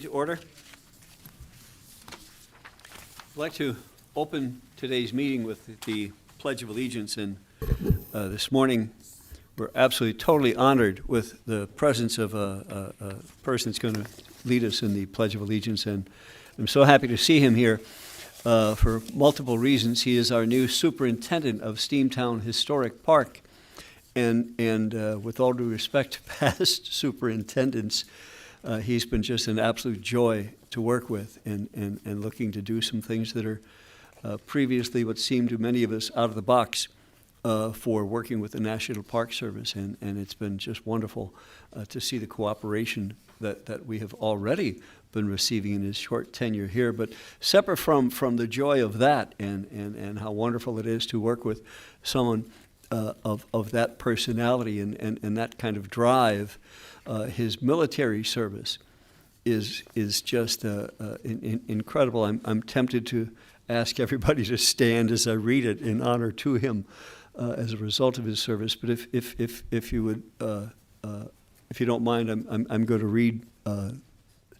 To order. I'd like to open today's meeting with the Pledge of Allegiance, and this morning we're absolutely totally honored with the presence of a person that's going to lead us in the Pledge of Allegiance, and I'm so happy to see him here for multiple reasons. He is our new superintendent of Steamtown Historic Park, and with all due respect to past superintendents, he's been just an absolute joy to work with, and looking to do some things that are previously what seemed to many of us out of the box for working with the National Park Service, and it's been just wonderful to see the cooperation that we have already been receiving in his short tenure here. But separate from the joy of that and how wonderful it is to work with someone of that personality and that kind of drive, his military service is just incredible. I'm tempted to ask everybody to stand as I read it in honor to him as a result of his service. But if you would, if you don't mind, I'm going to read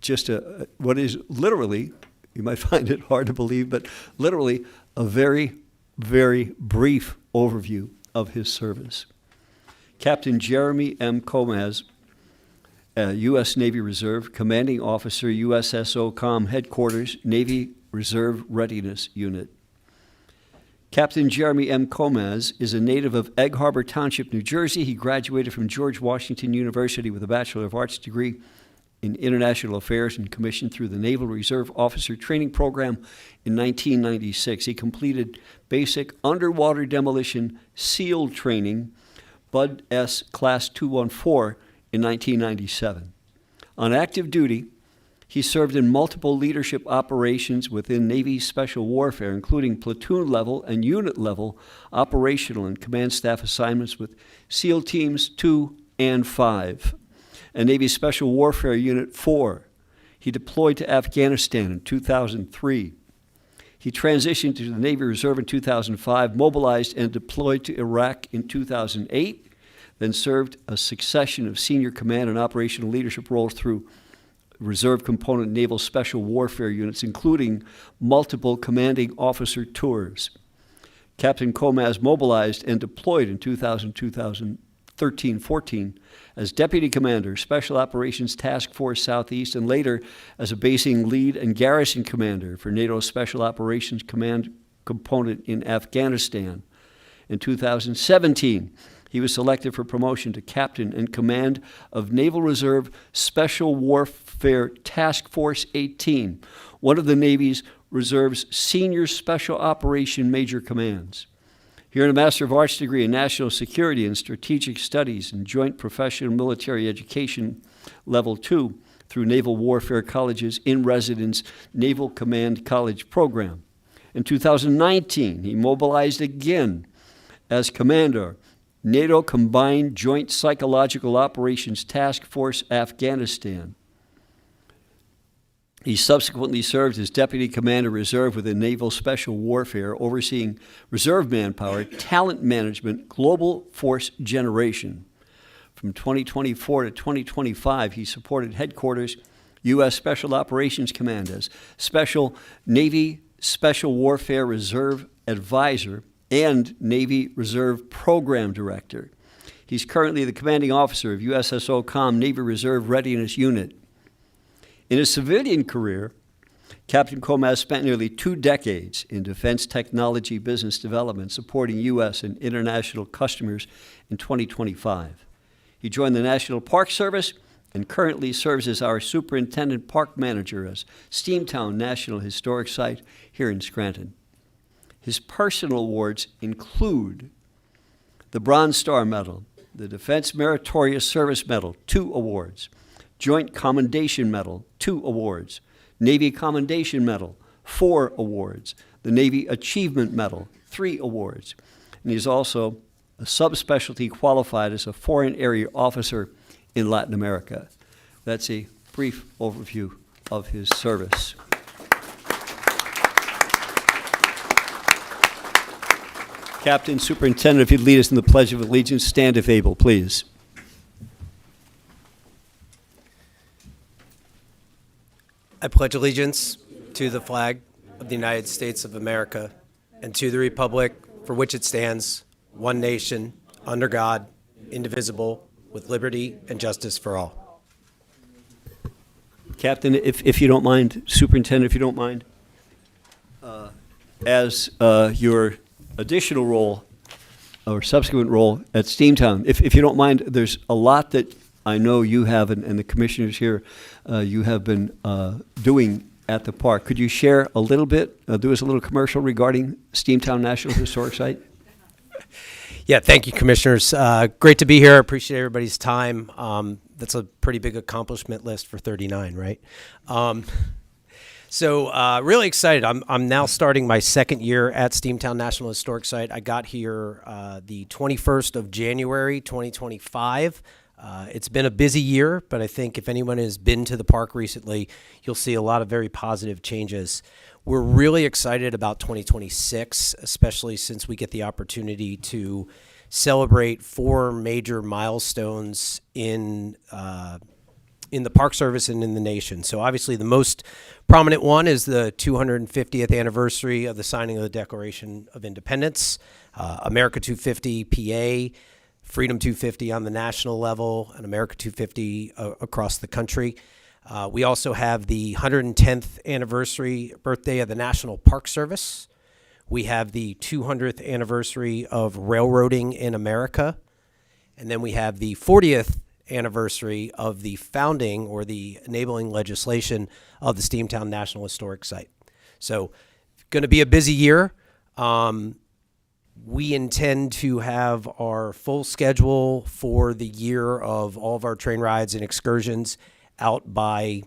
just what is literally, you might find it hard to believe, but literally a very, very brief overview of his service. Captain Jeremy M. Comaz, U.S. Navy Reserve, Commanding Officer, USSO Com Headquarters, Navy Reserve Readiness Unit. Captain Jeremy M. Comaz is a native of Egg Harbor Township, New Jersey. He graduated from George Washington University with a Bachelor of Arts degree in International Affairs and commissioned through the Naval Reserve Officer Training Program in 1996. He completed basic underwater demolition SEAL training, Bud S. Class 214, in 1997. On active duty, he served in multiple leadership operations within Navy Special Warfare, including platoon level and unit level operational and command staff assignments with SEAL Teams 2 and 5 and Navy Special Warfare Unit 4. He deployed to Afghanistan in 2003. He transitioned to the Navy Reserve in 2005, mobilized and deployed to Iraq in 2008, then served a succession of senior command and operational leadership roles through Reserve Component Naval Special Warfare Units, including multiple commanding officer tours. Captain Comaz mobilized and deployed in 2013-14 as Deputy Commander, Special Operations Task Force Southeast, and later as a basing lead and garrison commander for NATO Special Operations Command Component in Afghanistan. In 2017, he was selected for promotion to Captain in Command of Naval Reserve Special Warfare Task Force 18, one of the Navy's Reserve's senior Special Operation Major Commands. He earned a Master of Arts degree in National Security and Strategic Studies and Joint Professional Military Education Level 2 through Naval Warfare College's In-Residence Naval Command College program. In 2019, he mobilized again as Commander, NATO Combined Joint Psychological Operations Task Force Afghanistan. He subsequently served as Deputy Commander Reserve within Naval Special Warfare, overseeing reserve manpower, talent management, global force generation. From 2024 to 2025, he supported Headquarters, U.S. Special Operations Command as Special Navy Special Warfare Reserve Advisor and Navy Reserve Program Director. He's currently the Commanding Officer of USSO Com Navy Reserve Readiness Unit. In his civilian career, Captain Comaz spent nearly 2 decades in defense technology business development, supporting U.S. and international customers in 2025. He joined the National Park Service and currently serves as our Superintendent Park Manager as Steamtown National Historic Site here in Scranton. His personal awards include the Bronze Star Medal, the Defense Meritorious Service Medal, 2 awards, Joint Commendation Medal, 2 awards, Navy Commendation Medal, 4 awards, the Navy Achievement Medal, 3 awards, and he's also a subspecialty qualified as a Foreign Area Officer in Latin America. That's a brief overview of his service. Captain, Superintendent, if you'd lead us in the Pledge of Allegiance, stand if able, please. I pledge allegiance to the flag of the United States of America and to the republic for which it stands, one nation, under God, indivisible, with liberty and justice for all. Captain, if you don't mind, Superintendent, if you don't mind, as your additional role or subsequent role at Steamtown, if you don't mind, there's a lot that I know you have and the commissioners here, you have been doing at the park. Could you share a little bit, do us a little commercial regarding Steamtown National Historic Site? Yeah, thank you, commissioners. Great to be here. I appreciate everybody's time. That's a pretty big accomplishment list for 39, right? So really excited. I'm now starting my second year at Steamtown National Historic Site. I got here the 21st of January, 2025. It's been a busy year, but I think if anyone has been to the park recently, you'll see a lot of very positive changes. We're really excited about 2026, especially since we get the opportunity to celebrate 4 major milestones in the Park Service and in the nation. So obviously the most prominent one is the 250th anniversary of the signing of the Declaration of Independence, America 250 PA, Freedom 250 on the national level, and America 250 across the country. We also have the 110th anniversary birthday of the National Park Service. We have the 200th anniversary of railroading in America. And then we have the 40th anniversary of the founding or the enabling legislation of the Steamtown National Historic Site. So going to be a busy year. We intend to have our full schedule for the year of all of our train rides and excursions out by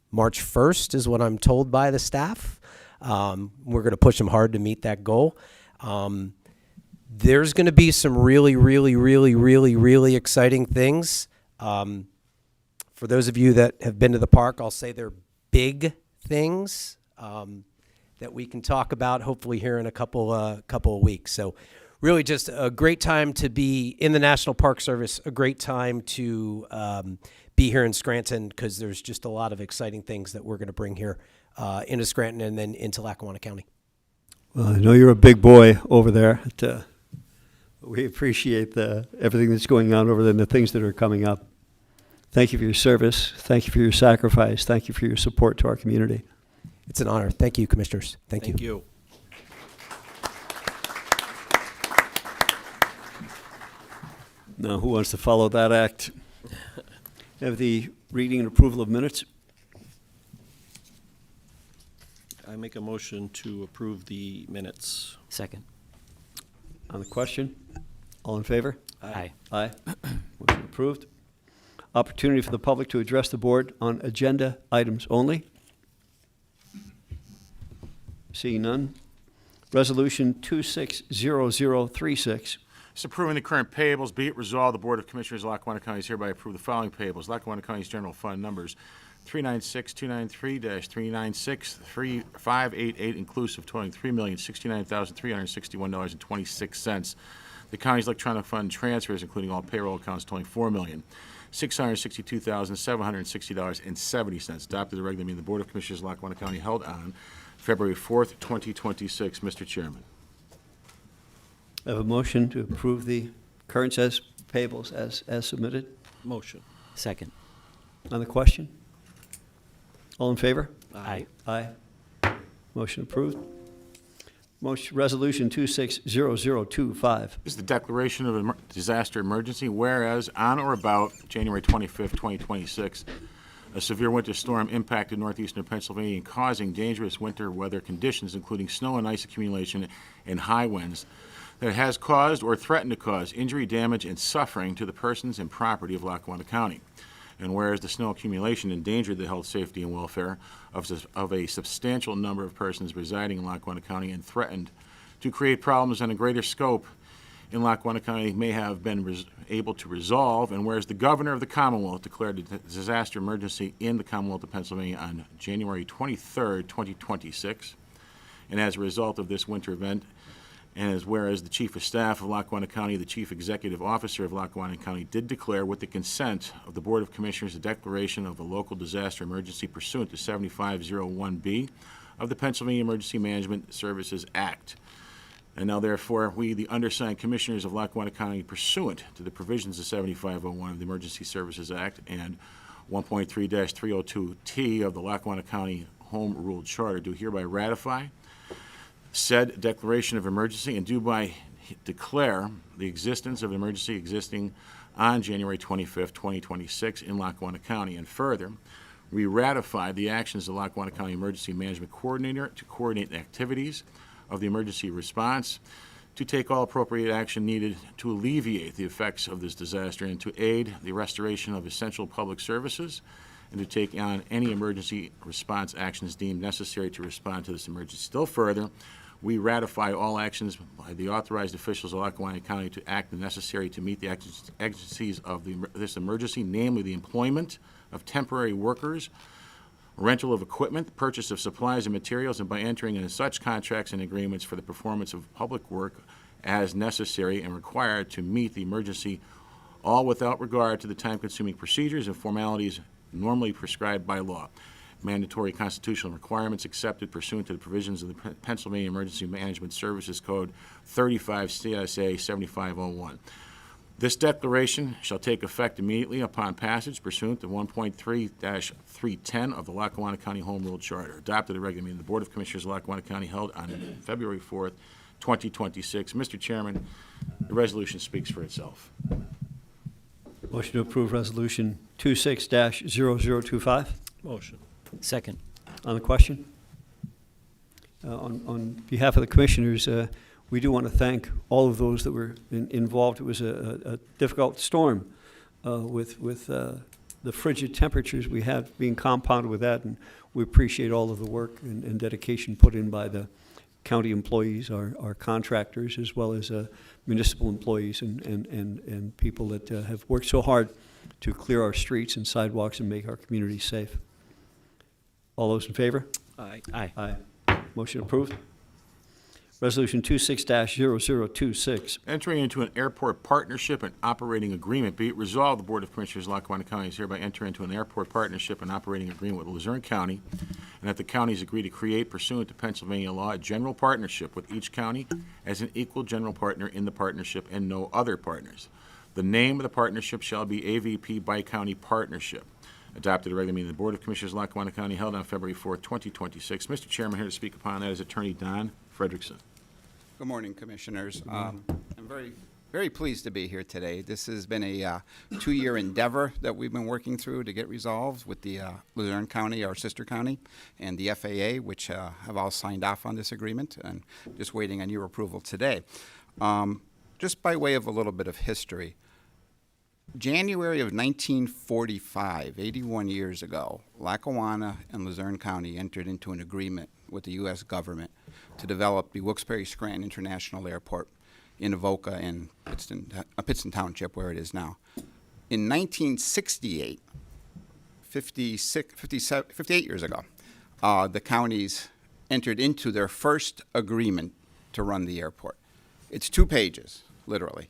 March 1st is what I'm told by the staff. We're going to push them hard to meet that goal. There's going to be some really exciting things. For those of you that have been to the park, I'll say they're big things that we can talk about hopefully here in a couple of weeks. So really just a great time to be in the National Park Service, a great time to be here in Scranton because there's just a lot of exciting things that we're going to bring here into Scranton and then into Lackawanna County. Well, I know you're a big boy over there. We appreciate everything that's going on over there and the things that are coming up. Thank you for your service. Thank you for your sacrifice. Thank you for your support to our community. It's an honor. Thank you, commissioners. Thank you. Now, who wants to follow that act? Have the reading and approval of minutes. I make a motion to approve the minutes. Second. On the question, all in favor? Aye. Aye. Motion approved. Opportunity for the public to address the board on agenda items only. Seeing none. Resolution 260036. It's approving the current payables. Be it resolved, the Board of Commissioners of Lackawanna County is hereby approve the following payables. Lackawanna County's General Fund numbers 396-293-396-3588 inclusive, totaling $3,069,361.26. The county's electronic fund transfers, including all payroll accounts, totaling $4,662,760.70. Adopted the regular meeting of the Board of Commissioners of Lackawanna County held on February 4th, 2026. Mr. Chairman. I have a motion to approve the currents as payables as submitted. Motion. Second. On the question, all in favor? Aye. Aye. Motion approved. Resolution 260025. This is the declaration of a disaster emergency, whereas on or about January 25th, 2026, a severe winter storm impacted northeastern Pennsylvania and causing dangerous winter weather conditions, including snow and ice accumulation and high winds, that has caused or threatened to cause injury, damage, and suffering to the persons and property of Lackawanna County. And whereas the snow accumulation endangered the health, safety, and welfare of a substantial number of persons residing in Lackawanna County and threatened to create problems on a greater scope in Lackawanna County may have been able to resolve, and whereas the governor of the Commonwealth declared a disaster emergency in the Commonwealth of Pennsylvania on January 23rd, 2026, and as a result of this winter event, And as whereas the Chief of Staff of Lackawanna County, the Chief Executive Officer of Lackawanna County did declare with the consent of the Board of Commissioners a declaration of a local disaster emergency pursuant to 7501B of the Pennsylvania Emergency Management Services Act. And now therefore, we, the undersigned Commissioners of Lackawanna County, pursuant to the provisions of 7501 of the Emergency Services Act and 1.3-302T of the Lackawanna County Home Rule Charter, do hereby ratify said declaration of emergency and do by declare the existence of an emergency existing on January 25th, 2026 in Lackawanna County. And further, we ratify the actions of the Lackawanna County Emergency Management Coordinator to coordinate the activities of the emergency response, to take all appropriate action needed to alleviate the effects of this disaster and to aid the restoration of essential public services, and to take on any emergency response actions deemed necessary to respond to this emergency. Still further, we ratify all actions by the authorized officials of Lackawanna County to act necessary to meet the exigencies of this emergency, namely the employment of temporary workers, rental of equipment, purchase of supplies and materials, and by entering into such contracts and agreements for the performance of public work as necessary and required to meet the emergency, all without regard to the time-consuming procedures and formalities normally prescribed by law. Mandatory constitutional requirements accepted pursuant to the provisions of the Pennsylvania Emergency Management Services Code 35 CSA 7501. This declaration shall take effect immediately upon passage pursuant to 1.3-310 of the Lackawanna County Home Rule Charter, adopted at a regular meeting of the Board of Commissioners of Lackawanna County held on February 4th, 2026. Mr. Chairman, the resolution speaks for itself. Motion to approve Resolution 26-0025. Motion. Second. On the question? On behalf of the commissioners, we do want to thank all of those that were involved. It was a difficult storm with the frigid temperatures we had being compounded with that, and we appreciate all of the work and dedication put in by the county employees, our contractors, as well as municipal employees and people that have worked so hard to clear our streets and sidewalks and make our communities safe. All those in favor? Aye. Aye. Aye. Motion approved. Resolution 26-0026. Entering into an airport partnership and operating agreement. Be it resolved, the Board of Commissioners of Lackawanna County is hereby enter into an airport partnership and operating agreement with Luzerne County, and that the counties agree to create, pursuant to Pennsylvania law, a general partnership with each county as an equal general partner in the partnership and no other partners. The name of the partnership shall be AVP Bi-County Partnership. Adopted at a regular meeting of the Board of Commissioners of Lackawanna County held on February 4th, 2026. Mr. Chairman, here to speak upon that is Attorney Don Frederickson. Good morning, Commissioners. I'm very pleased to be here today. This has been a two-year endeavor that we've been working through to get resolved with the Luzerne County, our sister county, and the FAA, which have all signed off on this agreement, and just waiting on your approval today. Just by way of a little bit of history, January of 1945, 81 years ago, Lackawanna and Luzerne County entered into an agreement with the U.S. government to develop the Wilkes-Barre-Scranton International Airport in Avoca in Pittston Township, where it is now. In 1968, 58 years ago, the counties entered into their first agreement to run the airport. It's 2 pages, literally.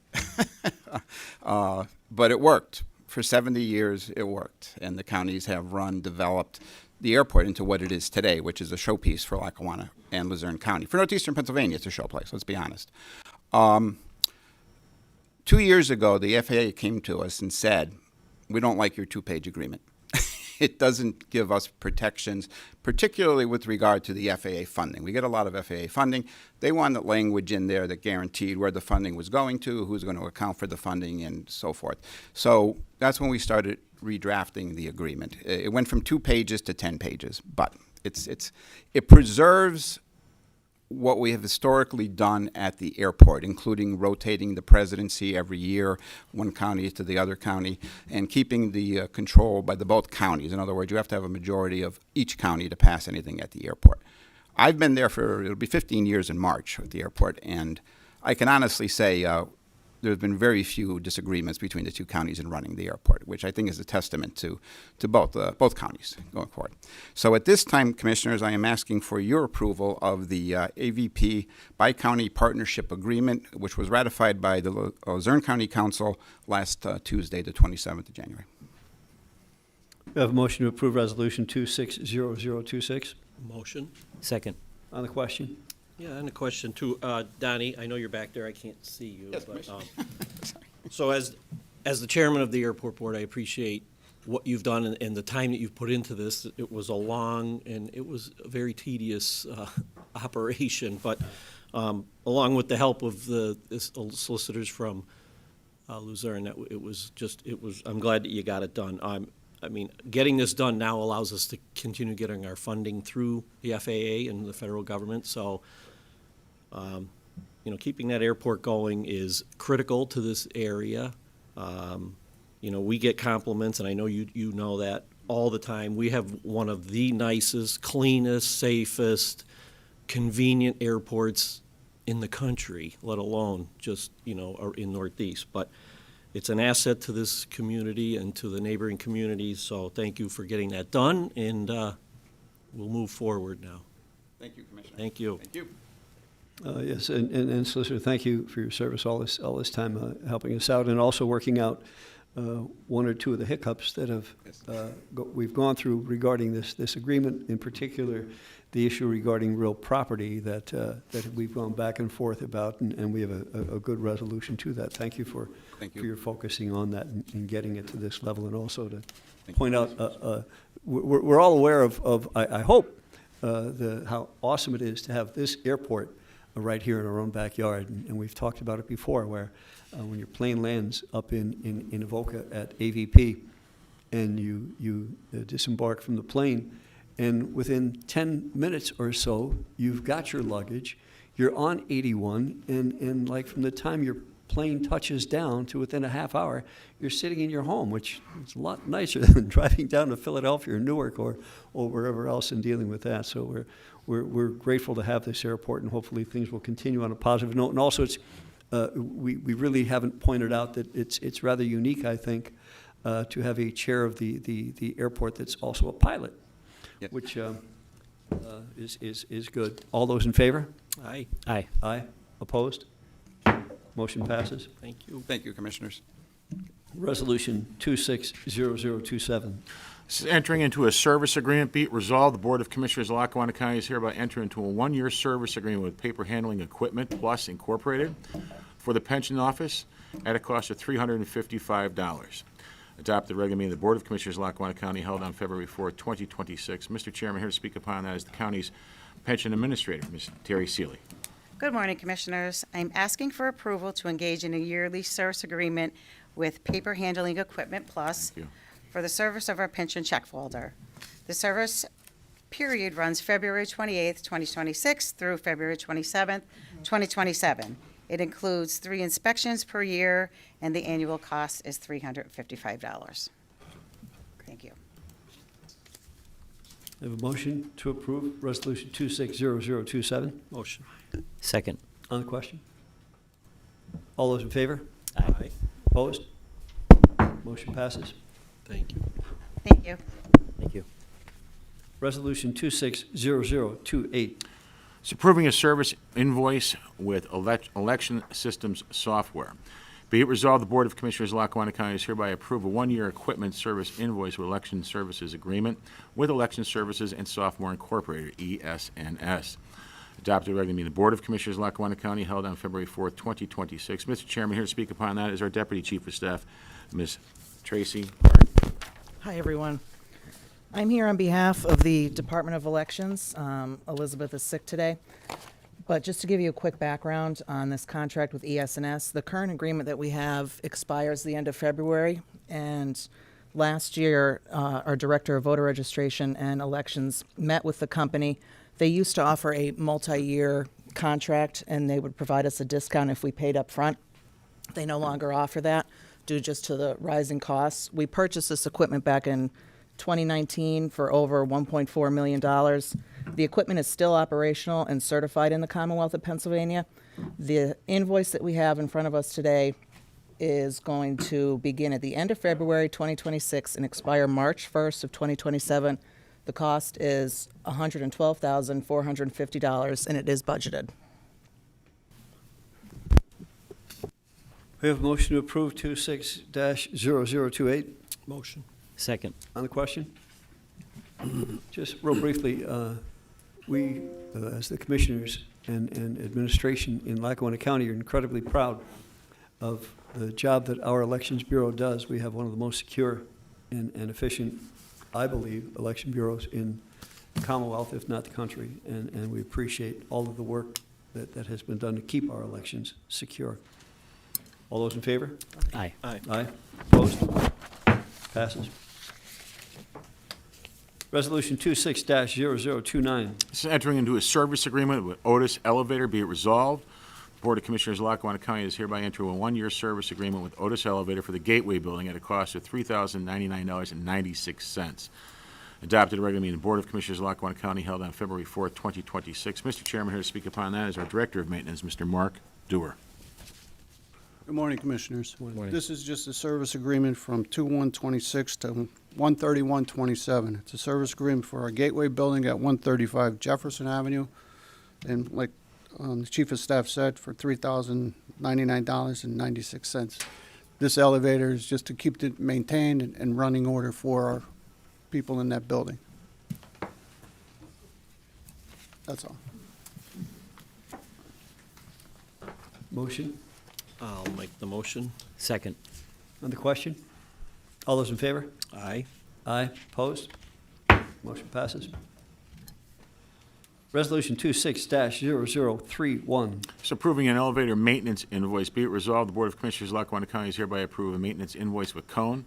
But it worked. For 70 years, it worked. And the counties have developed the airport into what it is today, which is a showpiece for Lackawanna and Luzerne County. For northeastern Pennsylvania, it's a showplace, let's be honest. 2 years ago, the FAA came to us and said, we don't like your 2-page agreement. It doesn't give us protections, particularly with regard to the FAA funding. We get a lot of FAA funding. They wanted language in there that guaranteed where the funding was going to, who's going to account for the funding, and so forth. So that's when we started redrafting the agreement. It went from 2 pages to 10 pages, but it preserves what we have historically done at the airport, including rotating the presidency every year, one county to the other county, and keeping the control by both counties. In other words, you have to have a majority of each county to pass anything at the airport. I've been there it'll be 15 years in March at the airport, and I can honestly say there's been very few disagreements between the two counties in running the airport, which I think is a testament to both counties going forward. So at this time, Commissioners, I am asking for your approval of the AVP Bi-County Partnership Agreement, which was ratified by the Luzerne County Council last Tuesday, the 27th of January. We have a motion to approve Resolution 260026. Motion. Second. On the question? Yeah, and a question too. Donnie, I know you're back there. I can't see you. Yes, but, Commissioner. so as the chairman of the airport board, I appreciate what you've done and the time that you've put into this. It was a long and it was a very tedious operation, but along with the help of the solicitors from Luzerne, it was. I'm glad that you got it done. I mean, getting this done now allows us to continue getting our funding through the FAA and the federal government. So, keeping that airport going is critical to this area. We get compliments, and I know you know that all the time. We have one of the nicest, cleanest, safest, convenient airports in the country, let alone just, in Northeast. But it's an asset to this community and to the neighboring communities, so thank you for getting that done, and we'll move forward now. Thank you, Commissioner. Thank you. Thank you. Yes, and Solicitor, thank you for your service all this time helping us out and also working out one or two of the hiccups that we've gone through regarding this agreement, in particular the issue regarding real property that we've gone back and forth about, and we have a good resolution to that. Thank you for your focusing on that and getting it to this level, and also to point out we're all aware of I hope how awesome it is to have this airport right here in our own backyard, and we've talked about it before, where when your plane lands up in Avoca at AVP, and you disembark from the plane, and within 10 minutes or so, you've got your luggage, you're on 81, and like from the time your plane touches down to within a half hour, you're sitting in your home, which is a lot nicer than driving down to Philadelphia or Newark or wherever else and dealing with that. So we're grateful to have this airport, and hopefully things will continue on a positive note. And also, we really haven't pointed out that it's rather unique, I think, to have a chair of the airport that's also a pilot. Yep. Which is good. All those in favor? Aye. Aye. Aye. Opposed? Motion passes. Thank you. Thank you, Commissioners. Resolution 260027. This is entering into a service agreement. Be it resolved, the Board of Commissioners of Lackawanna County is hereby entering into a one-year service agreement with Paper Handling Equipment Plus Incorporated for the pension office at a cost of $355. Adopted regular meeting of the Board of Commissioners of Lackawanna County held on February 4, 2026. Mr. Chairman, here to speak upon that is the county's pension administrator, Ms. Terry Seeley. Good morning, Commissioners. I'm asking for approval to engage in a yearly service agreement with Paper Handling Equipment Plus Thank you. for the service of our pension check folder. The service period runs February 28th, 2026 through February 27th, 2027. It includes 3 inspections per year, and the annual cost is $355. Thank you. I have a motion to approve Resolution 260027. Motion. Second. On the question? All those in favor? Aye. Opposed? Motion passes. Thank you. Thank you. Thank you. Resolution 260028. It's approving a service invoice with election systems software. Be it resolved, the Board of Commissioners of Lackawanna County is hereby approve a one-year equipment service invoice with election services agreement with Election Services and Software Incorporated, ESNS. Adopted regular meeting of the Board of Commissioners of Lackawanna County held on February 4th, 2026. Mr. Chairman, here to speak upon that is our Deputy Chief of Staff, Ms. Traci. Hi, everyone. I'm here on behalf of the Department of Elections. Elizabeth is sick today. But just to give you a quick background on this contract with ESNS, the current agreement that we have expires the end of February. And last year, our Director of Voter Registration and Elections met with the company. They used to offer a multi-year contract, and they would provide us a discount if we paid up front. They no longer offer that due just to the rising costs. We purchased this equipment back in 2019 for over $1.4 million. The equipment is still operational and certified in the Commonwealth of Pennsylvania. The invoice that we have in front of us today is going to begin at the end of February 2026 and expire March 1st of 2027. The cost is $112,450, and it is budgeted. We have a motion to approve 26-0028. Motion. Second. On the question? Just real briefly, we, as the commissioners and administration in Lackawanna County, are incredibly proud of the job that our Elections Bureau does. We have one of the most secure and efficient, I believe, election bureaus in the Commonwealth, if not the country, and we appreciate all of the work that has been done to keep our elections secure. All those in favor? Aye. Aye. Opposed? Passes. Resolution 26-0029. This is entering into a service agreement with Otis Elevator. Be it resolved, the Board of Commissioners of Lackawanna County is hereby entering a one-year service agreement with Otis Elevator for the Gateway Building at a cost of $3,099.96. Adopted at a regular meeting of the Board of Commissioners of Lackawanna County held on February 4th, 2026. Mr. Chairman, here to speak upon that is our Director of Maintenance, Mr. Mark Dewar. Good morning, Commissioners. morning. This is just a service agreement from 2/1/26 to 1/31/27. It's a service agreement for our Gateway Building at 135 Jefferson Avenue. And like the Chief of Staff said, for $3,099.96. This elevator is just to keep it maintained and running order for our people in that building. That's all. Motion I'll make the motion. Second. on the question? All those in favor? Aye. Aye. Opposed? Motion passes. Resolution 26-0031. It's approving an elevator maintenance invoice. Be it resolved, the Board of Commissioners of Lackawanna County is hereby approve a maintenance invoice with Gaughan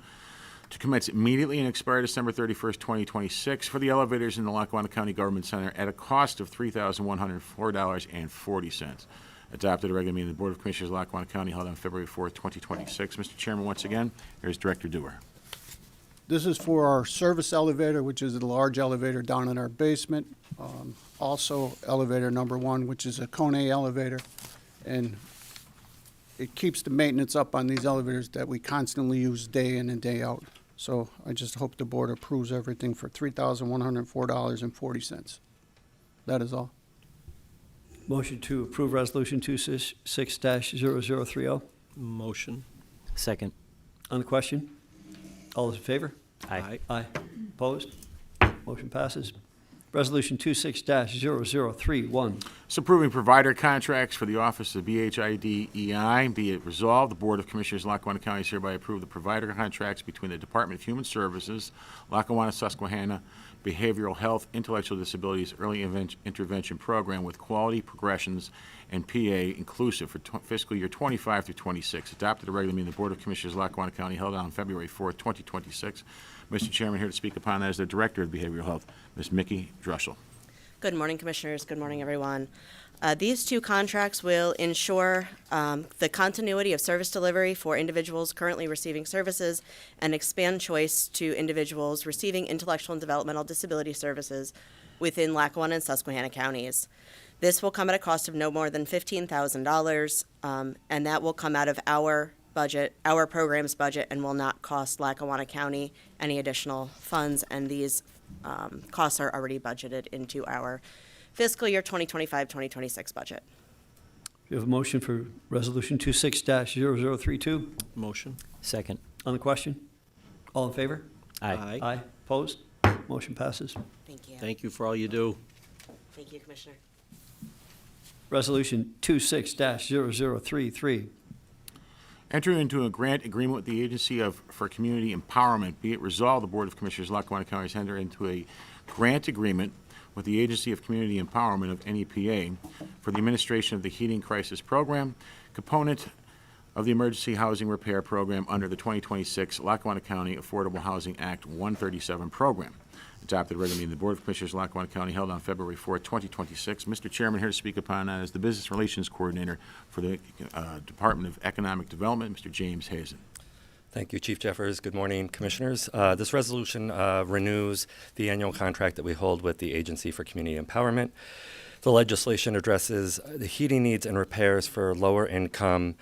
to commence immediately and expire December 31st, 2026 for the elevators in the Lackawanna County Government Center at a cost of $3,104.40. Adopted at a regular meeting of the Board of Commissioners of Lackawanna County held on February 4th, 2026. Mr. Chairman, once again, here's Director Dewar. This is for our service elevator, which is the large elevator down in our basement. Also, elevator number 1, which is a Cone elevator. And it keeps the maintenance up on these elevators that we constantly use day in and day out. So I just hope the board approves everything for $3,104.40. That is all. Motion to approve Resolution 26-0030. Motion. Second. On the question? All those in favor? Aye. Aye. Opposed? Motion passes. Resolution 26-0031. It's approving provider contracts for the Office of BHIDEI. Be it resolved, the Board of Commissioners of Lackawanna County is hereby approve the provider contracts between the Department of Human Services, Lackawanna, Susquehanna Behavioral Health, Intellectual Disabilities Early Intervention Program with quality progressions and PA inclusive for fiscal year 25 through 26. Adopted at a regular meeting of the Board of Commissioners of Lackawanna County held on February 4th, 2026. Mr. Chairman, here to speak upon that is the Director of Behavioral Health, Ms. Mickey Druschel. Good morning, Commissioners. Good morning, everyone. These two contracts will ensure the continuity of service delivery for individuals currently receiving services and expand choice to individuals receiving intellectual and developmental disability services within Lackawanna and Susquehanna counties. This will come at a cost of no more than $15,000, and that will come out of our budget, our program's budget, and will not cost Lackawanna County any additional funds, and these costs are already budgeted into our fiscal year 2025-2026 budget. You have a motion for Resolution 26-0032. Motion. Second. On the question? All in favor? Aye. Aye. Opposed? Motion passes. Thank you. Thank you for all you do. Thank you, Commissioner. Resolution 26-0033. Entering into a grant agreement with the Agency for Community Empowerment. Be it resolved, the Board of Commissioners of Lackawanna County has entered into a grant agreement with the Agency of Community Empowerment of NEPA for the administration of the Heating Crisis Program, component of the Emergency Housing Repair Program under the 2026 Lackawanna County Affordable Housing Act 137 program. Adopted regular meeting of the Board of Commissioners of Lackawanna County held on February 4th, 2026. Mr. Chairman, here to speak upon that is the Business Relations Coordinator for the Department of Economic Development, Mr. James Hazen. Thank you, Chief Jeffers. Good morning, Commissioners. This resolution renews the annual contract that we hold with the Agency for Community Empowerment. The legislation addresses the heating needs and repairs for lower income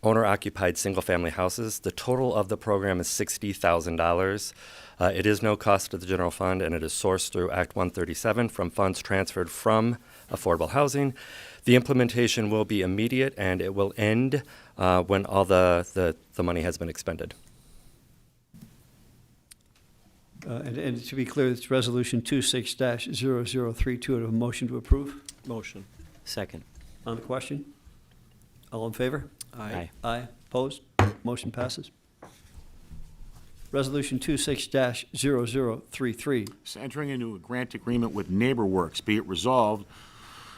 owner-occupied single-family houses. The total of the program is $60,000. It is no cost to the general fund, and it is sourced through Act 137 from funds transferred from affordable housing. The implementation will be immediate, and it will end when all the money has been expended. And to be clear, it's Resolution 26-0032. I have a motion to approve. Motion. Second. On the question? All in favor? Aye. Aye. Opposed? Motion passes. Resolution 26-0033. It's entering into a grant agreement with NeighborWorks. Be it resolved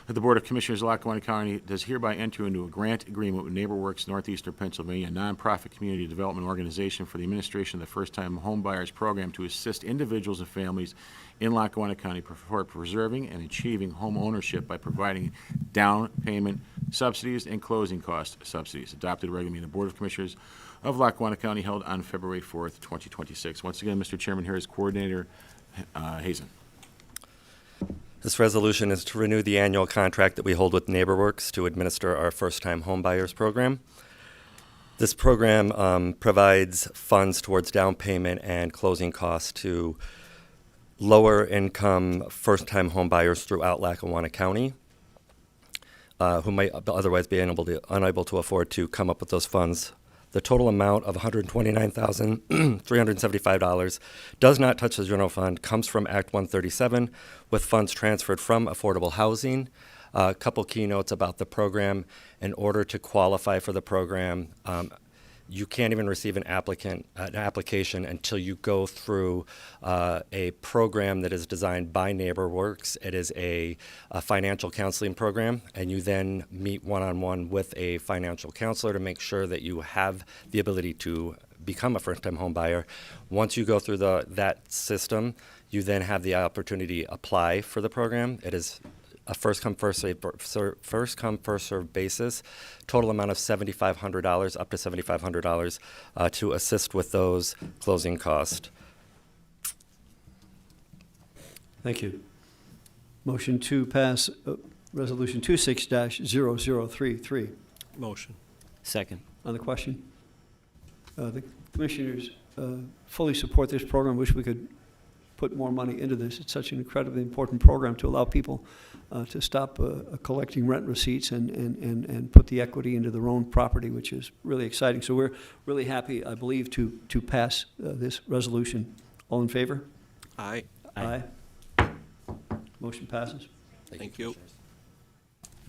that the Board of Commissioners of Lackawanna County does hereby enter into a grant agreement with NeighborWorks Northeastern Pennsylvania, a nonprofit community development organization for the administration of the First-Time Home Buyers Program to assist individuals and families in Lackawanna County for preserving and achieving home ownership by providing down payment subsidies and closing cost subsidies. Adopted regularly in the Board of Commissioners of Lackawanna County held on February 4th, 2026. Once again, Mr. Chairman, here is Coordinator Hazen. This resolution is to renew the annual contract that we hold with NeighborWorks to administer our first-time home buyers program. This program provides funds towards down payment and closing costs to lower-income first-time home buyers throughout Lackawanna County who might otherwise be unable to afford to come up with those funds. The total amount of $129,375 does not touch the general fund, comes from Act 137 with funds transferred from affordable housing. A couple keynotes about the program. In order to qualify for the program, you can't even receive an application until you go through a program that is designed by NeighborWorks. It is a financial counseling program, and you then meet one-on-one with a financial counselor to make sure that you have the ability to become a first-time home buyer. Once you go through that system, you then have the opportunity to apply for the program. It is a first-come, first-served basis. Total amount of $7,500, up to $7,500, to assist with those closing costs. Thank you. Motion to pass Resolution 26-0033. Motion. Second. On the question? The commissioners fully support this program. Wish we could put more money into this. It's such an incredibly important program to allow people to stop collecting rent receipts and put the equity into their own property, which is really exciting. So we're really happy, I believe, to pass this resolution. All in favor? Aye. Aye. Motion passes. Thank you.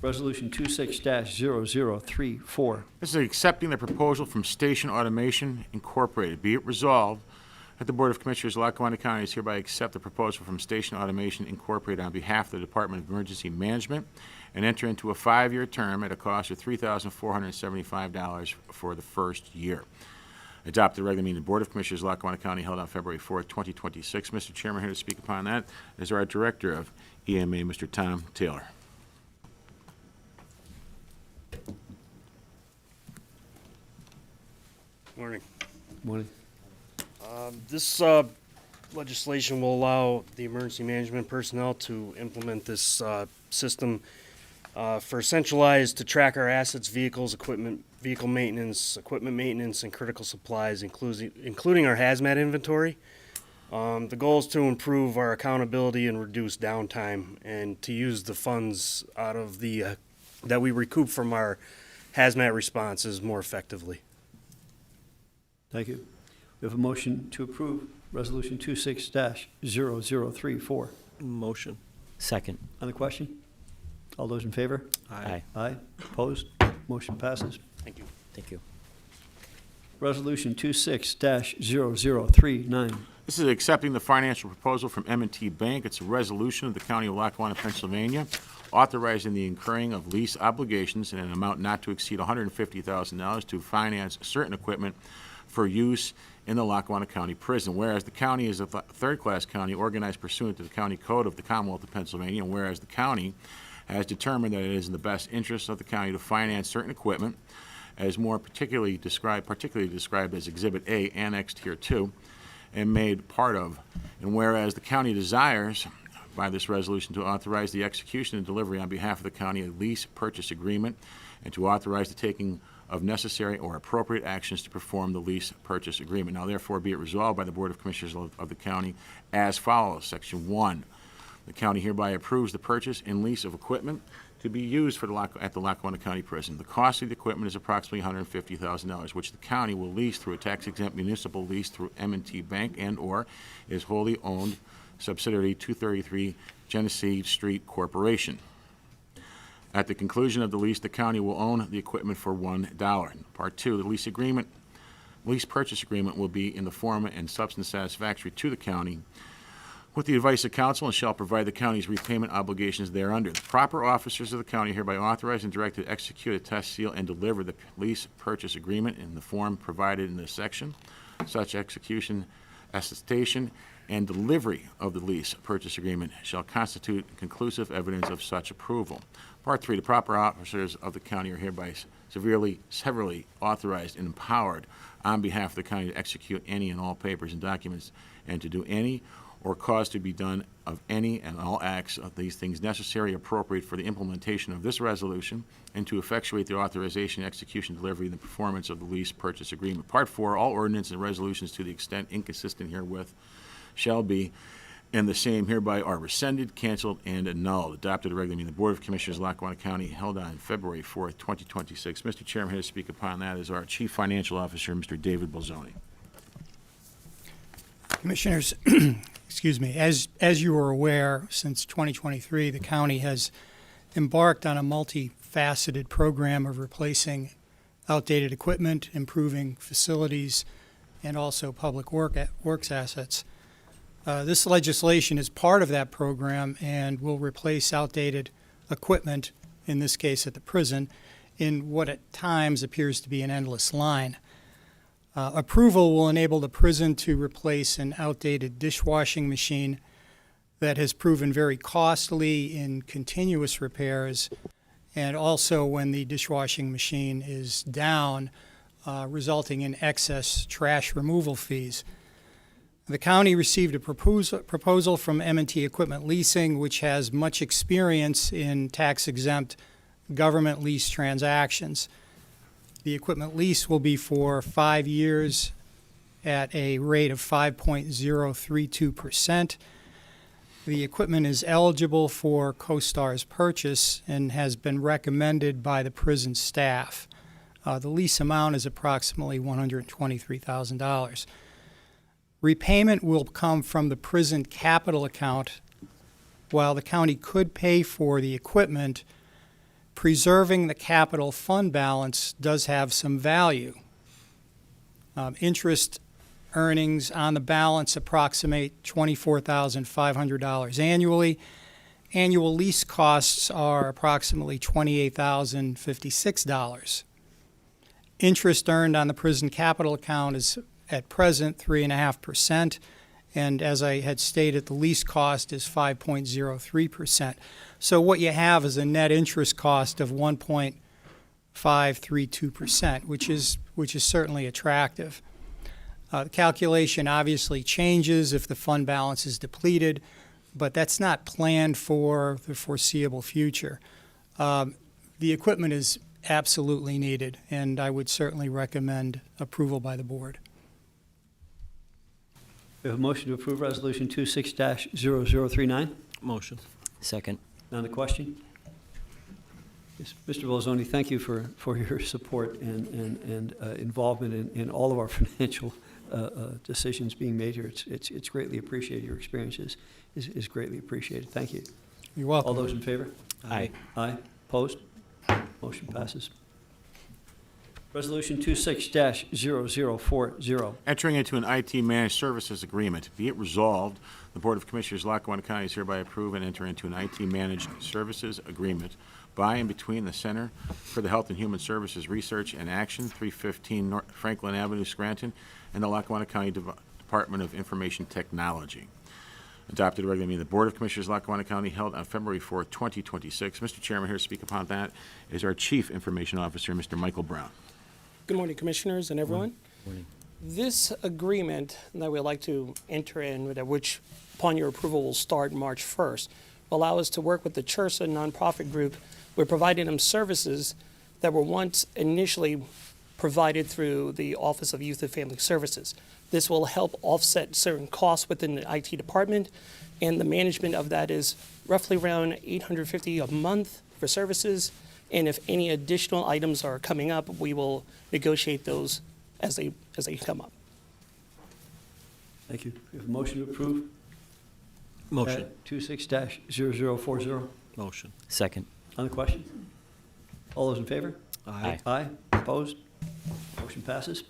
Resolution 26-0034. This is accepting the proposal from Station Automation Incorporated. Be it resolved that the Board of Commissioners of Lackawanna County is hereby accept the proposal from Station Automation Incorporated on behalf of the Department of Emergency Management and enter into a 5-year term at a cost of $3,475 for the first year. Adopted regular meeting of the Board of Commissioners of Lackawanna County held on February 4th, 2026. Mr. Chairman, here to speak upon that is our Director of EMA, Mr. Thom Taylor. Morning. Morning. This legislation will allow the emergency management personnel to implement this system for centralized to track our assets, vehicles, vehicle maintenance, equipment maintenance, and critical supplies, including our hazmat inventory. The goal is to improve our accountability and reduce downtime, and to use the funds out of the that we recoup from our hazmat responses more effectively. Thank you. We have a motion to approve Resolution 26-0034. Motion. Second. On the question? All those in favor? Aye. Aye. Opposed? Motion passes. Thank you. Thank you. Resolution 26-0039. This is accepting the financial proposal from M&T Bank. It's a resolution of the County of Lackawanna, Pennsylvania, authorizing the incurring of lease obligations in an amount not to exceed $150,000 to finance certain equipment for use in the Lackawanna County Prison. Whereas the county is a third-class county organized pursuant to the County Code of the Commonwealth of Pennsylvania, and whereas the county has determined that it is in the best interest of the county to finance certain equipment, as more particularly described as Exhibit A, annexed here too, and made part of. And whereas the county desires, by this resolution, to authorize the execution and delivery on behalf of the county a lease purchase agreement, and to authorize the taking of necessary or appropriate actions to perform the lease purchase agreement. Now therefore be it resolved by the Board of Commissioners of the county as follows. Section 1, the county hereby approves the purchase and lease of equipment to be used for at the Lackawanna County Prison. The cost of the equipment is approximately $150,000, which the county will lease through a tax-exempt municipal lease through M&T Bank and/or is wholly owned subsidiary 233 Genesee Street Corporation. At the conclusion of the lease, the county will own the equipment for $1. Part 2, the lease purchase agreement will be in the form and substance satisfactory to the county with the advice of counsel and shall provide the county's repayment obligations thereunder. The proper officers of the county are hereby authorized and directed to execute, attest, seal, and deliver the lease purchase agreement in the form provided in this section. Such execution, attestation, and delivery of the lease purchase agreement shall constitute conclusive evidence of such approval. Part 3, the proper officers of the county are hereby severally authorized and empowered on behalf of the county to execute any and all papers and documents and to do any or cause to be done of any and all acts of these things necessary, appropriate for the implementation of this resolution, and to effectuate the authorization, execution, delivery, and the performance of the lease purchase agreement. Part 4, all ordinances and resolutions to the extent inconsistent herewith shall be, and the same hereby are rescinded, canceled, and annulled. Adopted at a regular meeting of the Board of Commissioners, Lackawanna County, held on February 4th, 2026. Mr. Chairman, here to speak upon that is our Chief Financial Officer, Mr. David Bolzoni. Commissioners, excuse me, as you are aware, since 2023, the county has embarked on a multifaceted program of replacing outdated equipment, improving facilities, and also public works assets. This legislation is part of that program and will replace outdated equipment, in this case at the prison, in what at times appears to be an endless line. Approval will enable the prison to replace an outdated dishwashing machine that has proven very costly in continuous repairs, and also when the dishwashing machine is down, resulting in excess trash removal fees. The county received a proposal from M&T Equipment Leasing, which has much experience in tax-exempt government lease transactions. The equipment lease will be for 5 years at a rate of 5.032%. The equipment is eligible for CoStar's purchase and has been recommended by the prison staff. The lease amount is approximately $123,000. Repayment will come from the prison capital account. While the county could pay for the equipment, preserving the capital fund balance does have some value. Interest earnings on the balance approximate $24,500 annually. Annual lease costs are approximately $28,056. Interest earned on the prison capital account is at present 3.5%, and as I had stated, the lease cost is 5.03%. So what you have is a net interest cost of 1.532%, which is certainly attractive. The calculation obviously changes if the fund balance is depleted, but that's not planned for the foreseeable future. The equipment is absolutely needed, and I would certainly recommend approval by the board. We have a motion to approve Resolution 26-0039. Motion. Second. On the question? Yes, Mr. Bolzoni, thank you for your support and involvement in all of our financial decisions being made here. It's greatly appreciated. Your experience is greatly appreciated. Thank you. You're welcome. All those in favor? Aye. Aye. Opposed? Motion passes. Resolution 26-0040. Entering into an IT managed services agreement. Be it resolved, the Board of Commissioners, Lackawanna County is hereby approve and enter into an IT managed services agreement by and between the Center for the Health and Human Services Research and Action, 315 North Franklin Avenue, Scranton, and the Lackawanna County Department of Information Technology. Adopted regular meeting of the Board of Commissioners, Lackawanna County, held on February 4th, 2026. Mr. Chairman, here to speak upon that is our Chief Information Officer, Mr. Michael Brown. Good morning, Commissioners and everyone. Morning. This agreement that we'd like to enter in, which upon your approval will start March 1st, will allow us to work with the Chermak nonprofit group. We're providing them services that were once initially provided through the Office of Youth and Family Services. This will help offset certain costs within the IT department, and the management of that is roughly around $850 a month for services. And if any additional items are coming up, we will negotiate those as they come up. Thank you. We have a motion to approve? Motion. 26-0040. Motion. Second. On the question? All those in favor? Aye. Aye. Opposed? Motion passes.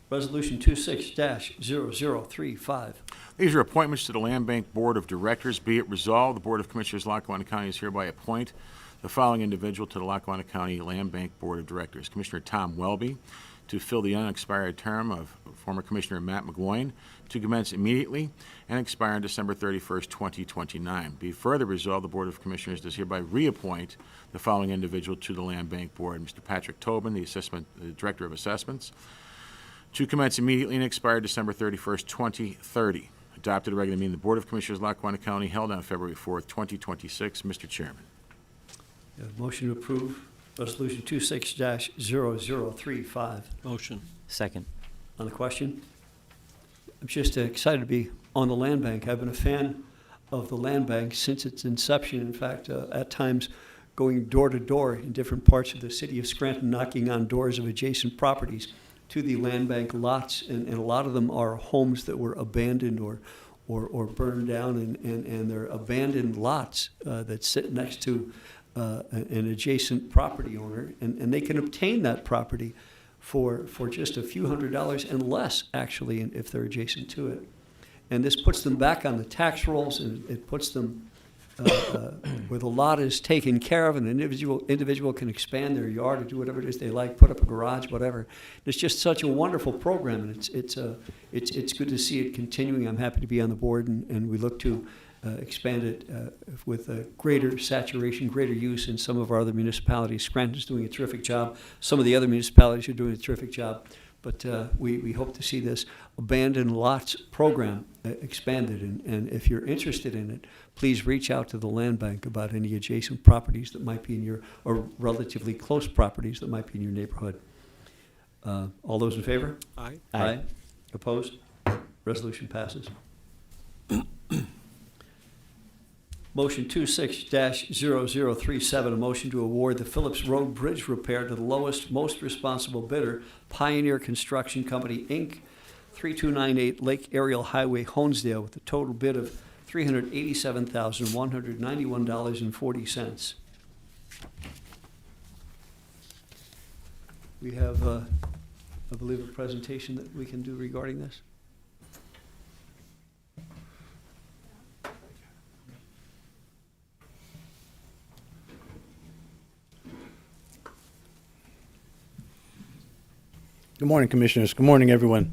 Resolution 26-0035. These are appointments to the Land Bank Board of Directors. Be it resolved, the Board of Commissioners of Lackawanna County is hereby appoint the following individual to the Lackawanna County Land Bank Board of Directors. Commissioner Thom Welby, to fill the unexpired term of former Commissioner Matt McGloin, to commence immediately and expire on December 31st, 2029. Be further resolved, the Board of Commissioners does hereby reappoint the following individual to the Land Bank Board. Mr. Patrick Tobin, the Director of Assessments, to commence immediately and expire December 31st, 2030. Adopted at a regular meeting of the Board of Commissioners of Lackawanna County held on February 4th, 2026. Mr. Chairman. We have a motion to approve Resolution 26-0035. Motion. Second. On the question? I'm just excited to be on the land bank. I've been a fan of the land bank since its inception. In fact, at times going door to door in different parts of the city of Scranton, knocking on doors of adjacent properties to the land bank lots, and a lot of them are homes that were abandoned or burned down, and they're abandoned lots that sit next to an adjacent property owner, and they can obtain that property for just a few $100s and less, actually, if they're adjacent to it. And this puts them back on the tax rolls, and it puts them where the lot is taken care of, and an individual can expand their yard or do whatever it is they like, put up a garage, whatever. It's just such a wonderful program, and it's good to see it continuing. I'm happy to be on the board, and we look to expand it with a greater saturation, greater use in some of our other municipalities. Scranton's doing a terrific job. Some of the other municipalities are doing a terrific job. But we hope to see this abandoned lots program expanded. And if you're interested in it, please reach out to the land bank about any adjacent properties that might be in your, or relatively close properties that might be in your neighborhood. All those in favor? Aye. Aye. Opposed? Resolution passes. Motion 26-0037, a motion to award the Phillips Road Bridge repair to the lowest, most responsible bidder, Pioneer Construction Company, Inc., 3298 Lake Aerial Highway, Honesdale, with a total bid of $387,191.40. We have, I believe, a presentation that we can do regarding this. Good morning, Commissioners. Good morning, everyone.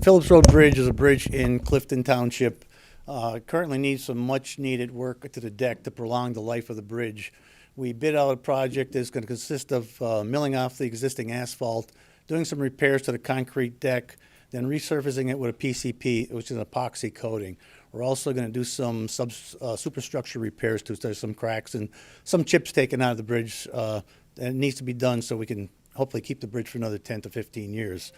Phillips Road Bridge is a bridge in Clifton Township. Currently needs some much-needed work to the deck to prolong the life of the bridge. We bid out a project that's going to consist of milling off the existing asphalt, doing some repairs to the concrete deck, then resurfacing it with a PCP, which is an epoxy coating. We're also going to do some superstructure repairs to there's some cracks and some chips taken out of the bridge. And it needs to be done so we can hopefully keep the bridge for another 10 to 15 years.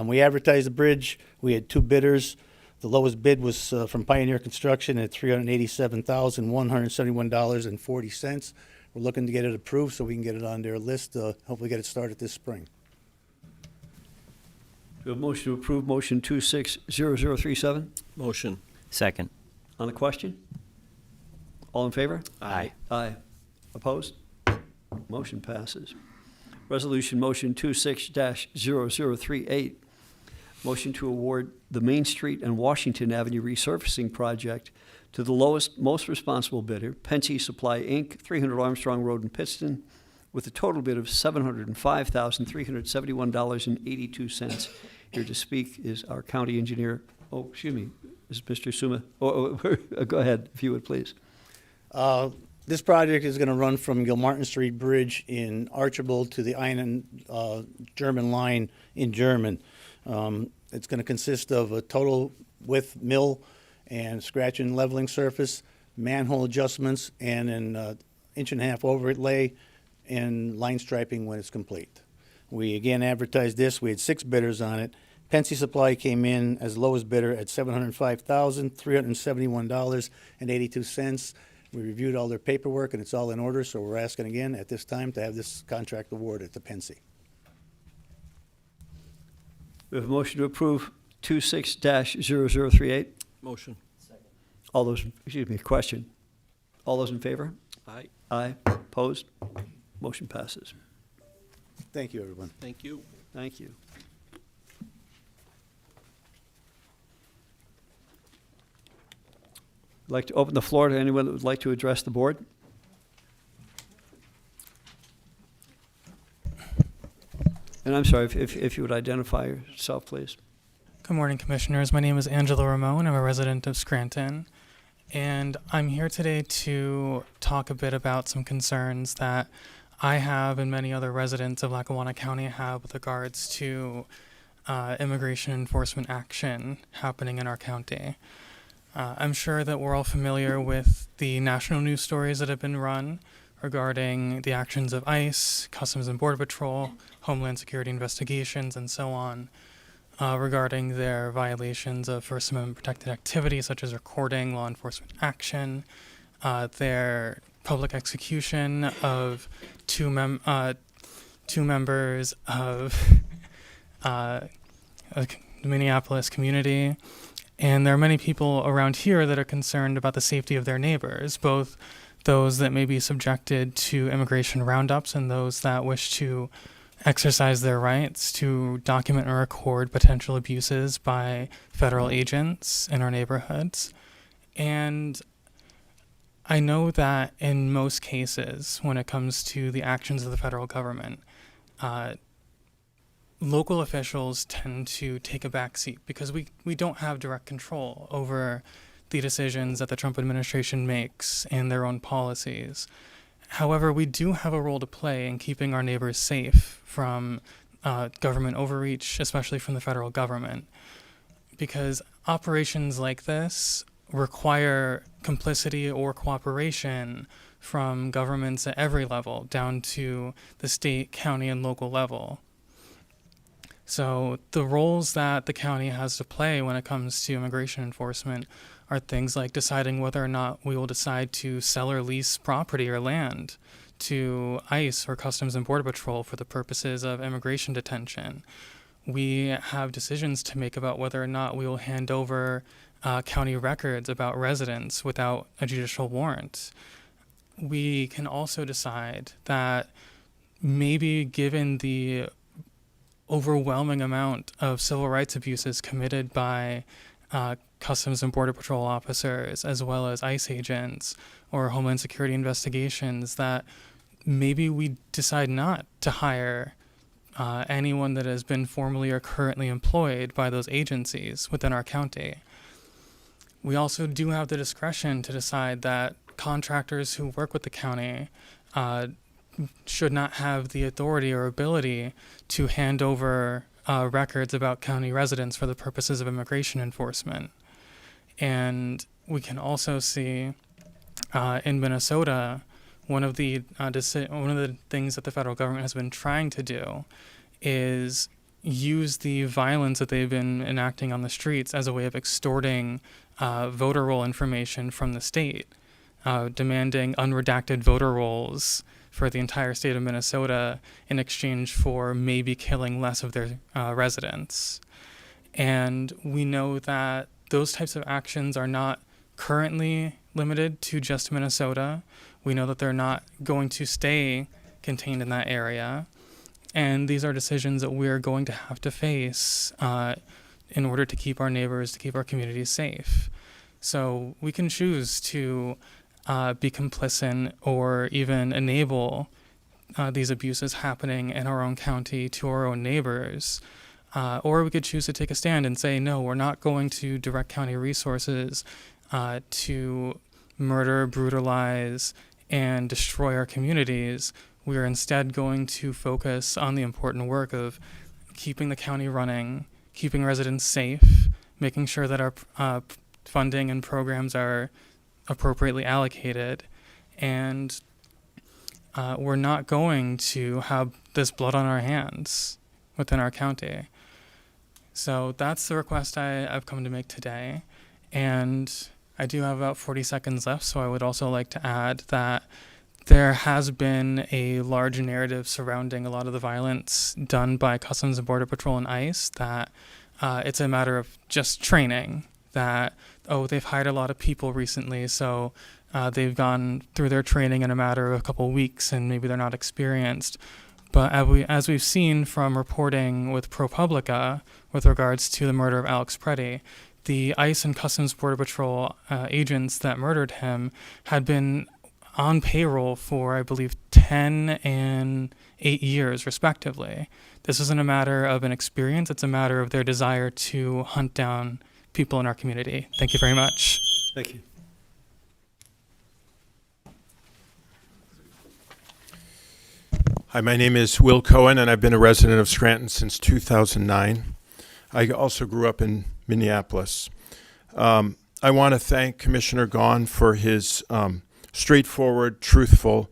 We advertised the bridge. We had two bidders. The lowest bid was from Pioneer Construction at $387,171.40. We're looking to get it approved so we can get it on their list, hopefully get it started this spring. We have a motion to approve motion 260037. Motion. Second. On the question? All in favor? Aye. Aye. Opposed? Motion passes. Resolution motion 26-0038. Motion to award the Main Street and Washington Avenue resurfacing project to the lowest, most responsible bidder, Pensy Supply, Inc., 300 Armstrong Road in Pittston, with a total bid of $705,371.82. Here to speak is our county engineer. Oh, excuse me, is Mr. Suma. Go ahead, if you would, please. This project is going to run from Gilmartin Street Bridge in Archibald to the German line in German. It's going to consist of a total width mill and scratch and leveling surface, manhole adjustments, and an 1.5-inch overlay and line striping when it's complete. We again advertised this. We had 6 bidders on it. Pensy Supply came in as lowest bidder at $705,371.82. We reviewed all their paperwork, and it's all in order, so we're asking again at this time to have this contract awarded to Pensy. We have a motion to approve 26-0038. Motion. All those, excuse me, question. All those in favor? Aye. Aye. Opposed? Motion passes. Thank you, everyone. Thank you. Thank you. I'd like to open the floor to anyone that would like to address the board. And I'm sorry, if you would identify yourself, please. Good morning, Commissioners. My name is Angela Ramon. I'm a resident of Scranton. And I'm here today to talk a bit about some concerns that I have and many other residents of Lackawanna County have with regards to immigration enforcement action happening in our county. I'm sure that we're all familiar with the national news stories that have been run regarding the actions of ICE, Customs and Border Patrol, Homeland Security investigations, and so on, regarding their violations of First Amendment protected activities such as recording, law enforcement action, their public execution of two members of the Minneapolis community. And there are many people around here that are concerned about the safety of their neighbors, both those that may be subjected to immigration roundups and those that wish to exercise their rights to document and record potential abuses by federal agents in our neighborhoods. And I know that in most cases, when it comes to the actions of the federal government, local officials tend to take a back seat because we don't have direct control over the decisions that the Trump administration makes and their own policies. However, we do have a role to play in keeping our neighbors safe from government overreach, especially from the federal government, because operations like this require complicity or cooperation from governments at every level, down to the state, county, and local level. So the roles that the county has to play when it comes to immigration enforcement are things like deciding whether or not we will decide to sell or lease property or land to ICE or Customs and Border Patrol for the purposes of immigration detention. We have decisions to make about whether or not we will hand over county records about residents without a judicial warrant. We can also decide that maybe given the overwhelming amount of civil rights abuses committed by Customs and Border Patrol officers, as well as ICE agents or Homeland Security investigations, that maybe we decide not to hire anyone that has been formally or currently employed by those agencies within our county. We also do have the discretion to decide that contractors who work with the county should not have the authority or ability to hand over records about county residents for the purposes of immigration enforcement. And we can also see in Minnesota, one of the things that the federal government has been trying to do is use the violence that they've been enacting on the streets as a way of extorting voter roll information from the state, demanding unredacted voter rolls for the entire state of Minnesota in exchange for maybe killing less of their residents. And we know that those types of actions are not currently limited to just Minnesota. We know that they're not going to stay contained in that area. And these are decisions that we're going to have to face in order to keep our neighbors, to keep our communities safe. So we can choose to be complicit or even enable these abuses happening in our own county to our own neighbors. Or we could choose to take a stand and say, no, we're not going to direct county resources to murder, brutalize, and destroy our communities. We are instead going to focus on the important work of keeping the county running, keeping residents safe, making sure that our funding and programs are appropriately allocated, and we're not going to have this blood on our hands within our county. So that's the request I've come to make today. And I do have about 40 seconds left, so I would also like to add that there has been a large narrative surrounding a lot of the violence done by Customs and Border Patrol and ICE, that it's a matter of just training, that, oh, they've hired a lot of people recently, so they've gone through their training in a matter of a couple weeks and maybe they're not experienced. But as we've seen from reporting with ProPublica with regards to the murder of Alex Preddy, the ICE and Customs Border Patrol agents that murdered him had been on payroll for, I believe, 10 and 8 years, respectively. This isn't a matter of an experience, it's a matter of their desire to hunt down people in our community. Thank you very much. Thank you. Hi, my name is Will Cohen, and I've been a resident of Scranton since 2009. I also grew up in Minneapolis. I want to thank Commissioner Gaughan for his straightforward, truthful,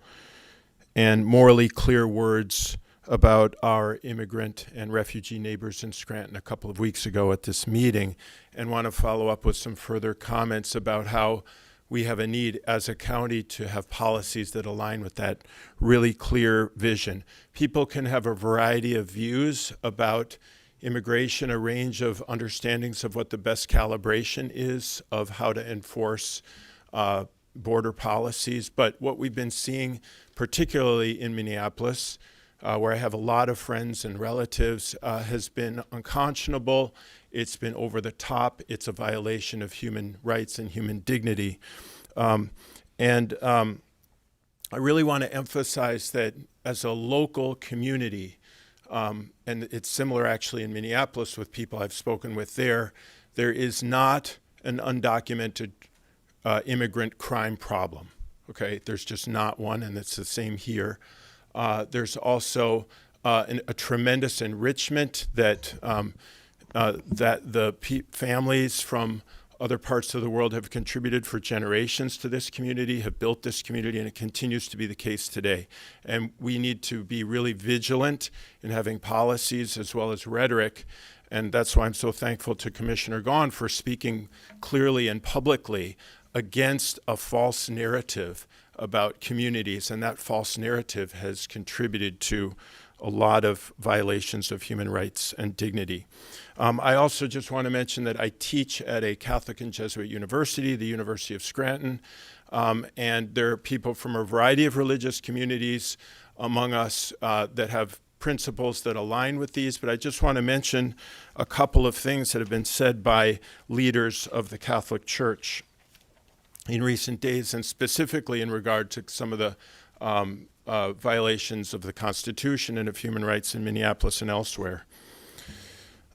and morally clear words about our immigrant and refugee neighbors in Scranton a couple of weeks ago at this meeting, and want to follow up with some further comments about how we have a need as a county to have policies that align with that really clear vision. People can have a variety of views about immigration, a range of understandings of what the best calibration is of how to enforce border policies. But what we've been seeing, particularly in Minneapolis, where I have a lot of friends and relatives, has been unconscionable. It's been over the top. It's a violation of human rights and human dignity. I really want to emphasize that as a local community, and it's similar actually in Minneapolis with people I've spoken with there is not an undocumented immigrant crime problem. Okay, there's just not one, and it's the same here. There's also a tremendous enrichment that the families from other parts of the world have contributed for generations to this community, have built this community, and it continues to be the case today. And we need to be really vigilant in having policies as well as rhetoric. And that's why I'm so thankful to Commissioner Gaughan for speaking clearly and publicly against a false narrative about communities. And that false narrative has contributed to a lot of violations of human rights and dignity. I also just want to mention that I teach at a Catholic and Jesuit university, the University of Scranton, and there are people from a variety of religious communities among us that have principles that align with these, but I just want to mention a couple of things that have been said by leaders of the Catholic Church in recent days, and specifically in regard to some of the violations of the Constitution and of human rights in Minneapolis and elsewhere.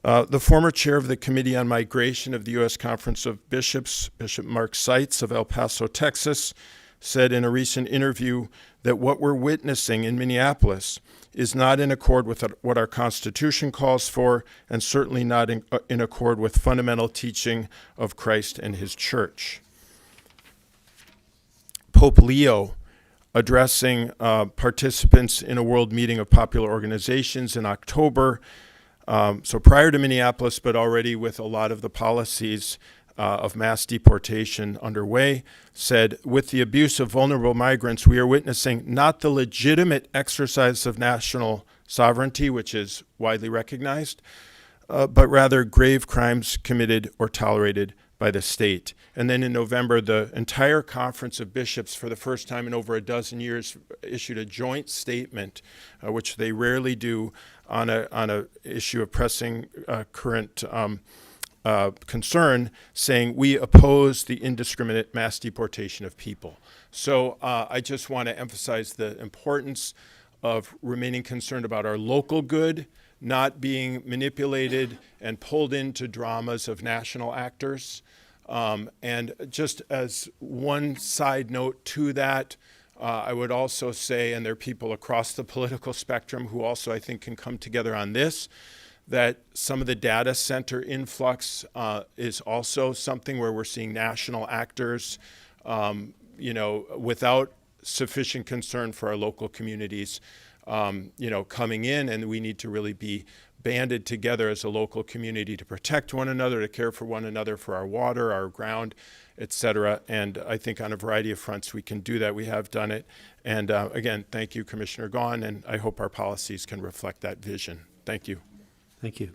The former chair of the Committee on Migration of the U.S. Conference of Bishops, Bishop Mark Seitz of El Paso, Texas, said in a recent interview that what we're witnessing in Minneapolis is not in accord with what our Constitution calls for, and certainly not in accord with fundamental teaching of Christ and his church. Pope Leo, addressing participants in a world meeting of popular organizations in October, so prior to Minneapolis, but already with a lot of the policies of mass deportation underway, said, with the abuse of vulnerable migrants, we are witnessing not the legitimate exercise of national sovereignty, which is widely recognized, but rather grave crimes committed or tolerated by the state. And then in November, the entire Conference of Bishops, for the first time in over a dozen years, issued a joint statement, which they rarely do on a issue of pressing current concern, saying we oppose the indiscriminate mass deportation of people. So I just want to emphasize the importance of remaining concerned about our local good, not being manipulated and pulled into dramas of national actors. And just as one side note to that, I would also say, and there are people across the political spectrum who also I think can come together on this, that some of the data center influx is also something where we're seeing national actors, without sufficient concern for our local communities, coming in, and we need to really be banded together as a local community to protect one another, to care for one another, for our water, our ground, et cetera. And I think on a variety of fronts we can do that. We have done it. And again, thank you, Commissioner Gaughan, and I hope our policies can reflect that vision. Thank you. Thank you.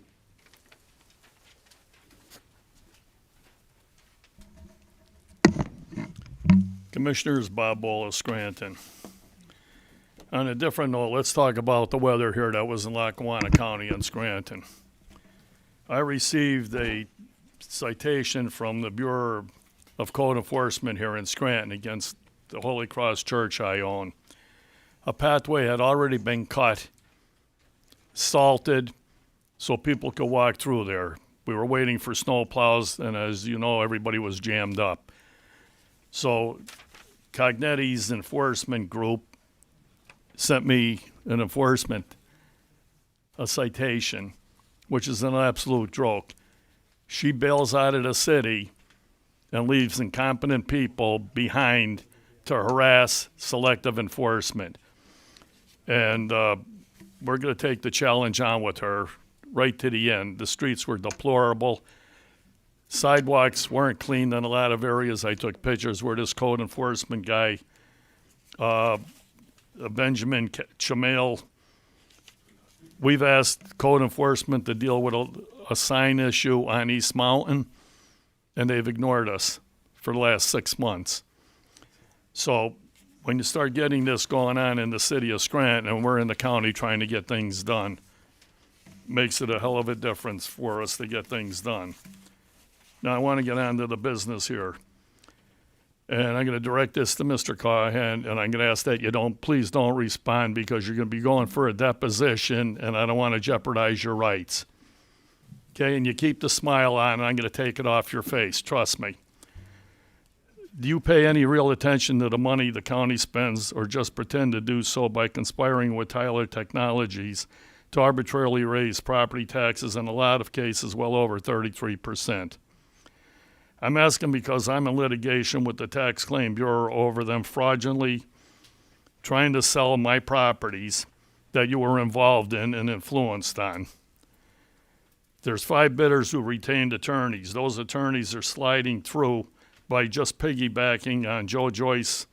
Commissioners, Bob Ball of Scranton. On a different note, let's talk about the weather here that was in Lackawanna County in Scranton. I received a citation from the Bureau of Code Enforcement here in Scranton against the Holy Cross Church I own. A pathway had already been cut, salted, so people could walk through there. We were waiting for snow plows, and as you know, everybody was jammed up. So Cognetti's enforcement group sent me a citation, which is an absolute joke. She bails out of the city and leaves incompetent people behind to harass selective enforcement. And we're going to take the challenge on with her right to the end. The streets were deplorable. Sidewalks weren't cleaned in a lot of areas. I took pictures where this code enforcement guy, Benjamin Chamail, we've asked code enforcement to deal with a sign issue on East Mountain, and they've ignored us for the last 6 months. So when you start getting this going on in the city of Scranton, and we're in the county trying to get things done, makes it a hell of a difference for us to get things done. Now I want to get on to the business here. And I'm going to direct this to Mr. Gaughan, and I'm going to ask that you please don't respond, because you're going to be going for a deposition, and I don't want to jeopardize your rights. Okay, and you keep the smile on, and I'm going to take it off your face, trust me. Do you pay any real attention to the money the county spends, or just pretend to do so by conspiring with Tyler Technologies to arbitrarily raise property taxes, in a lot of cases well over 33%? I'm asking because I'm in litigation with the Tax Claim Bureau over them fraudulently trying to sell my properties that you were involved in and influenced on. There's 5 bidders who retained attorneys. Those attorneys are sliding through by just piggybacking on Joe Joyce,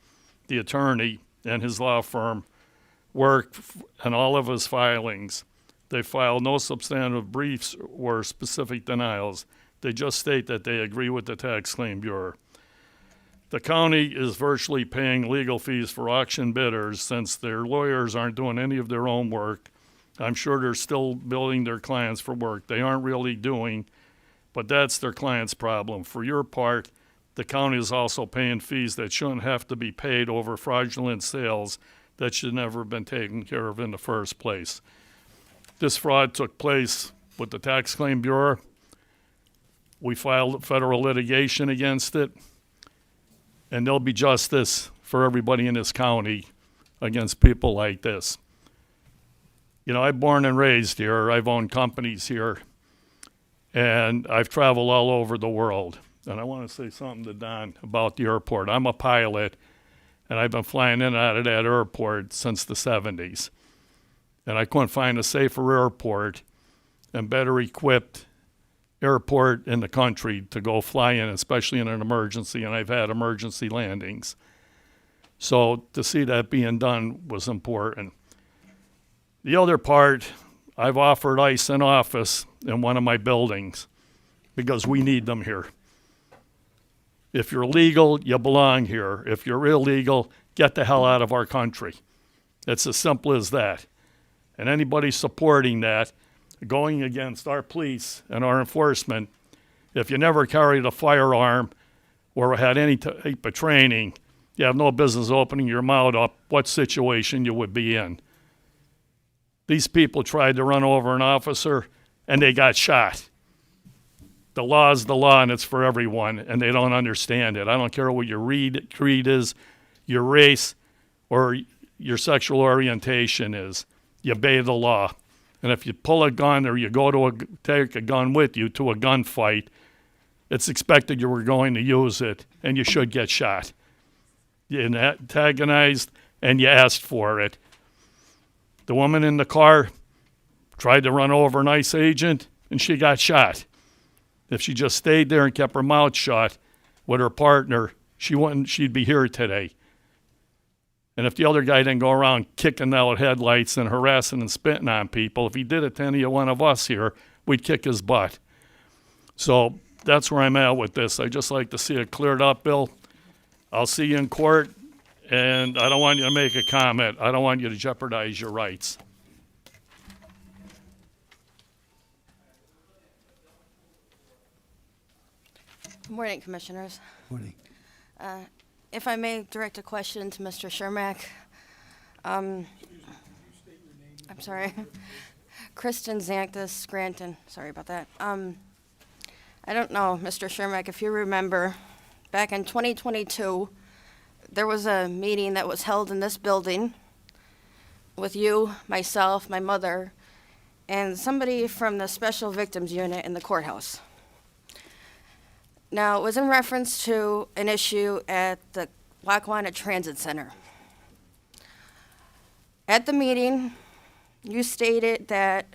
the attorney, and his law firm work and all of his filings. They filed no substantive briefs or specific denials. They just state that they agree with the Tax Claim Bureau. The county is virtually paying legal fees for auction bidders since their lawyers aren't doing any of their own work. I'm sure they're still billing their clients for work they aren't really doing, but that's their client's problem. For your part, the county is also paying fees that shouldn't have to be paid over fraudulent sales that should never have been taken care of in the first place. This fraud took place with the Tax Claim Bureau. We filed federal litigation against it, and there'll be justice for everybody in this county against people like this. You know, I'm born and raised here. I've owned companies here, and I've traveled all over the world. And I want to say something to Don about the airport. I'm a pilot, and I've been flying in and out of that airport since the 70s. And I couldn't find a safer airport and better equipped airport in the country to go fly in, especially in an emergency, and I've had emergency landings. So to see that being done was important. The other part, I've offered ICE an office in one of my buildings because we need them here. If you're legal, you belong here. If you're illegal, get the hell out of our country. It's as simple as that. And anybody supporting that, going against our police and our enforcement, if you never carried a firearm or had any type of training, you have no business opening your mouth up what situation you would be in. These people tried to run over an officer and they got shot. The law is the law and it's for everyone, and they don't understand it. I don't care what your creed is, your race, or your sexual orientation is. You obey the law. And if you pull a gun or you go to take a gun with you to a gunfight, it's expected you were going to use it, and you should get shot. You antagonized, and you asked for it. The woman in the car tried to run over an ICE agent, and she got shot. If she just stayed there and kept her mouth shut with her partner, she'd be here today. And if the other guy didn't go around kicking out headlights and harassing and spitting on people, if he did it to any one of us here, we'd kick his butt. So that's where I'm at with this. I just like to see it cleared up, Bill. I'll see you in court, and I don't want you to make a comment. I don't want you to jeopardize your rights. Good morning, Commissioners. Morning. If I may direct a question to Mr. Chermak. I'm sorry. Kristen Xanthus, Scranton. Sorry about that. I don't know, Mr. Chermak, if you remember, back in 2022, there was a meeting that was held in this building with you, myself, my mother, and somebody from the Special Victims Unit in the courthouse. Now, it was in reference to an issue at the Lackawanna Transit Center. At the meeting, you stated that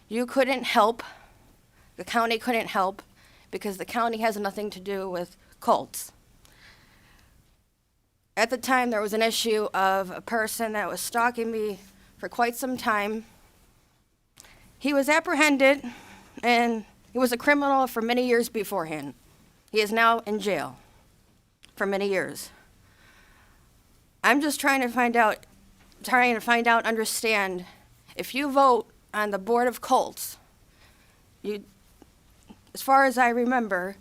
you couldn't help, the county couldn't help, because the county has nothing to do with cults. At the time, there was an issue of a person that was stalking me for quite some time. He was apprehended, and he was a criminal for many years beforehand. He is now in jail for many years. I'm just trying to find out, understand, if you vote on the Board of Cults, as far as I remember,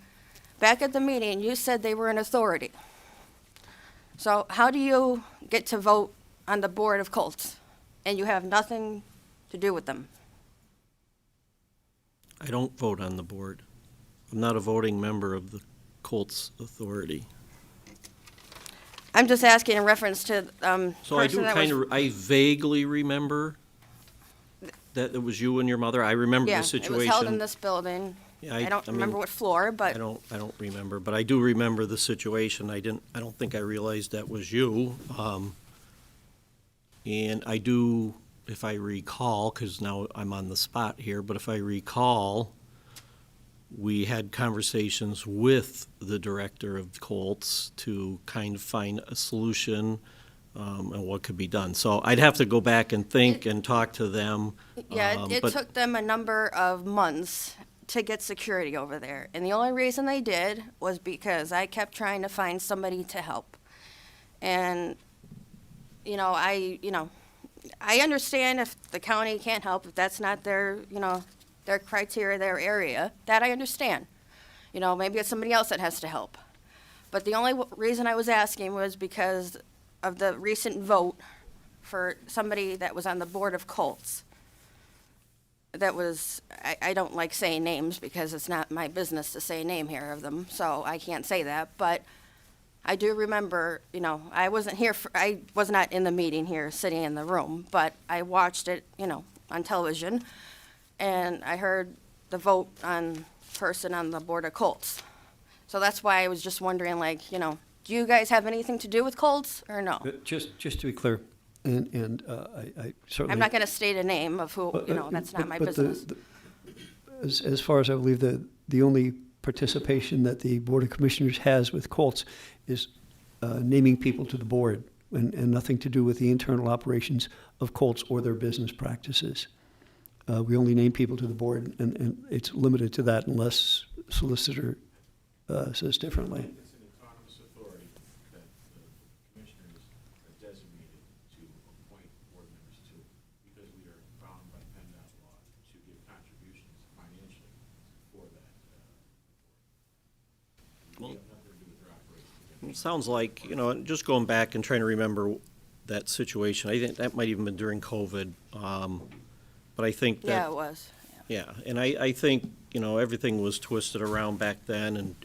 back at the meeting, you said they were an authority. So how do you get to vote on the Board of Cults, and you have nothing to do with them? I don't vote on the board. I'm not a voting member of the Colts Authority. I'm just asking in reference to So I do I vaguely remember that it was you and your mother. I remember the situation. It was held in this building. Yeah, I don't remember what floor, but I don't remember, but I do remember the situation. I don't think I realized that was you. And I do, if I recall, because now I'm on the spot here, but if I recall, we had conversations with the director of Colts to kind of find a solution and what could be done. So I'd have to go back and think and talk to them. yeah, it took them a number of months to get security over there. And the only reason they did was because I kept trying to find somebody to help. And, I understand if the county can't help, if that's not their, their criteria, their area, that I understand. Maybe it's somebody else that has to help. But the only reason I was asking was because of the recent vote for somebody that was on the Board of Cults. That was, I don't like saying names because it's not my business to say a name here of them, so I can't say that. But I do remember, I wasn't here, I was not in the meeting here, sitting in the room, but I watched it, on television, and I heard the vote on person on the Board of Cults. So that's why I was just wondering, do you guys have anything to do with cults or no? Just to be clear, and I certainly. I'm not going to state a name of who, that's not my business. As far as I believe, the only participation that the Board of Commissioners has with cults is naming people to the board, and nothing to do with the internal operations of cults or their business practices. We only name people to the board, and it's limited to that unless solicitor says differently. It's an autonomous authority that the commissioners are designated to appoint board members to, because we are bound by PennDOT law to give contributions financially for that. We have nothing to do with their operation. It sounds like, just going back and trying to remember that situation, I think that might even been during COVID. But I think that. Yeah, it was. Yeah, and I think, everything was twisted around back then, and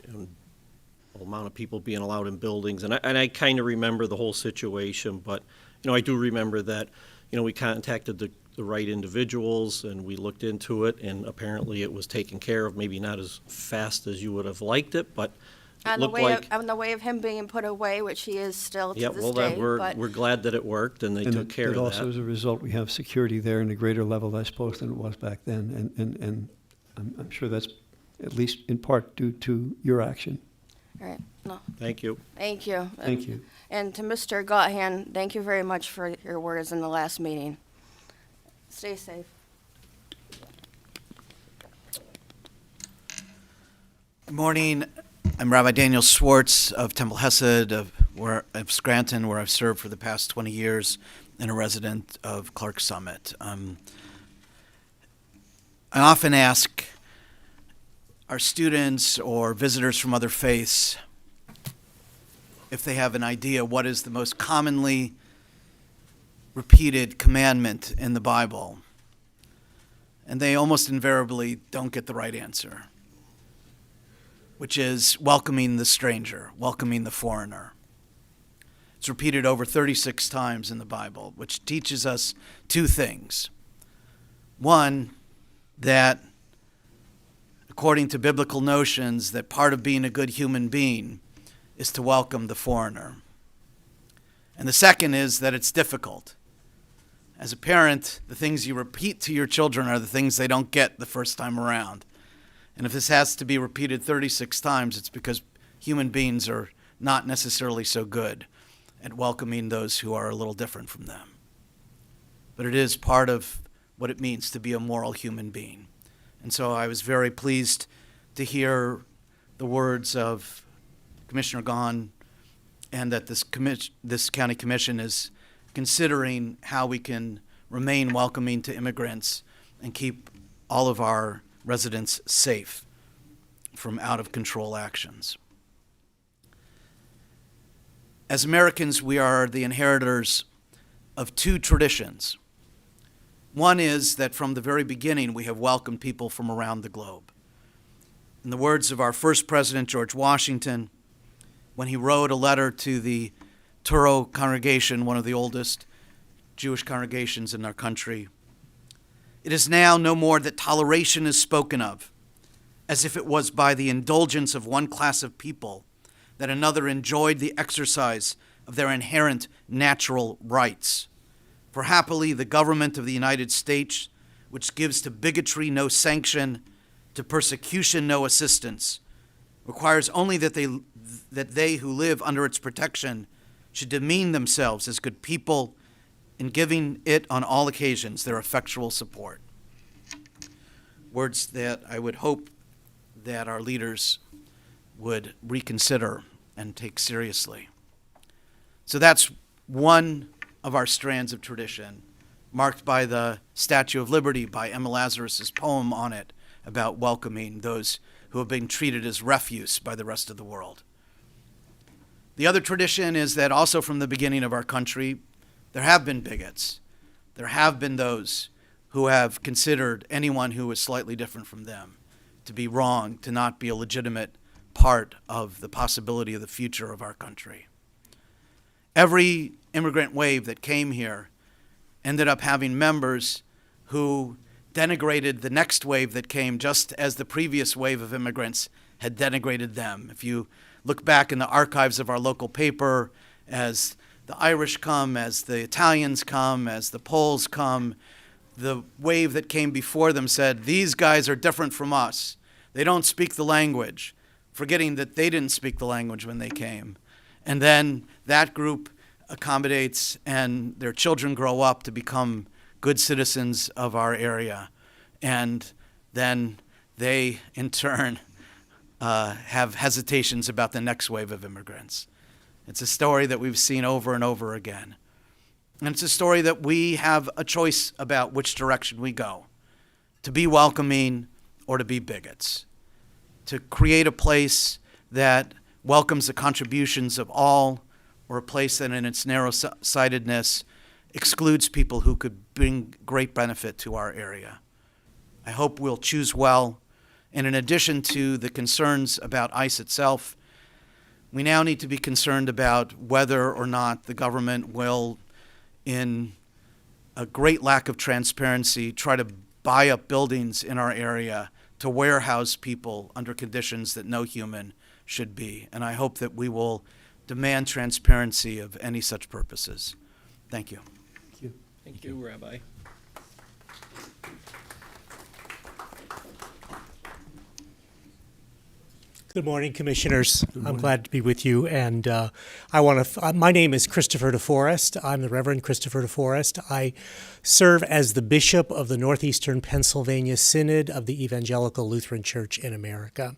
the amount of people being allowed in buildings, and I kind of remember the whole situation, but, I do remember that, we contacted the right individuals, and we looked into it, and apparently it was taken care of, maybe not as fast as you would have liked it, but It On the looked way, like, on the way of him being put away, which he is still to yeah, this well, day, then we're but glad that it worked and they And took care of also, that. as a result, we have security there in a greater level, I suppose, than it was back then. And I'm sure that's at least in part due to your action. all right, no, Thank you. thank you. Thank you. And to Mr. Gaughan, thank you very much for your words in the last meeting. Stay safe. Good morning. I'm Rabbi Daniel Schwartz of Temple Hesed of Scranton, where I've served for the past 20 years, and a resident of Clark Summit. I often ask our students or visitors from other faiths if they have an idea what is the most commonly repeated commandment in the Bible. And they almost invariably don't get the right answer, which is welcoming the stranger, welcoming the foreigner. It's repeated over 36 times in the Bible, which teaches us two things. One, that according to biblical notions, that part of being a good human being is to welcome the foreigner. And the second is that it's difficult. As a parent, the things you repeat to your children are the things they don't get the first time around. And if this has to be repeated 36 times, it's because human beings are not necessarily so good at welcoming those who are a little different from them. But it is part of what it means to be a moral human being. And so I was very pleased to hear the words of Commissioner Gaughan, and that this county commission is considering how we can remain welcoming to immigrants and keep all of our residents safe from out-of-control actions. As Americans, we are the inheritors of two traditions. One is that from the very beginning, we have welcomed people from around the globe. In the words of our first president, George Washington, when he wrote a letter to the Truro congregation, one of the oldest Jewish congregations in our country, "It is now no more that toleration is spoken of, as if it was by the indulgence of one class of people that another enjoyed the exercise of their inherent natural rights. For happily the government of the United States, which gives to bigotry no sanction, to persecution no assistance, requires only that they who live under its protection should demean themselves as good people in giving it on all occasions their effectual support." Words that I would hope that our leaders would reconsider and take seriously. So that's one of our strands of tradition, marked by the Statue of Liberty, by Emma Lazarus's poem on it about welcoming those who have been treated as refuse by the rest of the world. The other tradition is that also from the beginning of our country, there have been bigots. There have been those who have considered anyone who is slightly different from them to be wrong, to not be a legitimate part of the possibility of the future of our country. Every immigrant wave that came here ended up having members who denigrated the next wave that came, just as the previous wave of immigrants had denigrated them. If you look back in the archives of our local paper, as the Irish come, as the Italians come, as the Poles come, the wave that came before them said, "These guys are different from us. They don't speak the language," forgetting that they didn't speak the language when they came. And then that group accommodates, and their children grow up to become good citizens of our area. And then they, in turn, have hesitations about the next wave of immigrants. It's a story that we've seen over and over again. And it's a story that we have a choice about which direction we go, to be welcoming or to be bigots, to create a place that welcomes the contributions of all, or a place that in its narrow-sightedness excludes people who could bring great benefit to our area. I hope we'll choose well. And in addition to the concerns about ICE itself, we now need to be concerned about whether or not the government will, in a great lack of transparency, try to buy up buildings in our area to warehouse people under conditions that no human should be. And I hope that we will demand transparency of any such purposes. Thank you. Thank you, Rabbi. Good morning, Commissioners. I'm glad to be with you. And my name is Christopher DeForest. I'm the Reverend Christopher DeForest. I serve as the Bishop of the Northeastern Pennsylvania Synod of the Evangelical Lutheran Church in America.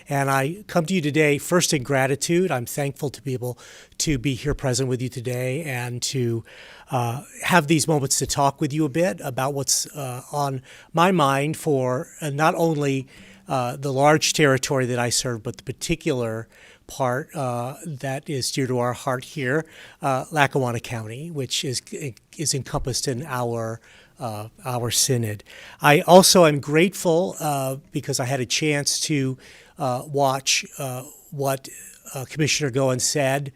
And I come to you today first in gratitude. I'm thankful to be able to be here present with you today and to have these moments to talk with you a bit about what's on my mind for not only the large territory that I serve, but the particular part that is dear to our heart here, Lackawanna County, which is encompassed in our synod. I also am grateful because I had a chance to watch what Commissioner Gaughan said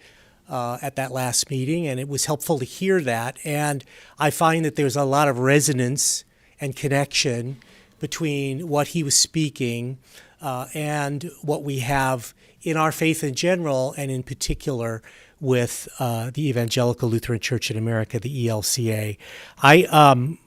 at that last meeting, and it was helpful to hear that. And I find that there's a lot of resonance and connection between what he was speaking and what we have in our faith in general, and in particular with the Evangelical Lutheran Church in America, the ELCA. I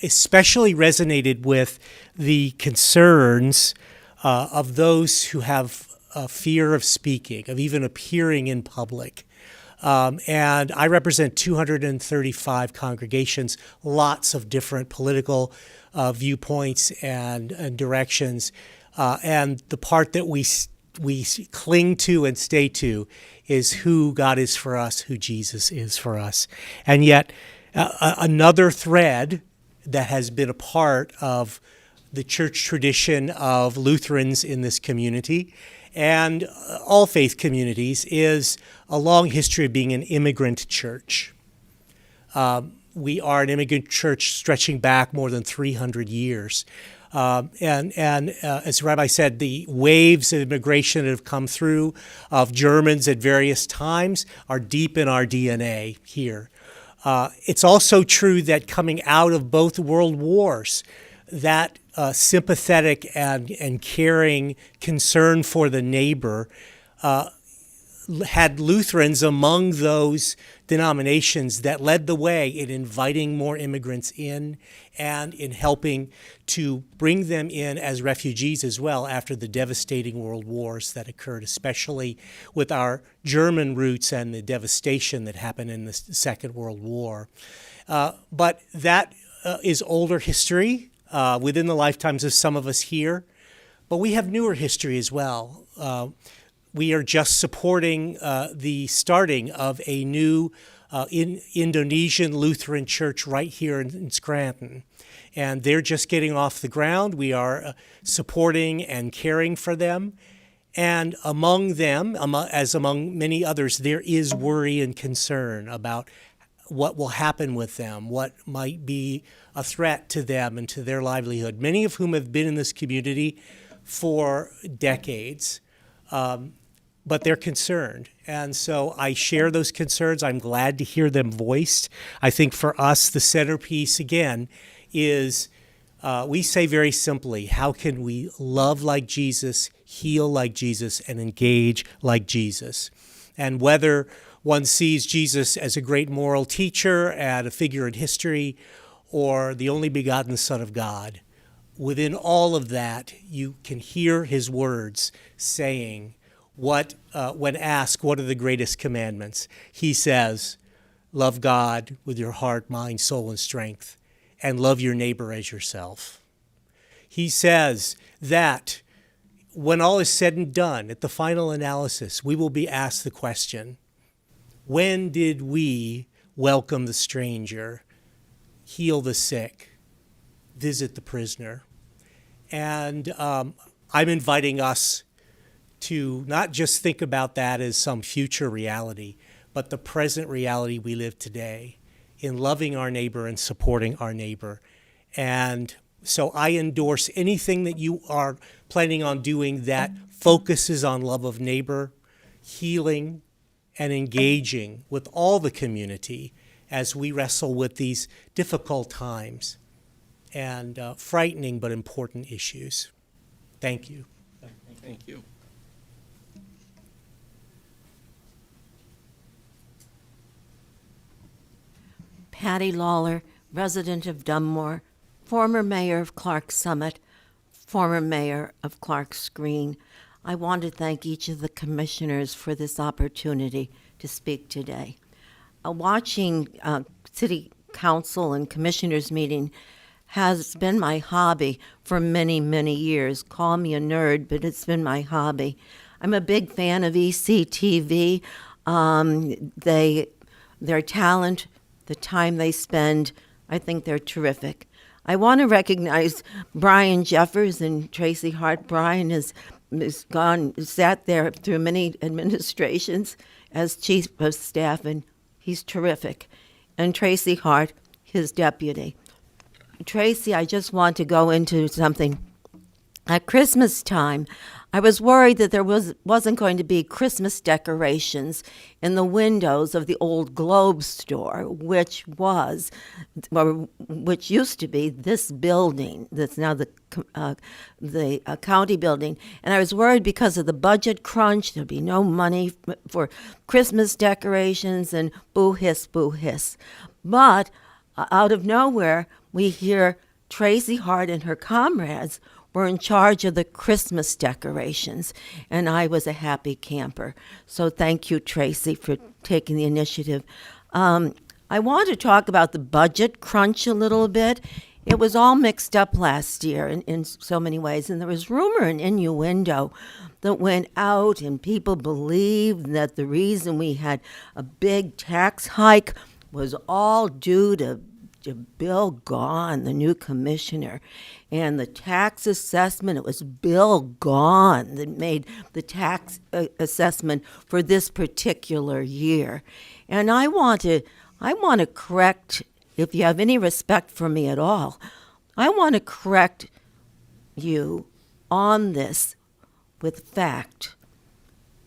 especially resonated with the concerns of those who have a fear of speaking, of even appearing in public. And I represent 235 congregations, lots of different political viewpoints and directions. And the part that we cling to and stay to is who God is for us, who Jesus is for us. And yet another thread that has been a part of the church tradition of Lutherans in this community and all faith communities is a long history of being an immigrant church. We are an immigrant church stretching back more than 300 years. And as the Rabbi said, the waves of immigration that have come through of Germans at various times are deep in our DNA here. It's also true that coming out of both world wars, that sympathetic and caring concern for the neighbor had Lutherans among those denominations that led the way in inviting more immigrants in and in helping to bring them in as refugees as well after the devastating world wars that occurred, especially with our German roots and the devastation that happened in the Second World War. But that is older history within the lifetimes of some of us here. But we have newer history as well. We are just supporting the starting of a new Indonesian Lutheran church right here in Scranton. And they're just getting off the ground. We are supporting and caring for them. And among them, as among many others, there is worry and concern about what will happen with them, what might be a threat to them and to their livelihood, many of whom have been in this community for decades. But they're concerned. And so I share those concerns. I'm glad to hear them voiced. I think for us, the centerpiece, again, is we say very simply, how can we love like Jesus, heal like Jesus, and engage like Jesus? And whether one sees Jesus as a great moral teacher and a figure in history, or the only begotten Son of God, within all of that, you can hear his words saying, when asked, what are the greatest commandments? He says, love God with your heart, mind, soul, and strength, and love your neighbor as yourself. He says that when all is said and done, at the final analysis, we will be asked the question, when did we welcome the stranger, heal the sick, visit the prisoner? And I'm inviting us to not just think about that as some future reality, but the present reality we live today in loving our neighbor and supporting our neighbor. And so I endorse anything that you are planning on doing that focuses on love of neighbor, healing, and engaging with all the community as we wrestle with these difficult times and frightening but important issues. Thank you. Thank you. Patty Lawler, resident of Dunmore, former mayor of Clark Summit, former mayor of Clark's Green. I want to thank each of the commissioners for this opportunity to speak today. Watching city council and commissioners meeting has been my hobby for many, many years. Call me a nerd, but it's been my hobby. I'm a big fan of ECTV. Their talent, the time they spend, I think they're terrific. I want to recognize Brian Jeffers and Traci Harte. Brian has sat there through many administrations as chief of staff, and he's terrific. And Traci Harte, his deputy. Traci, I just want to go into something. At Christmas time, I was worried that there wasn't going to be Christmas decorations in the windows of the old Globe store, which used to be this building that's now the county building. And I was worried because of the budget crunch, there'd be no money for Christmas decorations, and boo hiss, boo hiss. But out of nowhere, we hear Traci Harte and her comrades were in charge of the Christmas decorations, and I was a happy camper. So thank you, Traci, for taking the initiative. I want to talk about the budget crunch a little bit. It was all mixed up last year in so many ways, and there was rumor and innuendo that went out, and people believed that the reason we had a big tax hike was all due to Bill Gaughan, the new commissioner, and the tax assessment. It was Bill Gaughan that made the tax assessment for this particular year. And I want to correct, if you have any respect for me at all, I want to correct you on this with fact.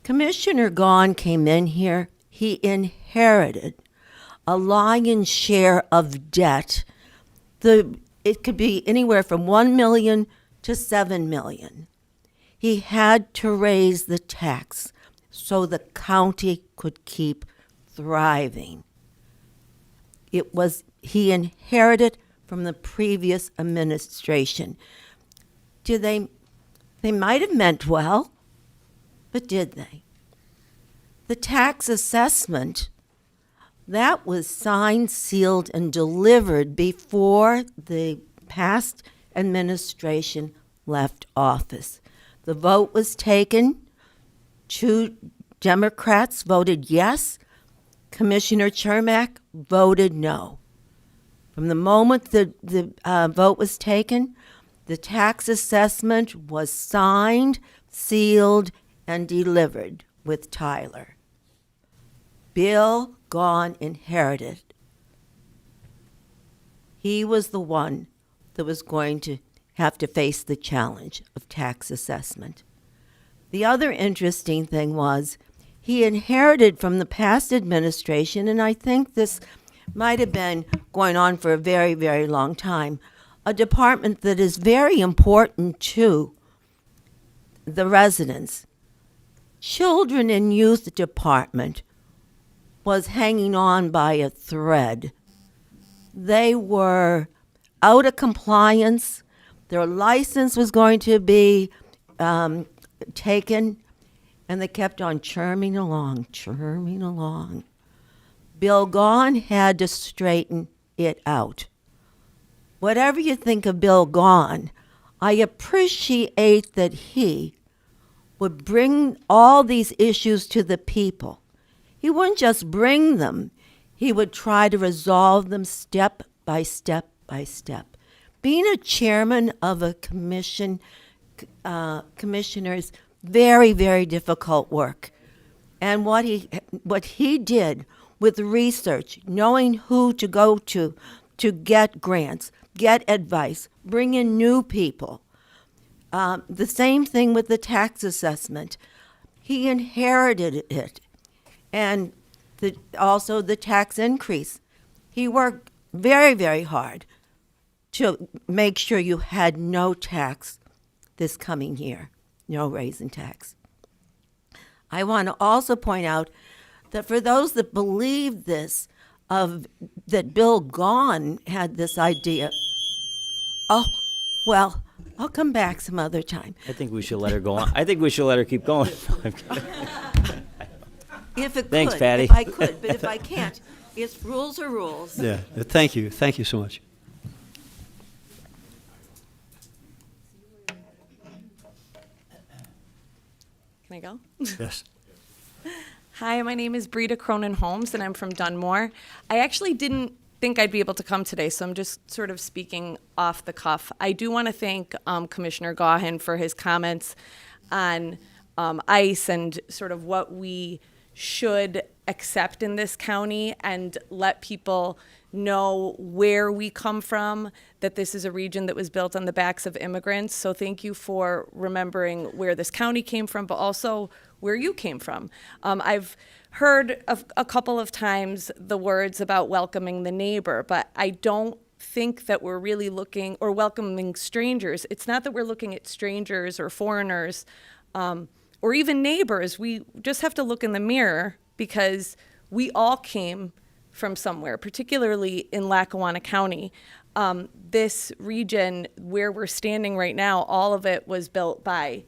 Commissioner Gaughan came in here, he inherited a lion's share of debt. It could be anywhere from $1 million to $7 million. He had to raise the tax so the county could keep thriving. He inherited from the previous administration. They might have meant well, but did they? The tax assessment, that was signed, sealed, and delivered before the past administration left office. The vote was taken. 2 Democrats voted yes. Commissioner Chermak voted no. From the moment the vote was taken, the tax assessment was signed, sealed, and delivered with Tyler. Bill Gaughan inherited. He was the one that was going to have to face the challenge of tax assessment. The other interesting thing was he inherited from the past administration, and I think this might have been going on for a very, very long time, a department that is very important to the residents. Children and Youth Department was hanging on by a thread. They were out of compliance. Their license was going to be taken, and they kept on churning along. Bill Gaughan had to straighten it out. Whatever you think of Bill Gaughan, I appreciate that he would bring all these issues to the people. He wouldn't just bring them, he would try to resolve them step by step by step. Being a chairman of a commissioner is very, very difficult work. And what he did with research, knowing who to go to get grants, get advice, bring in new people. The same thing with the tax assessment. He inherited it. And also the tax increase. He worked very, very hard to make sure you had no tax this coming year, no raise in tax. I want to also point out that for those that believe this, that Bill Gaughan had this idea. Oh, well, I'll come back some other time. I think we should let her go on. I think we should let her keep going. If it Thanks, could, Patty. if I could, but if I can't, it's rules are rules. Yeah, thank you. Thank you so much. Can I go? Yes. Hi, my name is Breda Cronin Holmes, and I'm from Dunmore. I actually didn't think I'd be able to come today, so I'm just sort of speaking off the cuff. I do want to thank Commissioner Gaughan for his comments on ICE and sort of what we should accept in this county, and let people know where we come from, that this is a region that was built on the backs of immigrants. So thank you for remembering where this county came from, but also where you came from. I've heard a couple of times the words about welcoming the neighbor, but I don't think that we're really looking, or welcoming strangers. It's not that we're looking at strangers or foreigners or even neighbors. We just have to look in the mirror, because we all came from somewhere, particularly in Lackawanna County. This region where we're standing right now, all of it was built by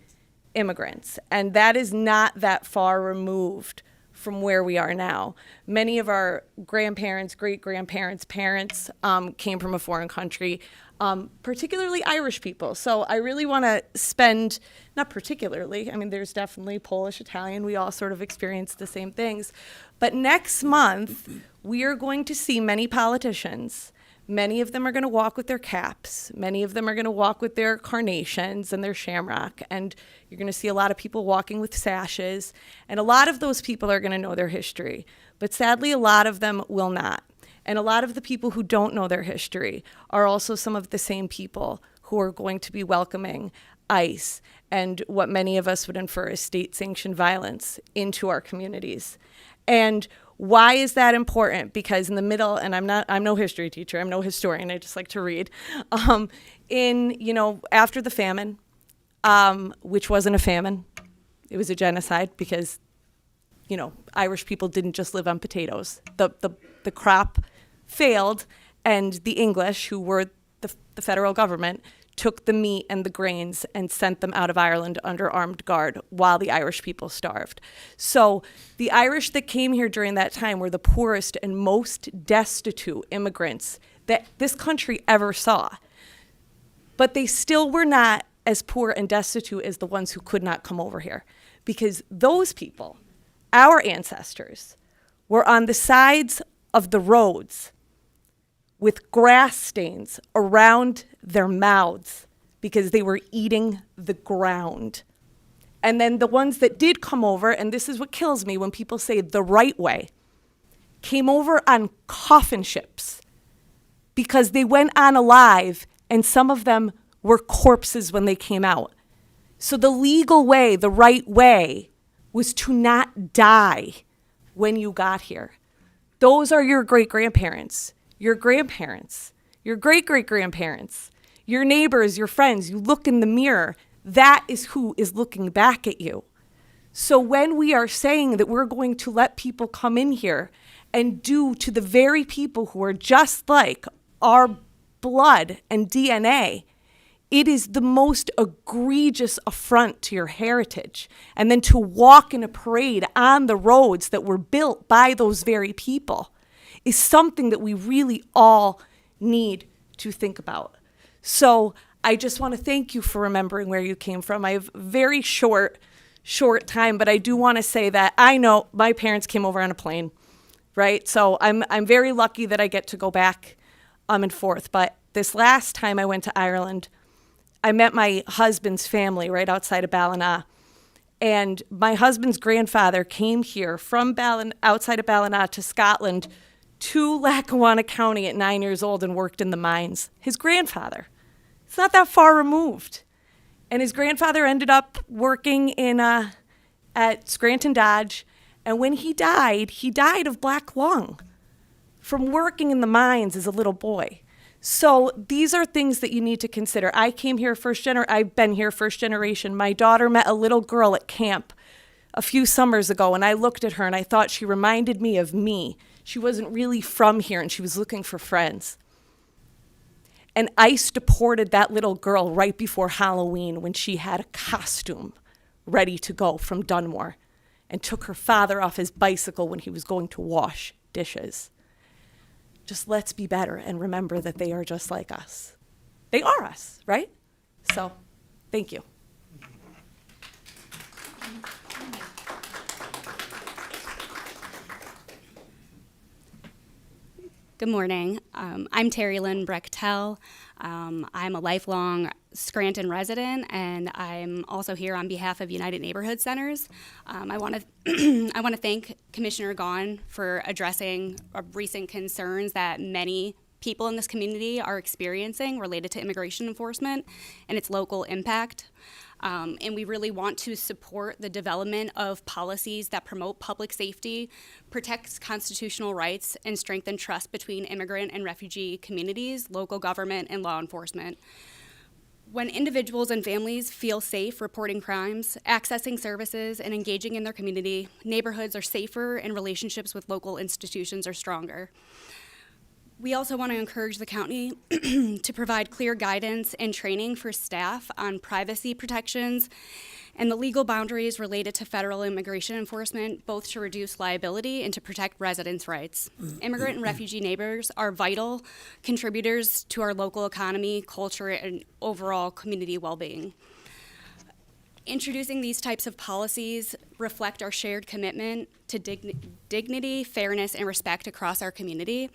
immigrants, and that is not that far removed from where we are now. Many of our grandparents, great-grandparents, parents came from a foreign country, particularly Irish people. So I really want to spend, not particularly, I mean, there's definitely Polish, Italian, we all sort of experience the same things. But next month, we are going to see many politicians. Many of them are going to walk with their caps. Many of them are going to walk with their carnations and their shamrock. And you're going to see a lot of people walking with sashes. And a lot of those people are going to know their history. But sadly, a lot of them will not. And a lot of the people who don't know their history are also some of the same people who are going to be welcoming ICE and what many of us would infer as state-sanctioned violence into our communities. And why is that important? Because in the middle, and I'm no history teacher, I'm no historian, I just like to read. After the famine, which wasn't a famine, it was a genocide, because, Irish people didn't just live on potatoes. The crop failed, and the English, who were the federal government, took the meat and the grains and sent them out of Ireland under armed guard while the Irish people starved. So the Irish that came here during that time were the poorest and most destitute immigrants that this country ever saw. But they still were not as poor and destitute as the ones who could not come over here, because those people, our ancestors, were on the sides of the roads with grass stains around their mouths because they were eating the ground. And then the ones that did come over, and this is what kills me when people say the right way, came over on coffin ships because they went on alive, and some of them were corpses when they came out. So the legal way, the right way, was to not die when you got here. Those are your great-grandparents, your grandparents, your great-great-grandparents, your neighbors, your friends. You look in the mirror. That is who is looking back at you. So when we are saying that we're going to let people come in here and do to the very people who are just like our blood and DNA, it is the most egregious affront to your heritage. And then to walk in a parade on the roads that were built by those very people is something that we really all need to think about. So I just want to thank you for remembering where you came from. I have very short time, but I do want to say that I know my parents came over on a plane, right? So I'm very lucky that I get to go back and forth. But this last time I went to Ireland, I met my husband's family right outside of Ballina. And my husband's grandfather came here from outside of Ballina to Scotland to Lackawanna County at 9 years old and worked in the mines. His grandfather. It's not that far removed. And his grandfather ended up working at Scranton Dodge. And when he died of black lung from working in the mines as a little boy. So these are things that you need to consider. I've been here first generation. My daughter met a little girl at camp a few summers ago, and I looked at her and I thought she reminded me of me. She wasn't really from here, and she was looking for friends. And ICE deported that little girl right before Halloween when she had a costume ready to go from Dunmore, and took her father off his bicycle when he was going to wash dishes. Just let's be better and remember that they are just like us. They are us, right? So, thank you. Good morning. I'm Terry Lynn Brechtel. I'm a lifelong Scranton resident, and I'm also here on behalf of United Neighborhood Centers. I want to thank Commissioner Gaughan for addressing recent concerns that many people in this community are experiencing related to immigration enforcement and its local impact. And we really want to support the development of policies that promote public safety, protects constitutional rights, and strengthen trust between immigrant and refugee communities, local government, and law enforcement. When individuals and families feel safe reporting crimes, accessing services, and engaging in their community, neighborhoods are safer and relationships with local institutions are stronger. We also want to encourage the county to provide clear guidance and training for staff on privacy protections and the legal boundaries related to federal immigration enforcement, both to reduce liability and to protect residents' rights. Immigrant and refugee neighbors are vital contributors to our local economy, culture, and overall community well-being. Introducing these types of policies reflect our shared commitment to dignity, fairness, and respect across our community.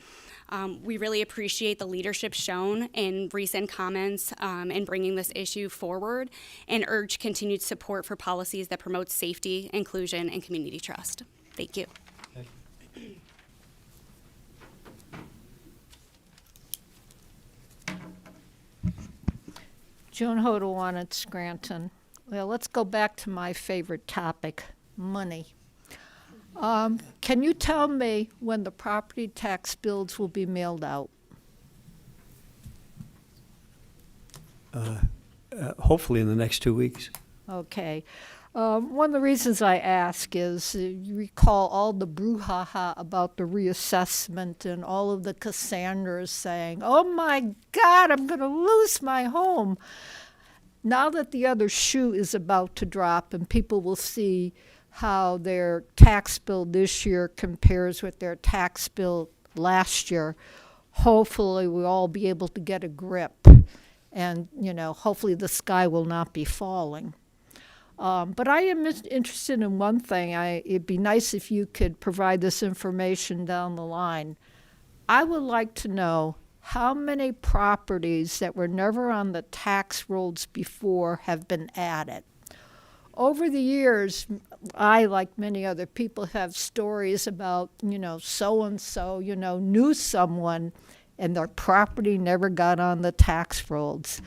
We really appreciate the leadership shown in recent comments in bringing this issue forward, and urge continued support for policies that promote safety, inclusion, and community trust. Thank you. Joan Hodawan at Scranton. Well, let's go back to my favorite topic, money. Can you tell me when the property tax bills will be mailed out? Hopefully in the next 2 weeks. Okay. One of the reasons I ask is you recall all the brouhaha about the reassessment and all of the Cassandras saying, oh my God, I'm going to lose my home. Now that the other shoe is about to drop and people will see how their tax bill this year compares with their tax bill last year, hopefully we'll all be able to get a grip. And, you know, hopefully the sky will not be falling. But I am interested in one thing. It'd be nice if you could provide this information down the line. I would like to know how many properties that were never on the tax rolls before have been added. Over the years, I, like many other people, have stories about, you know, so-and-so, you know, knew someone and their property never got on the tax rolls.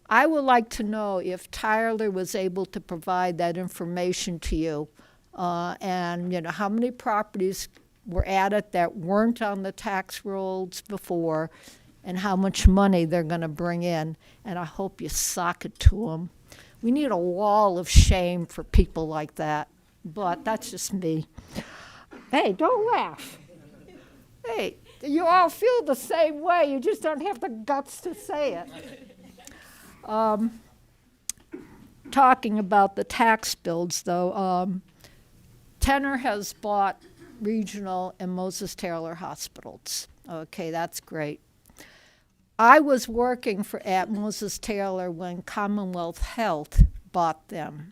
I would like to know if Tyler was able to provide that information to you, and, you know, how many properties were added that weren't on the tax rolls before, and how much money they're going to bring in, and I hope you sock it to them. We need a wall of shame for people like that, but that's just me. Hey, don't laugh. Hey, you all feel the same way, you just don't have the guts to say it. Talking about the tax bills, though, Tenor has bought regional and Moses Taylor hospitals. Okay, that's great. I was working at Moses Taylor when Commonwealth Health bought them.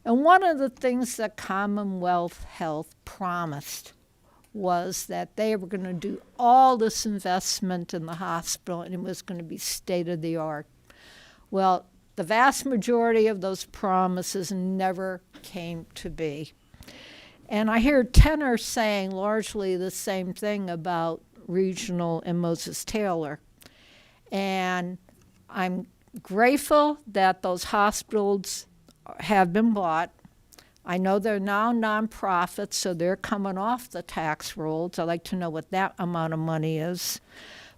And one of the things that Commonwealth Health promised was that they were going to do all this investment in the hospital and it was going to be state of the art. Well, the vast majority of those promises never came to be. And I hear Tenor saying largely the same thing about regional and Moses Taylor. And I'm grateful that those hospitals have been bought. I know they're now nonprofits, so they're coming off the tax rolls. I'd like to know what that amount of money is.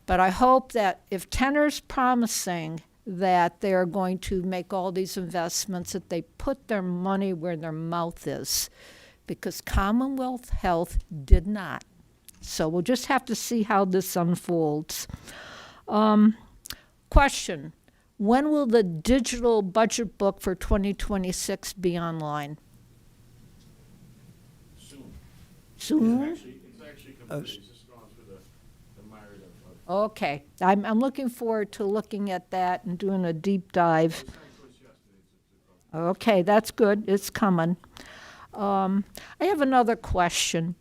But I hope that if Tenor's promising that they're going to make all these investments, that they put their money where their mouth is, because Commonwealth Health did not. So we'll just have to see how this unfolds. Question, when will the digital budget book for 2026 be online? Soon? It's actually complete. It's just gone through the mire of Okay, I'm looking forward to looking at that and doing a deep dive. Okay, that's good. It's coming. I have another question.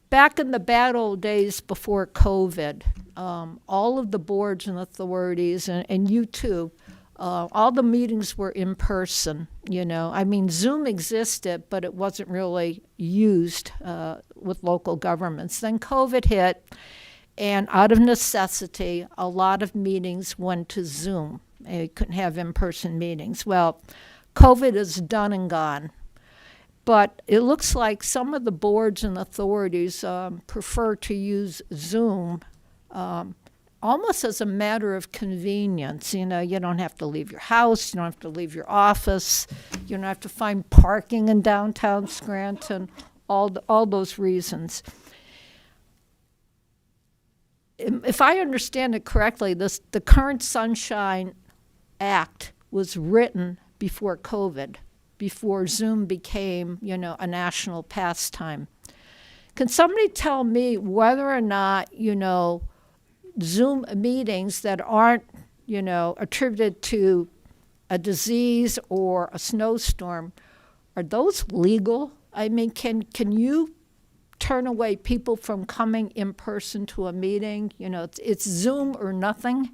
Back in the bad old days before COVID, all of the boards and authorities, and you too, all the meetings were in person, you know. I mean, Zoom existed, but it wasn't really used with local governments. Then COVID hit, and out of necessity, a lot of meetings went to Zoom. You couldn't have in-person meetings. Well, COVID is done and gone. But it looks like some of the boards and authorities prefer to use Zoom almost as a matter of convenience. You know, you don't have to leave your house, you don't have to leave your office, you don't have to find parking in downtown Scranton, all those reasons. If I understand it correctly, the current Sunshine Act was written before COVID, before Zoom became, you know, a national pastime. Can somebody tell me whether or not, you know, Zoom meetings that aren't, you know, attributed to a disease or a snowstorm, are those legal? I mean, can you turn away people from coming in person to a meeting? You know, it's Zoom or nothing?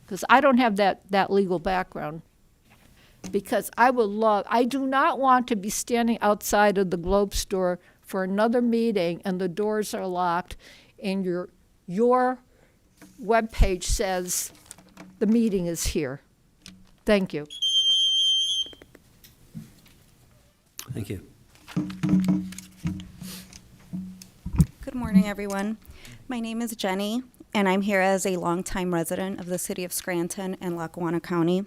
Because I don't have that legal background. Because I do not want to be standing outside of the Globe store for another meeting and the doors are locked and your webpage says the meeting is here. Thank you. Thank you. Good morning, everyone. My name is Jenny, and I'm here as a longtime resident of the city of Scranton and Lackawanna County.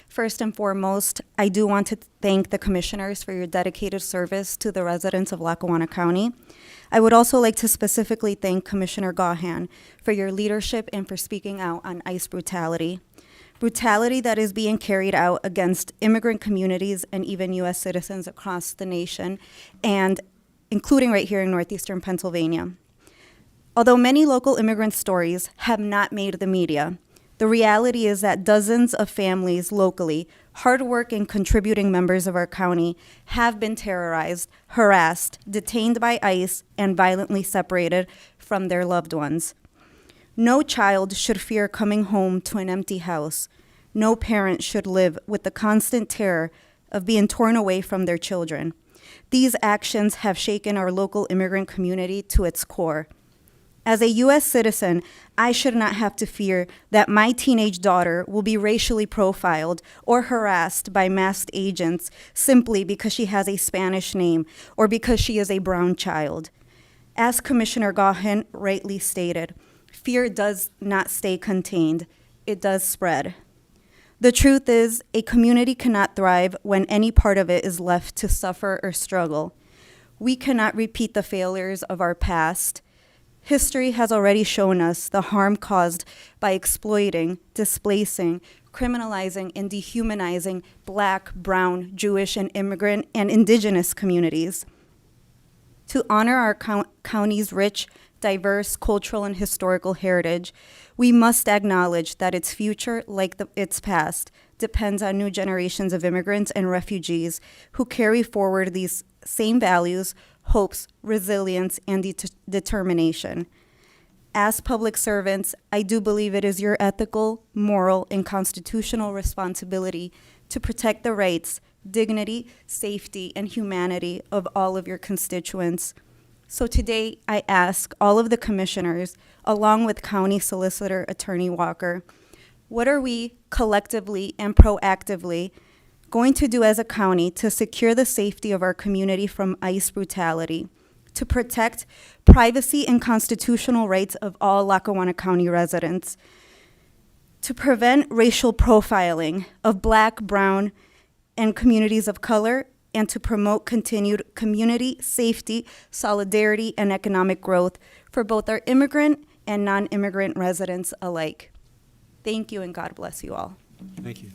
First and foremost, I do want to thank the commissioners for your dedicated service to the residents of Lackawanna County. I would also like to specifically thank Commissioner Gaughan for your leadership and for speaking out on ICE brutality. Brutality that is being carried out against immigrant communities and even U.S. citizens across the nation, and including right here in northeastern Pennsylvania. Although many local immigrant stories have not made the media, the reality is that dozens of families locally, hardworking, contributing members of our county, have been terrorized, harassed, detained by ICE, and violently separated from their loved ones. No child should fear coming home to an empty house. No parent should live with the constant terror of being torn away from their children. These actions have shaken our local immigrant community to its core. As a U.S. citizen, I should not have to fear that my teenage daughter will be racially profiled or harassed by masked agents simply because she has a Spanish name or because she is a brown child. As Commissioner Gaughan rightly stated, fear does not stay contained, it does spread. The truth is, a community cannot thrive when any part of it is left to suffer or struggle. We cannot repeat the failures of our past. History has already shown us the harm caused by exploiting, displacing, criminalizing, and dehumanizing Black, brown, Jewish, and immigrant and indigenous communities. To honor our county's rich, diverse cultural and historical heritage, we must acknowledge that its future, like its past, depends on new generations of immigrants and refugees who carry forward these same values, hopes, resilience, and determination. As public servants, I do believe it is your ethical, moral, and constitutional responsibility to protect the rights, dignity, safety, and humanity of all of your constituents. So today, I ask all of the commissioners, along with County Solicitor Attorney Walker, what are we collectively and proactively going to do as a county to secure the safety of our community from ICE brutality, to protect privacy and constitutional rights of all Lackawanna County residents, to prevent racial profiling of Black, brown, and communities of color, and to promote continued community safety, solidarity, and economic growth for both our immigrant and non-immigrant residents alike. Thank you, and God bless you all. Thank you.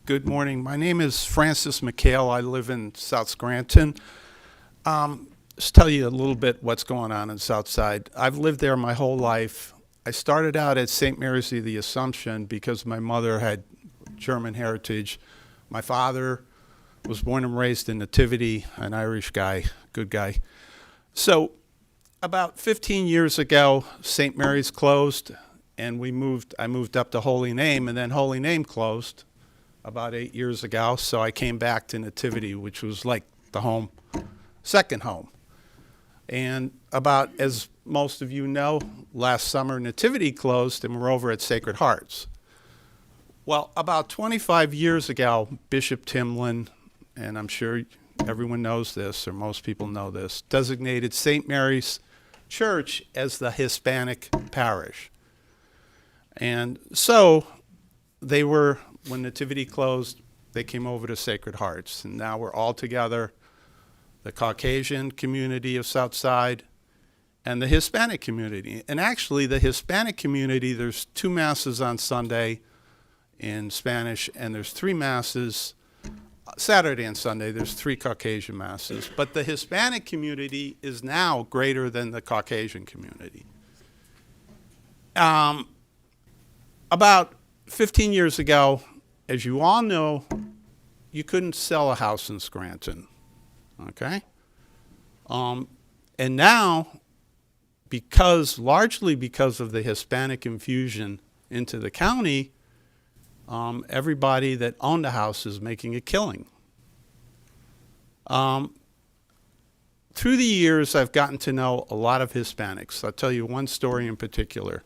Good morning. My name is Francis McHale. I live in South Scranton. Just tell you a little bit what's going on in Southside. I've lived there my whole life. I started out at St. Mary's of the Assumption because my mother had German heritage. My father was born and raised in Nativity, an Irish guy, good guy. So about 15 years ago, St. Mary's closed, and I moved up to Holy Name, and then Holy Name closed about 8 years ago, so I came back to Nativity, which was like the home, second home. And about, as most of you know, last summer Nativity closed and we're over at Sacred Hearts. Well, about 25 years ago, Bishop Timlin, and I'm sure everyone knows this, or most people know this, designated St. Mary's Church as the Hispanic parish. And so they were, when Nativity closed, they came over to Sacred Hearts, and now we're all together, the Caucasian community of Southside and the Hispanic community. And actually, the Hispanic community, there's 2 masses on Sunday in Spanish, and there's 3 masses Saturday and Sunday. There's 3 Caucasian masses. But the Hispanic community is now greater than the Caucasian community. About 15 years ago, as you all know, you couldn't sell a house in Scranton, okay? And now, largely because of the Hispanic infusion into the county, everybody that owned a house is making a killing. Through the years, I've gotten to know a lot of Hispanics. I'll tell you one story in particular.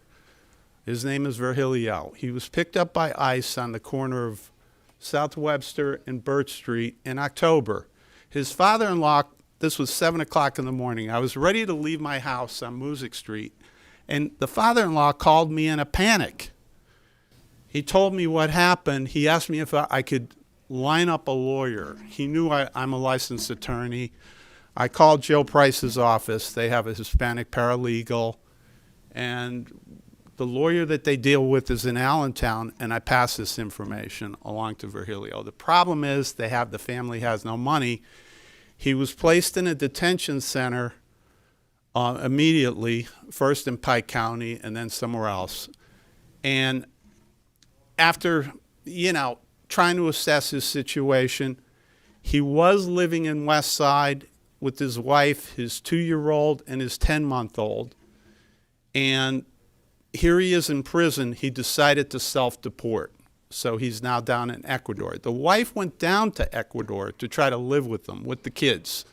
His name is Virgilio. He was picked up by ICE on the corner of South Webster and Birch Street in October. His father-in-law, this was 7 o'clock in the morning. I was ready to leave my house on Music Street, and the father-in-law called me in a panic. He told me what happened. He asked me if I could line up a lawyer. He knew I'm a licensed attorney. I called Joe Price's office. They have a Hispanic paralegal, and the lawyer that they deal with is in Allentown, and I pass this information along to Virgilio. The problem is the family has no money. He was placed in a detention center immediately, first in Pike County and then somewhere else. And after, trying to assess his situation, he was living in West Side with his wife, his 2-year-old, and his 10-month-old. And here he is in prison. He decided to self-deport. So he's now down in Ecuador. The wife went down to Ecuador to try to live with them, with the kids.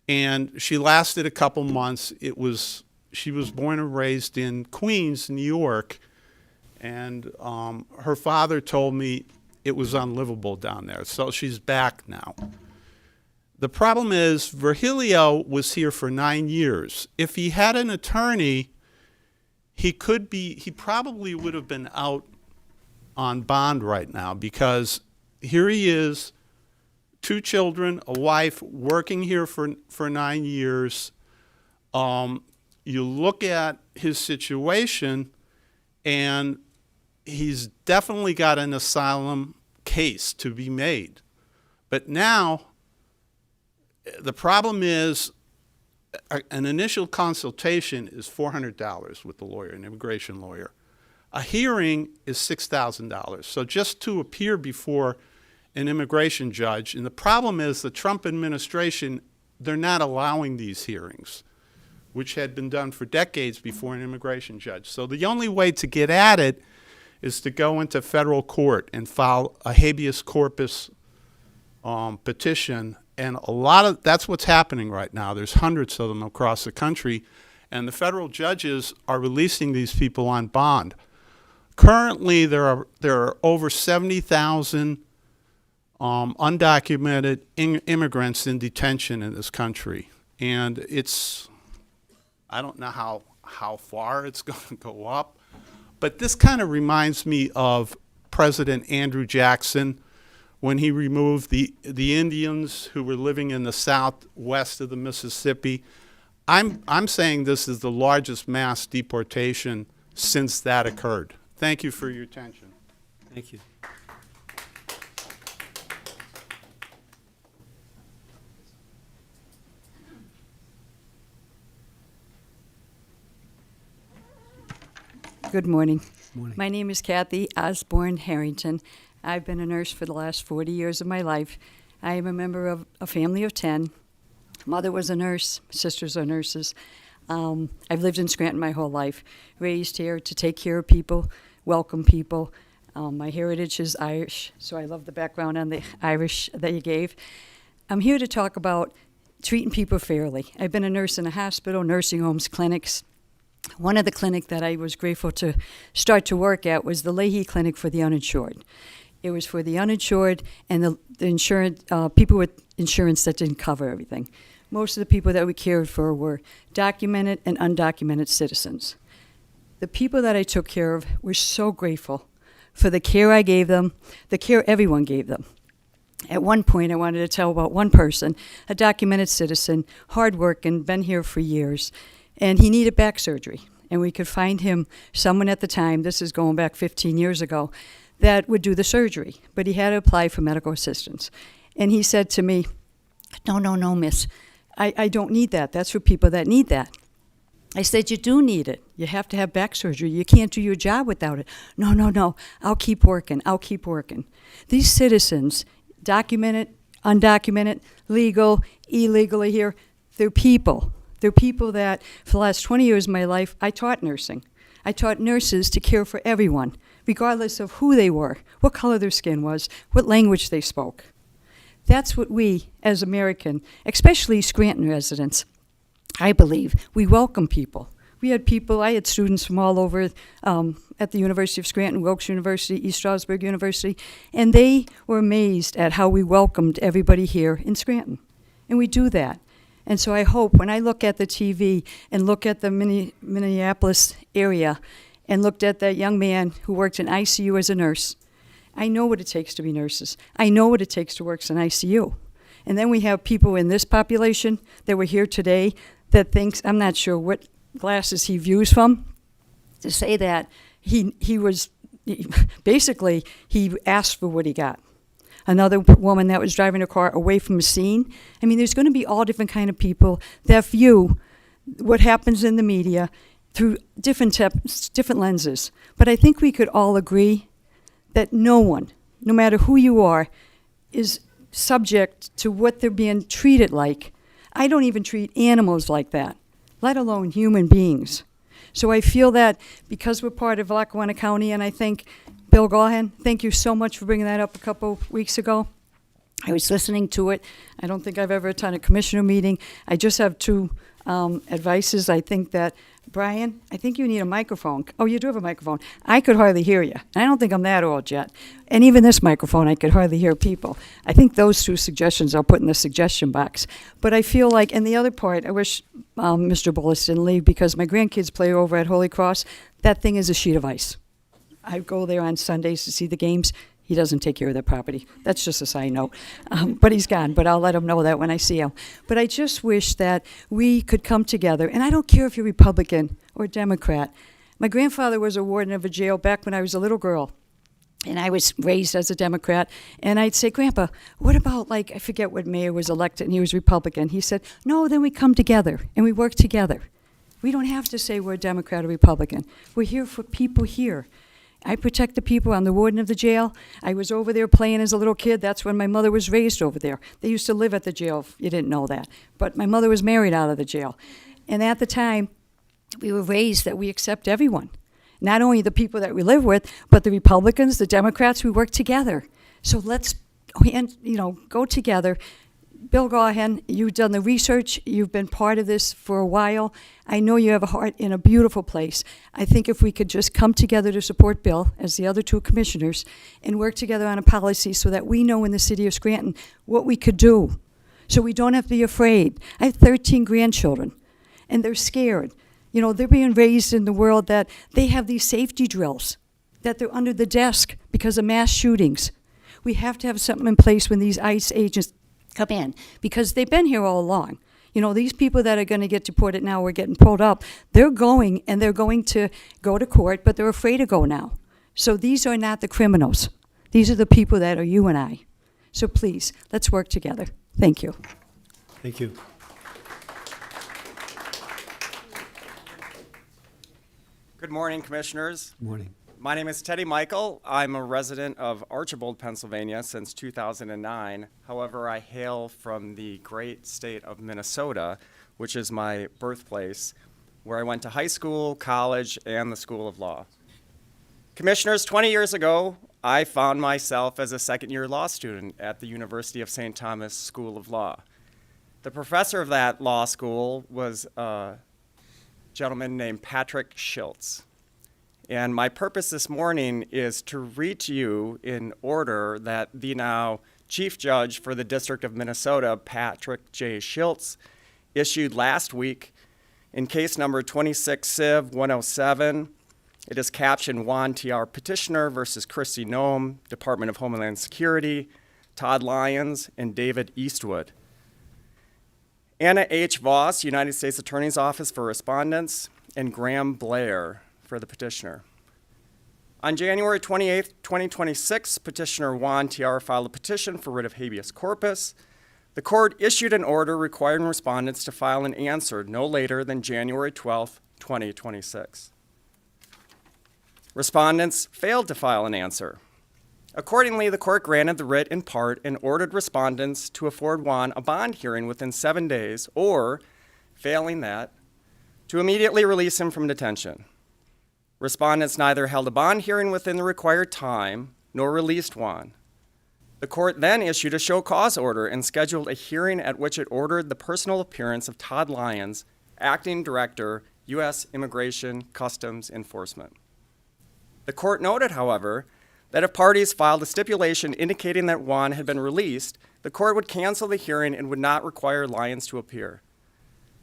And she lasted a couple months. She was born and raised in Queens, New York. And her father told me it was unlivable down there. So she's back now. The problem is Virgilio was here for 9 years. If he had an attorney, he probably would have been out on bond right now, because here he is, 2 children, a wife, working here for 9 years. You look at his situation, and he's definitely got an asylum case to be made. But now, the problem is, an initial consultation is $400 with the lawyer, an immigration lawyer. A hearing is $6,000. So just to appear before an immigration judge, and the problem is the Trump administration, they're not allowing these hearings, which had been done for decades before an immigration judge. So the only way to get at it is to go into federal court and file a habeas corpus petition. And that's what's happening right now. There's hundreds of them across the country, and the federal judges are releasing these people on bond. Currently, there are over 70,000 undocumented immigrants in detention in this country, and I don't know how far it's going to go up, But this kind of reminds me of President Andrew Jackson when he removed the Indians who were living in the southwest of the Mississippi. I'm saying this is the largest mass deportation since that occurred. Thank you for your attention. Thank you. Good morning. Morning. My name is Kathy Osborne Harrington. I've been a nurse for the last 40 years of my life. I am a member of a family of 10. Mother was a nurse, sisters are nurses. I've lived in Scranton my whole life, raised here to take care of people, welcome people. My heritage is Irish, so I love the background on the Irish that you gave. I'm here to talk about treating people fairly. I've been a nurse in a hospital, nursing homes, clinics. One of the clinics that I was grateful to start to work at was the Leahy Clinic for the uninsured. It was for the uninsured and the insurance, people with insurance that didn't cover everything. Most of the people that we cared for were documented and undocumented citizens. The people that I took care of were so grateful for the care I gave them, the care everyone gave them. At one point, I wanted to tell about one person, a documented citizen, hardworking, been here for years, and he needed back surgery. And we could find him someone at the time, this is going back 15 years ago, that would do the surgery. But he had to apply for medical assistance. And he said to me, no, miss, I don't need that. That's for people that need that. I said, you do need it. You have to have back surgery. You can't do your job without it. No, I'll keep working. These citizens, documented, undocumented, legal, illegally here, they're people. They're people that, for the last 20 years of my life, I taught nursing. I taught nurses to care for everyone, regardless of who they were, what color their skin was, what language they spoke. That's what we, as American, especially Scranton residents, I believe, we welcome people. We had people, I had students from all over at the University of Scranton, Wilkes University, East Stroudsburg University, and they were amazed at how we welcomed everybody here in Scranton. And we do that. And so I hope when I look at the TV and look at the Minneapolis area and looked at that young man who worked in ICU as a nurse, I know what it takes to be nurses. I know what it takes to work in ICU. And then we have people in this population that were here today that thinks, I'm not sure what glasses he views from, to say that he asked for what he got. Another woman that was driving a car away from a scene. I mean, there's going to be all different kind of people that view what happens in the media through different lenses. But I think we could all agree that no one, no matter who you are, is subject to what they're being treated like. I don't even treat animals like that, let alone human beings. So I feel that because we're part of Lackawanna County, and I think Bill Gaughan, thank you so much for bringing that up a couple weeks ago. I was listening to it. I don't think I've ever attended a commissioner meeting. I just have two advices. I think that, Brian, I think you need a microphone. Oh, you do have a microphone. I could hardly hear you. I don't think I'm that old yet. And even this microphone, I could hardly hear people. I think those two suggestions I'll put in the suggestion box. But I feel like, and the other part, I wish Mr. Bullis didn't leave because my grandkids play over at Holy Cross. That thing is a sheet of ice. I go there on Sundays to see the games. He doesn't take care of their property. That's just a side note. But he's gone, but I'll let him know that when I see him. But I just wish that we could come together, and I don't care if you're Republican or Democrat. My grandfather was a warden of a jail back when I was a little girl, and I was raised as a Democrat. And I'd say, Grandpa, what about, like, I forget what mayor was elected, and he was Republican. He said, no, then we come together, and we work together. We don't have to say we're a Democrat or Republican. We're here for people here. I protect the people. I'm the warden of the jail. I was over there playing as a little kid. That's when my mother was raised over there. They used to live at the jail, if you didn't know that. But my mother was married out of the jail. And at the time, we were raised that we accept everyone. Not only the people that we live with, but the Republicans, the Democrats, we work together. So let's, go together. Bill Gaughan, you've done the research. You've been part of this for a while. I know you have a heart in a beautiful place. I think if we could just come together to support Bill, as the other two commissioners, and work together on a policy so that we know in the city of Scranton what we could do, so we don't have to be afraid. I have 13 grandchildren, and they're scared. You know, they're being raised in the world that they have these safety drills, that they're under the desk because of mass shootings. We have to have something in place when these ICE agents come in, because they've been here all along. You know, these people that are going to get deported now or getting pulled up, they're going and they're going to go to court, but they're afraid to go now. So these are not the criminals. These are the people that are you and I. So please, let's work together. Thank you. Thank you. Good morning, Commissioners. Morning. My name is Teddy Michael. I'm a resident of Archibald, Pennsylvania since 2009. However, I hail from the great state of Minnesota, which is my birthplace, where I went to high school, college, and the School of Law. Commissioners, 20 years ago, I found myself as a second-year law student at the University of St. Thomas School of Law. The professor of that law school was a gentleman named Patrick Schiltz. And my purpose this morning is to read to you in order that the now Chief Judge for the District of Minnesota, Patrick J. Schiltz, issued last week in case number 26 Civ 107. It is captioned Juan T.R. Petitioner versus Christy Thom, Department of Homeland Security, Todd Lyons, and David Eastwood. Anna H. Voss, United States Attorney's Office for Respondents, and Graham Blair for the petitioner. On January 28, 2026, petitioner Juan T.R. filed a petition for writ of habeas corpus. The court issued an order requiring respondents to file an answer no later than January 12, 2026. Respondents failed to file an answer. Accordingly, the court granted the writ in part and ordered respondents to afford Juan a bond hearing within 7 days, or, failing that, to immediately release him from detention. Respondents neither held a bond hearing within the required time nor released Juan. The court then issued a show cause order and scheduled a hearing at which it ordered the personal appearance of Todd Lyons, Acting Director, U.S. Immigration Customs Enforcement. The court noted, however, that if parties filed a stipulation indicating that Juan had been released, the court would cancel the hearing and would not require Lyons to appear.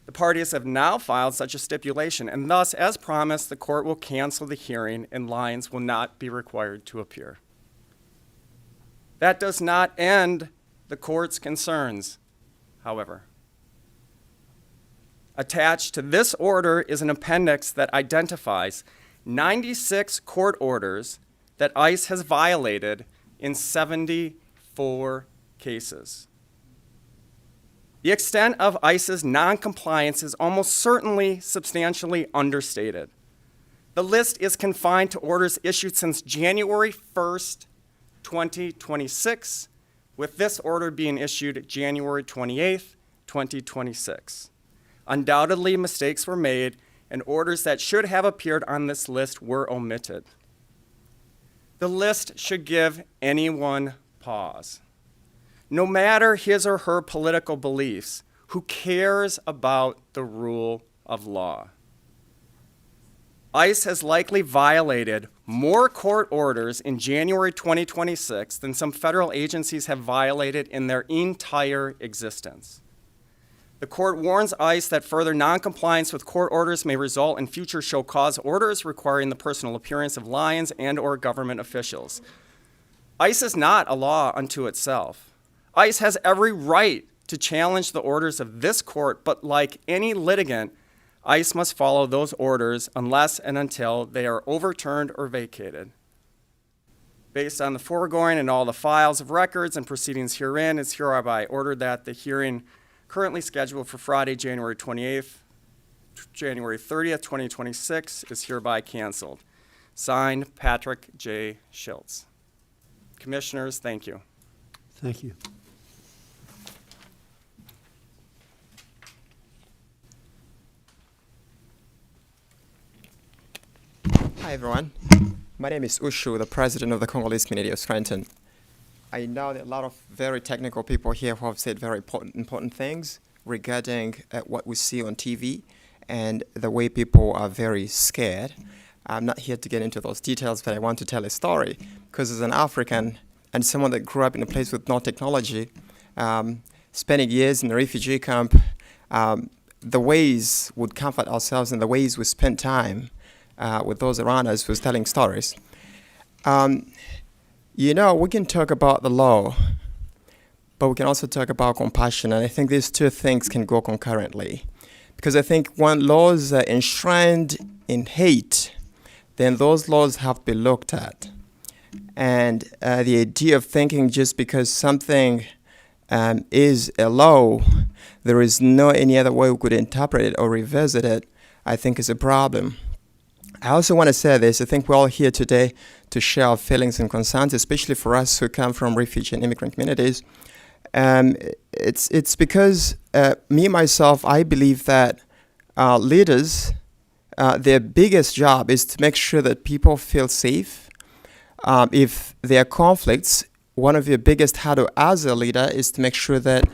The parties have now filed such a stipulation, and thus, as promised, the court will cancel the hearing and Lyons will not be required to appear. That does not end the court's concerns, however. Attached to this order is an appendix that identifies 96 court orders that ICE has violated in 74 cases. The extent of ICE's noncompliance is almost certainly substantially understated. The list is confined to orders issued since January 1st, 2026, with this order being issued January 28th, 2026. Undoubtedly, mistakes were made, and orders that should have appeared on this list were omitted. The list should give anyone pause. No matter his or her political beliefs, who cares about the rule of law? ICE has likely violated more court orders in January 2026 than some federal agencies have violated in their entire existence. The court warns ICE that further noncompliance with court orders may result in future show cause orders requiring the personal appearance of Lyons and/or government officials. ICE is not a law unto itself. ICE has every right to challenge the orders of this court, but like any litigant, ICE must follow those orders unless and until they are overturned or vacated. Based on the foregoing and all the files of records and proceedings herein, it's hereby ordered that the hearing currently scheduled for Friday, January 28th, January 30th, 2026 is hereby canceled. Signed, Patrick J. Schiltz. Commissioners, thank you. Thank you. Hi everyone, my name is Ushu, the president of the Congolese community of Scranton. I know that a lot of very technical people here who have said very important things regarding what we see on TV and the way people are very scared. I'm not here to get into those details, but I want to tell a story because as an African and someone that grew up in a place with no technology, spending years in a refugee camp, the ways would comfort ourselves and the ways we spend time with those around us who's telling stories. You know, we can talk about the law, but we can also talk about compassion. And I think these two things can go concurrently. Because I think when laws are enshrined in hate, then those laws have to be looked at. And the idea of thinking just because something is a law, there is no any other way we could interpret it or revisit it, I think is a problem. I also want to say this. I think we're all here today to share our feelings and concerns, especially for us who come from refugee and immigrant communities. It's because me, myself, I believe that leaders, their biggest job is to make sure that people feel safe. If there are conflicts, one of your biggest hurdles as a leader is to make sure that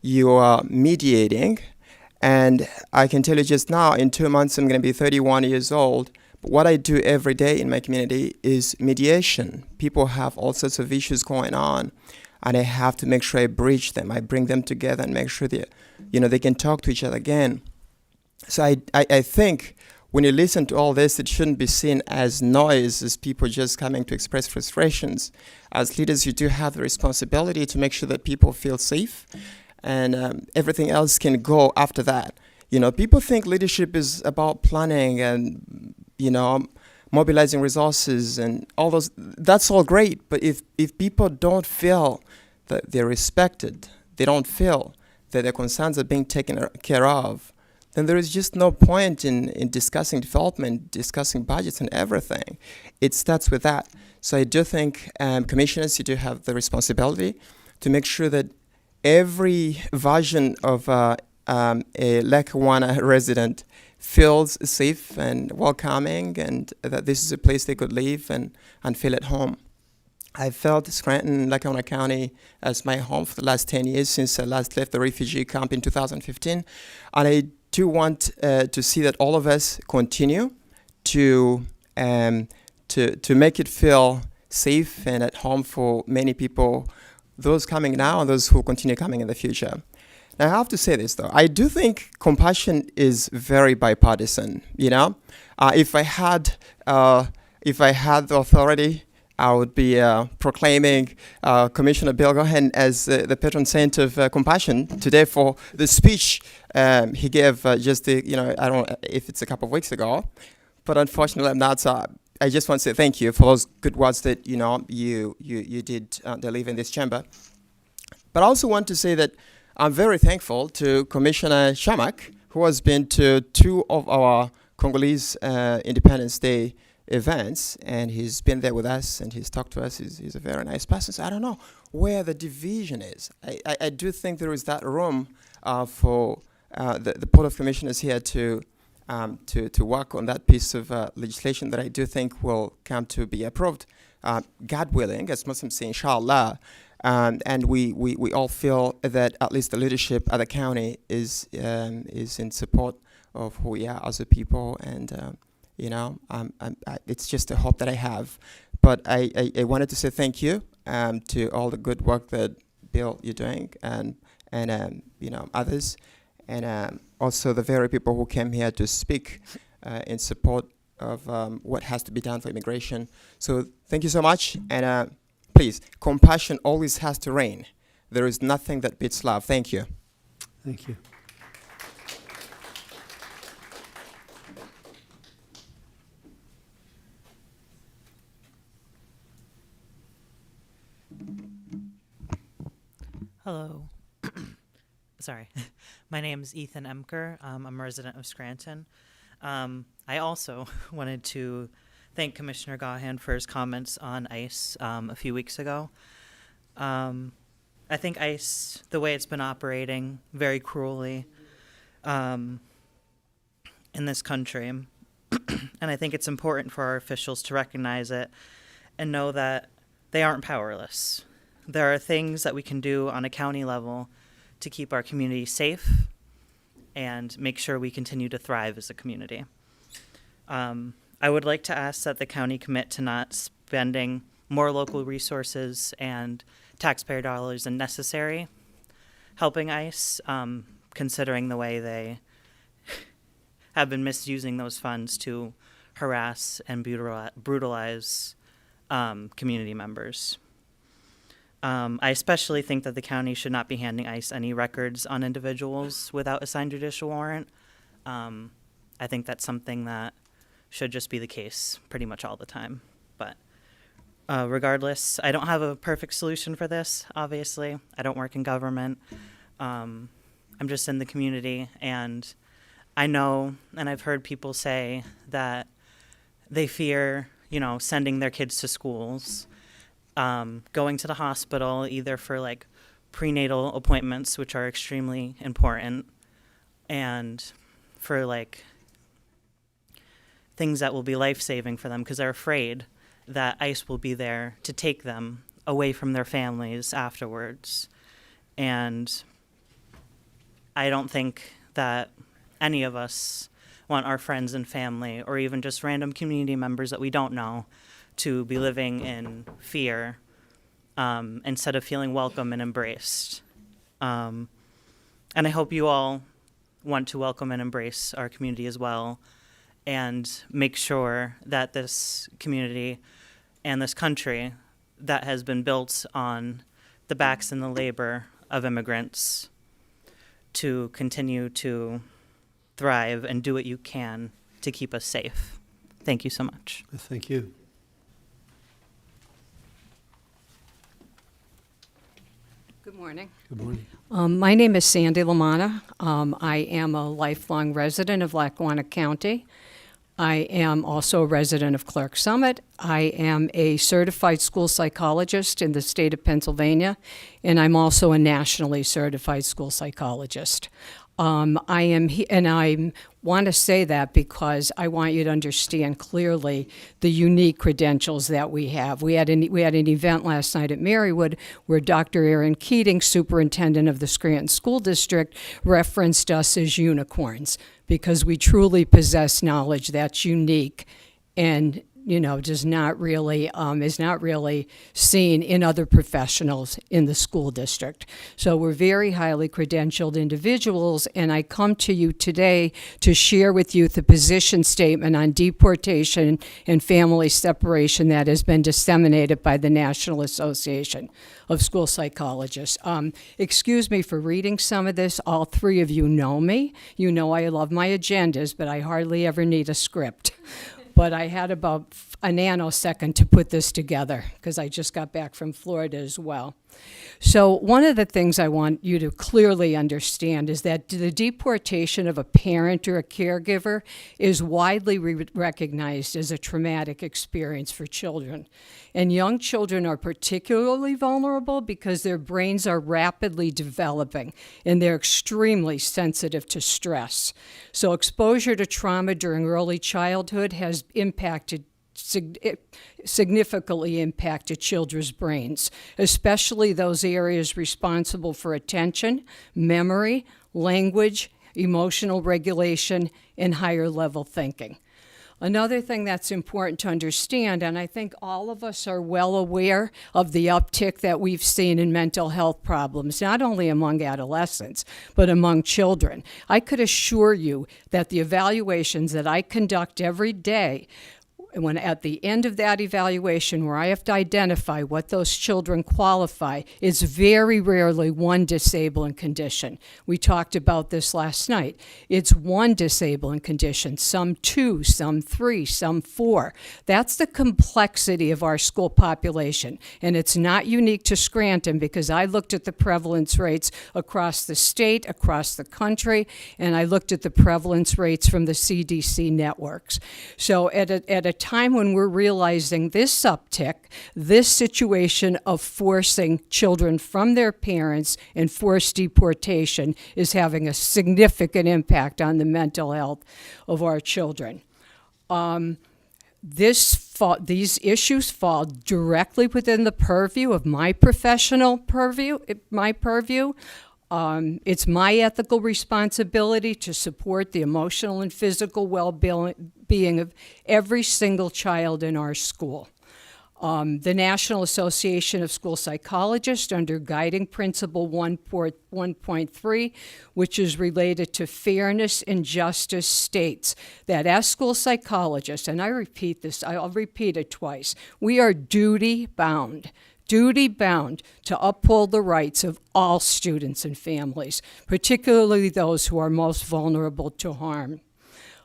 you are mediating. And I can tell you just now, in 2 months, I'm going to be 31 years old. But what I do every day in my community is mediation. People have all sorts of issues going on, and I have to make sure I bridge them. I bring them together and make sure that, they can talk to each other again. So I think when you listen to all this, it shouldn't be seen as noise, as people just coming to express frustrations. As leaders, you do have the responsibility to make sure that people feel safe, and everything else can go after that. People think leadership is about planning and, mobilizing resources and all those. That's all great, but if people don't feel that they're respected, they don't feel that their concerns are being taken care of, then there is just no point in discussing development, discussing budgets and everything. It starts with that. So I do think commissioners, you do have the responsibility to make sure that every version of a Lackawanna resident feels safe and welcoming, and that this is a place they could live and feel at home. I felt Scranton, Lackawanna County as my home for the last 10 years since I last left the refugee camp in 2015. And I do want to see that all of us continue to make it feel safe and at home for many people, those coming now and those who continue coming in the future. Now, I have to say this, though. I do think compassion is very bipartisan, If I had the authority, I would be proclaiming Commissioner Bill Gaughan as the patron saint of compassion today for the speech he gave I don't know if it's a couple of weeks ago, but unfortunately I'm not. So I just want to say thank you for those good words that, you did deliver in this chamber. But I also want to say that I'm very thankful to Commissioner Chermak, who has been to 2 of our Congolese Independence Day events, and he's been there with us, and he's talked to us. He's a very nice person. So I don't know where the division is. I do think there is that room for the Board of Commissioners here to work on that piece of legislation that I do think will come to be approved, God willing, as Muslims say, inshallah. And we all feel that at least the leadership at the county is in support of who we are as a people, and it's just a hope that I have. But I wanted to say thank you to all the good work that Bill you're doing, and others, and also the very people who came here to speak in support of what has to be done for immigration. So thank you so much, and please, compassion always has to reign. There is nothing that beats love. Thank you. Thank you. Hello. Sorry. My name is Ethan Emker. I'm a resident of Scranton. I also wanted to thank Commissioner Gaughan for his comments on ICE a few weeks ago. I think ICE, the way it's been operating very cruelly in this country, and I think it's important for our officials to recognize it and know that they aren't powerless. There are things that we can do on a county level to keep our community safe and make sure we continue to thrive as a community. I would like to ask that the county commit to not spending more local resources and taxpayer dollars than necessary helping ICE, considering the way they have been misusing those funds to harass and brutalize community members. I especially think that the county should not be handing ICE any records on individuals without a signed judicial warrant. I think that's something that should just be the case pretty much all the time. But regardless, I don't have a perfect solution for this, obviously. I don't work in government. I'm just in the community, and I know, and I've heard people say that they fear, sending their kids to schools, going to the hospital, either for like prenatal appointments, which are extremely important, and for like things that will be life-saving for them, because they're afraid that ICE will be there to take them away from their families afterwards. And I don't think that any of us want our friends and family, or even just random community members that we don't know, to be living in fear instead of feeling welcome and embraced. And I hope you all want to welcome and embrace our community as well, and make sure that this community and this country that has been built on the backs and the labor of immigrants to continue to thrive and do what you can to keep us safe. Thank you so much. Thank you. Good morning. Good morning. My name is Sandy Lamanna. I am a lifelong resident of Lackawanna County. I am also a resident of Clark Summit. I am a certified school psychologist in the state of Pennsylvania, and I'm also a nationally certified school psychologist. I want to say that because I want you to understand clearly the unique credentials that we have. We had an event last night at Marywood where Dr. Aaron Keating, superintendent of the Scranton School District, referenced us as unicorns because we truly possess knowledge that's unique and is not really seen in other professionals in the school district. So we're very highly credentialed individuals, and I come to you today to share with you the position statement on deportation and family separation that has been disseminated by the National Association of School Psychologists. Excuse me for reading some of this. All three of you know me. You know I love my agendas, but I hardly ever need a script. But I had about a nanosecond to put this together because I just got back from Florida as well. So one of the things I want you to clearly understand is that the deportation of a parent or a caregiver is widely recognized as a traumatic experience for children. And young children are particularly vulnerable because their brains are rapidly developing and they're extremely sensitive to stress. So exposure to trauma during early childhood has significantly impacted children's brains, especially those areas responsible for attention, memory, language, emotional regulation, and higher level thinking. Another thing that's important to understand, and I think all of us are well aware of the uptick that we've seen in mental health problems, not only among adolescents, but among children. I could assure you that the evaluations that I conduct every day, when at the end of that evaluation where I have to identify what those children qualify, is very rarely one disabling condition. We talked about this last night. It's one disabling condition, some two, some three, some four. That's the complexity of our school population. And it's not unique to Scranton because I looked at the prevalence rates across the state, across the country, and I looked at the prevalence rates from the CDC networks. So at a time when we're realizing this uptick, this situation of forcing children from their parents and forced deportation is having a significant impact on the mental health of our children. These issues fall directly within the purview of my professional purview, It's my ethical responsibility to support the emotional and physical well-being of every single child in our school. The National Association of School Psychologists, under Guiding Principle 1.3, which is related to fairness and justice, states that as school psychologists, and I repeat this, I'll repeat it twice, we are duty-bound to uphold the rights of all students and families, particularly those who are most vulnerable to harm.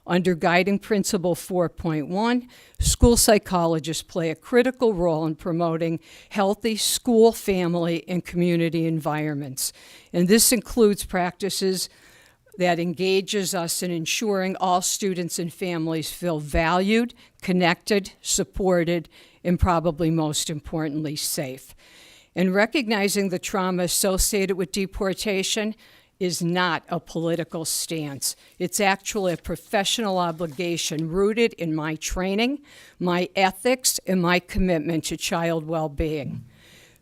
Under Guiding Principle 4.1, school psychologists play a critical role in promoting healthy school, family, and community environments. And this includes practices that engages us in ensuring all students and families feel valued, connected, supported, and probably most importantly, safe. And recognizing the trauma associated with deportation is not a political stance. It's actually a professional obligation rooted in my training, my ethics, and my commitment to child well-being.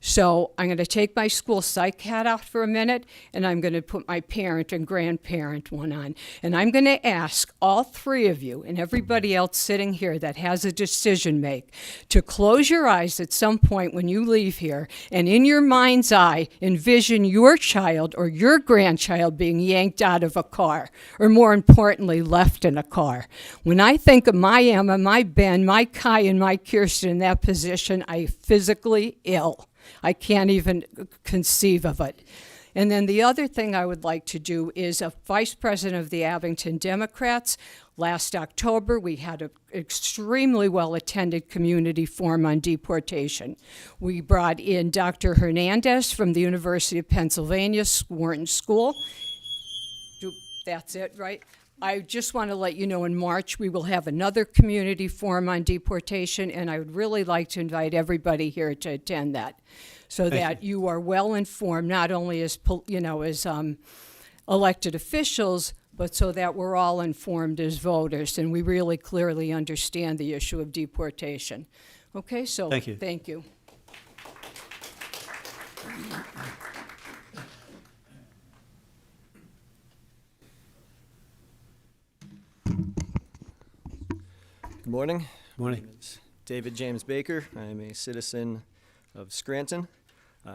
So I'm going to take my school psych hat off for a minute, and I'm going to put my parent and grandparent one on. And I'm going to ask all three of you and everybody else sitting here that has a decision make to close your eyes at some point when you leave here, and in your mind's eye, envision your child or your grandchild being yanked out of a car, or more importantly, left in a car. When I think of my Emma, my Ben, my Kai, and my Kirsten in that position, I physically ill. I can't even conceive of it. And then the other thing I would like to do is, a vice president of the Abington Democrats, last October we had an extremely well-attended community forum on deportation. We brought in Dr. Hernandez from the University of Pennsylvania Wharton School. That's it, right? I just want to let you know in March we will have another community forum on deportation, and I would really like to invite everybody here to attend that, so that you are well informed, not only as elected officials, but so that we're all informed as voters, and we really clearly understand the issue of deportation. Okay, so thank you. Thank you. Good morning. Morning. My name is David James Baker. I am a citizen of Scranton.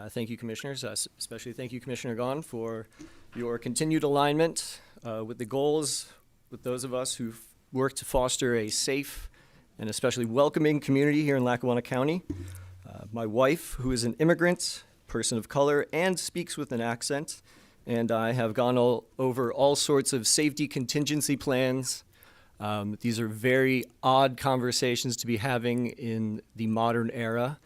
Thank you, Commissioners. Especially thank you, Commissioner Gaughan, for your continued alignment with the goals with those of us who work to foster a safe and especially welcoming community here in Lackawanna County. My wife, who is an immigrant, person of color, and speaks with an accent, and I have gone over all sorts of safety contingency plans. These are very odd conversations to be having in the modern era,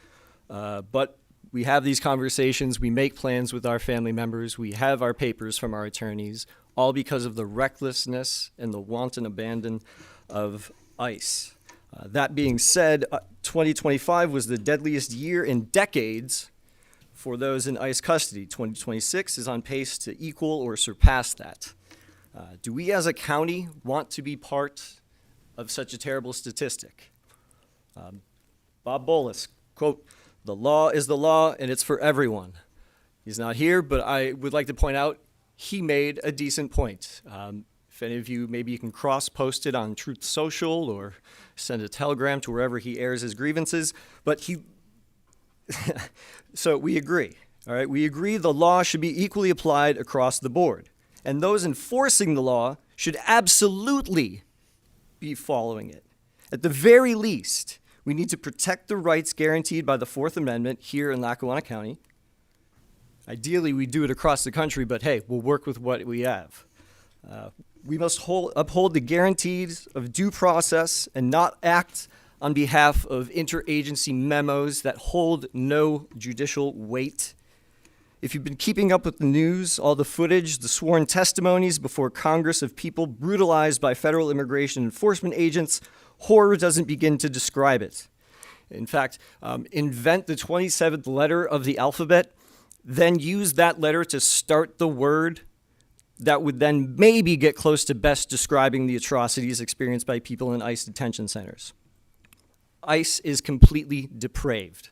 but we have these conversations, we make plans with our family members, we have our papers from our attorneys, all because of the recklessness and the wanton abandon of ICE. That being said, 2025 was the deadliest year in decades for those in ICE custody. 2026 is on pace to equal or surpass that. Do we as a county want to be part of such a terrible statistic? Bob Bolus, quote, "The law is the law and it's for everyone." He's not here, but I would like to point out he made a decent point. If any of you, maybe you can cross-post it on Truth Social or send a telegram to wherever he airs his grievances, but so we agree, all right? We agree the law should be equally applied across the board. And those enforcing the law should absolutely be following it. At the very least, we need to protect the rights guaranteed by the Fourth Amendment here in Lackawanna County. Ideally, we do it across the country, but hey, we'll work with what we have. We must uphold the guarantees of due process and not act on behalf of interagency memos that hold no judicial weight. If you've been keeping up with the news, all the footage, the sworn testimonies before Congress of people brutalized by federal immigration enforcement agents, horror doesn't begin to describe it. In fact, invent the 27th letter of the alphabet, then use that letter to start the word that would then maybe get close to best describing the atrocities experienced by people in ICE detention centers. ICE is completely depraved.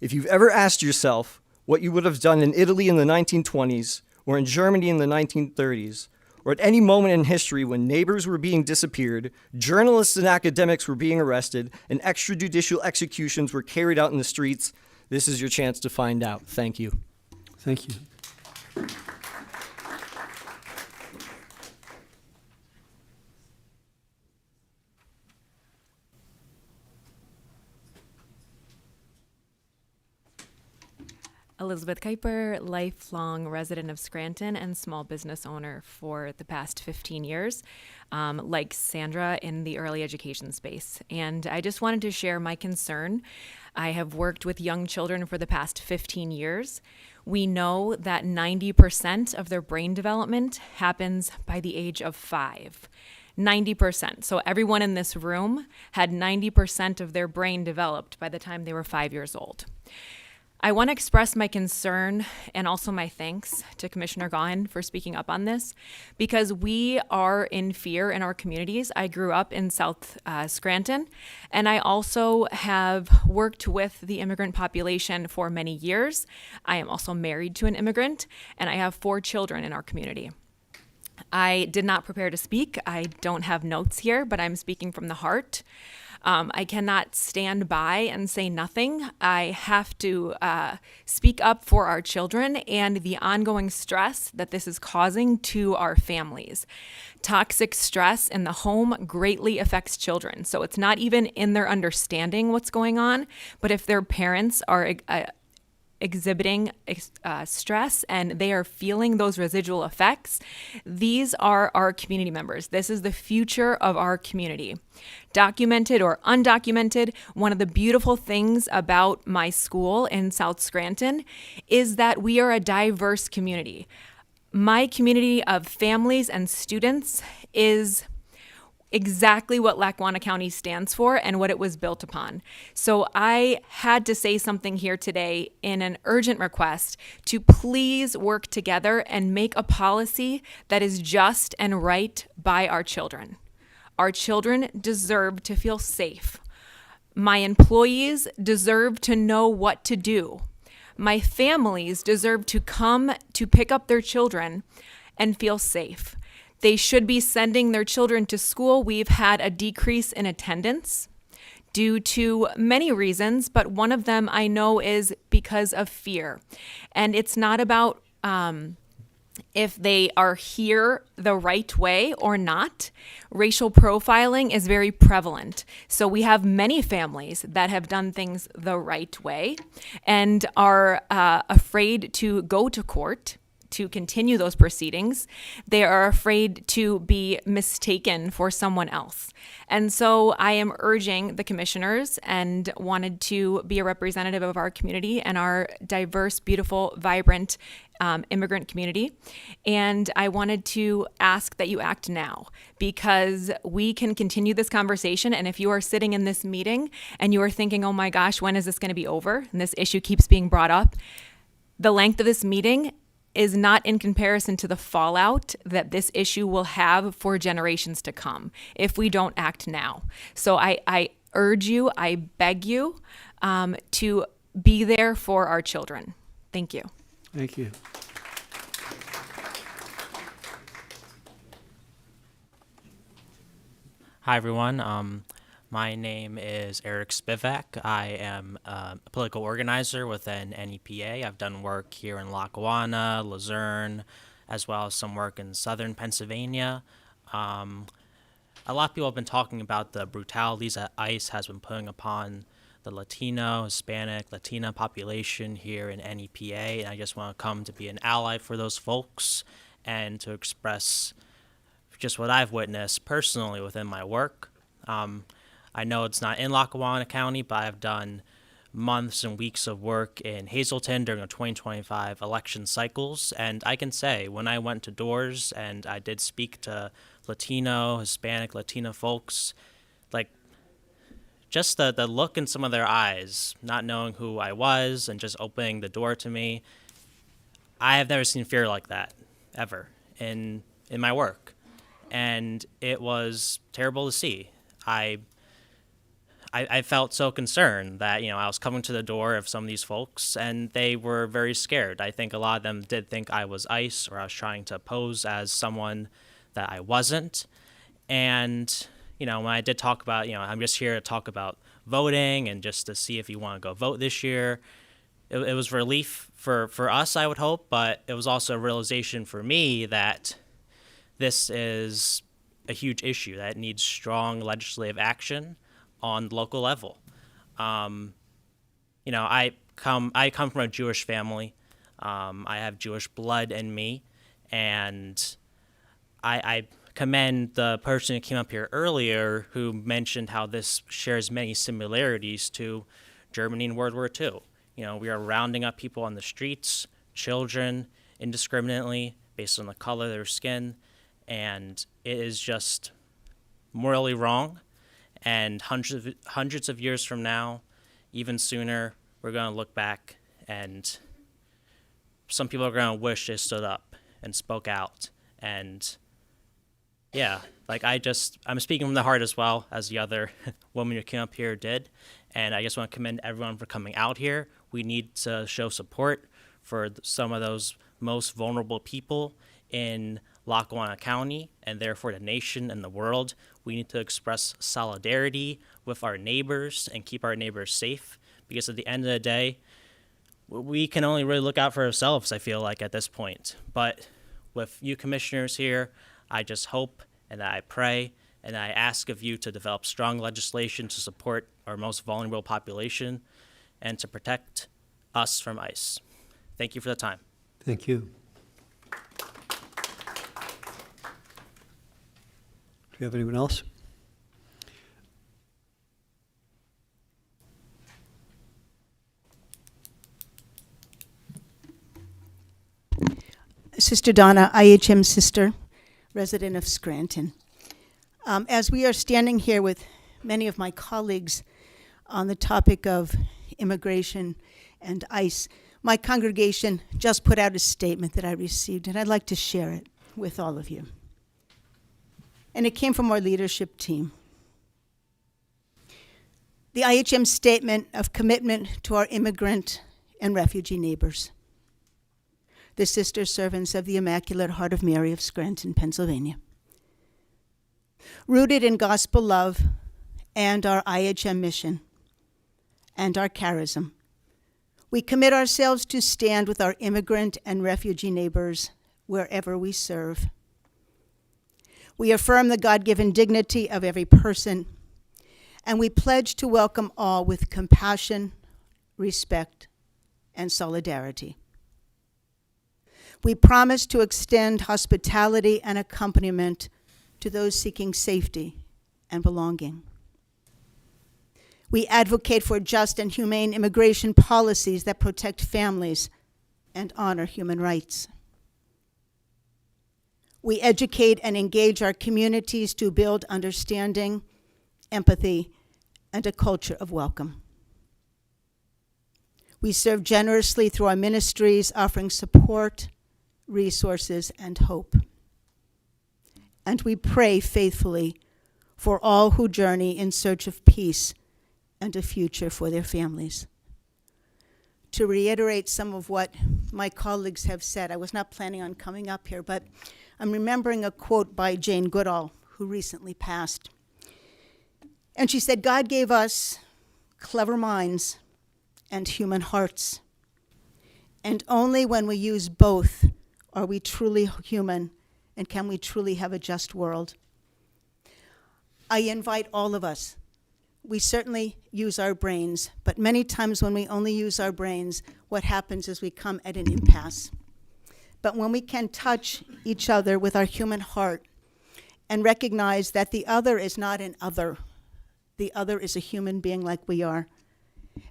If you've ever asked yourself what you would have done in Italy in the 1920s, or in Germany in the 1930s, or at any moment in history when neighbors were being disappeared, journalists and academics were being arrested, and extrajudicial executions were carried out in the streets, this is your chance to find out. Thank you. Thank you. Elizabeth Kuiper, lifelong resident of Scranton and small business owner for the past 15 years, like Sandra in the early education space. And I just wanted to share my concern. I have worked with young children for the past 15 years. We know that 90% of their brain development happens by the age of 5. 90%. So everyone in this room had 90% of their brain developed by the time they were 5 years old. I want to express my concern and also my thanks to Commissioner Gaughan for speaking up on this, because we are in fear in our communities. I grew up in South Scranton, and I also have worked with the immigrant population for many years. I am also married to an immigrant, and I have 4 children in our community. I did not prepare to speak. I don't have notes here, but I'm speaking from the heart. I cannot stand by and say nothing. I have to speak up for our children and the ongoing stress that this is causing to our families. Toxic stress in the home greatly affects children. So it's not even in their understanding what's going on, but if their parents are exhibiting stress and they are feeling those residual effects, these are our community members. This is the future of our community. Documented or undocumented, one of the beautiful things about my school in South Scranton is that we are a diverse community. My community of families and students is exactly what Lackawanna County stands for and what it was built upon. So I had to say something here today in an urgent request to please work together and make a policy that is just and right by our children. Our children deserve to feel safe. My employees deserve to know what to do. My families deserve to come to pick up their children and feel safe. They should be sending their children to school. We've had a decrease in attendance due to many reasons, but one of them I know is because of fear. And it's not about if they are here the right way or not. Racial profiling is very prevalent. So we have many families that have done things the right way and are afraid to go to court to continue those proceedings. They are afraid to be mistaken for someone else. And so I am urging the commissioners and wanted to be a representative of our community and our diverse, beautiful, vibrant immigrant community. And I wanted to ask that you act now, because we can continue this conversation. And if you are sitting in this meeting and you are thinking, oh my gosh, when is this going to be over? And this issue keeps being brought up. The length of this meeting is not in comparison to the fallout that this issue will have for generations to come if we don't act now. So I urge you, I beg you to be there for our children. Thank you. Thank you. Hi, everyone. My name is Eric Spivak. I am a political organizer within NEPA. I've done work here in Lackawanna, Luzerne, as well as some work in southern Pennsylvania. A lot of people have been talking about the brutalities that ICE has been putting upon the Latino, Hispanic, Latina population here in NEPA, and I just want to come to be an ally for those folks and to express just what I've witnessed personally within my work. I know it's not in Lackawanna County, but I've done months and weeks of work in Hazleton during the 2025 election cycles, and I can say when I went to doors and I did speak to Latino, Hispanic, Latina folks, like just the look in some of their eyes, not knowing who I was and just opening the door to me, I have never seen fear like that ever in my work, and it was terrible to see. I felt so concerned that, I was coming to the door of some of these folks and they were very scared. I think a lot of them did think I was ICE or I was trying to pose as someone that I wasn't. And, when I did talk about, I'm just here to talk about voting and just to see if you want to go vote this year. It was relief for us, I would hope, but it was also a realization for me that this is a huge issue that needs strong legislative action on the local level. I come from a Jewish family. I have Jewish blood in me, and I commend the person who came up here earlier who mentioned how this shares many similarities to Germany in World War II. We are rounding up people on the streets, children, indiscriminately based on the color of their skin, and it is just morally wrong. And hundreds of years from now, even sooner, we're going to look back and some people are going to wish they stood up and spoke out. And yeah, I'm speaking from the heart as well as the other woman who came up here did. And I just want to commend everyone for coming out here. We need to show support for some of those most vulnerable people in Lackawanna County and therefore the nation and the world. We need to express solidarity with our neighbors and keep our neighbors safe, because at the end of the day, we can only really look out for ourselves, I feel like, at this point. But with you commissioners here, I just hope and I pray and I ask of you to develop strong legislation to support our most vulnerable population and to protect us from ICE. Thank you for the time. Thank you. Do you have anyone else? Sister Donna, IHM sister, resident of Scranton. As we are standing here with many of my colleagues on the topic of immigration and ICE, my congregation just put out a statement that I received, and I'd like to share it with all of you. And it came from our leadership team. The IHM statement of commitment to our immigrant and refugee neighbors, the sister servants of the Immaculate Heart of Mary of Scranton, Pennsylvania. Rooted in gospel love and our IHM mission and our charism, we commit ourselves to stand with our immigrant and refugee neighbors wherever we serve. We affirm the God-given dignity of every person, and we pledge to welcome all with compassion, respect, and solidarity. We promise to extend hospitality and accompaniment to those seeking safety and belonging. We advocate for just and humane immigration policies that protect families and honor human rights. We educate and engage our communities to build understanding, empathy, and a culture of welcome. We serve generously through our ministries, offering support, resources, and hope. And we pray faithfully for all who journey in search of peace and a future for their families. To reiterate some of what my colleagues have said, I was not planning on coming up here, but I'm remembering a quote by Jane Goodall, who recently passed. And she said, "God gave us clever minds and human hearts. And only when we use both are we truly human and can we truly have a just world." I invite all of us. We certainly use our brains, but many times when we only use our brains, what happens is we come at an impasse. But when we can touch each other with our human heart and recognize that the other is not an other, the other is a human being like we are.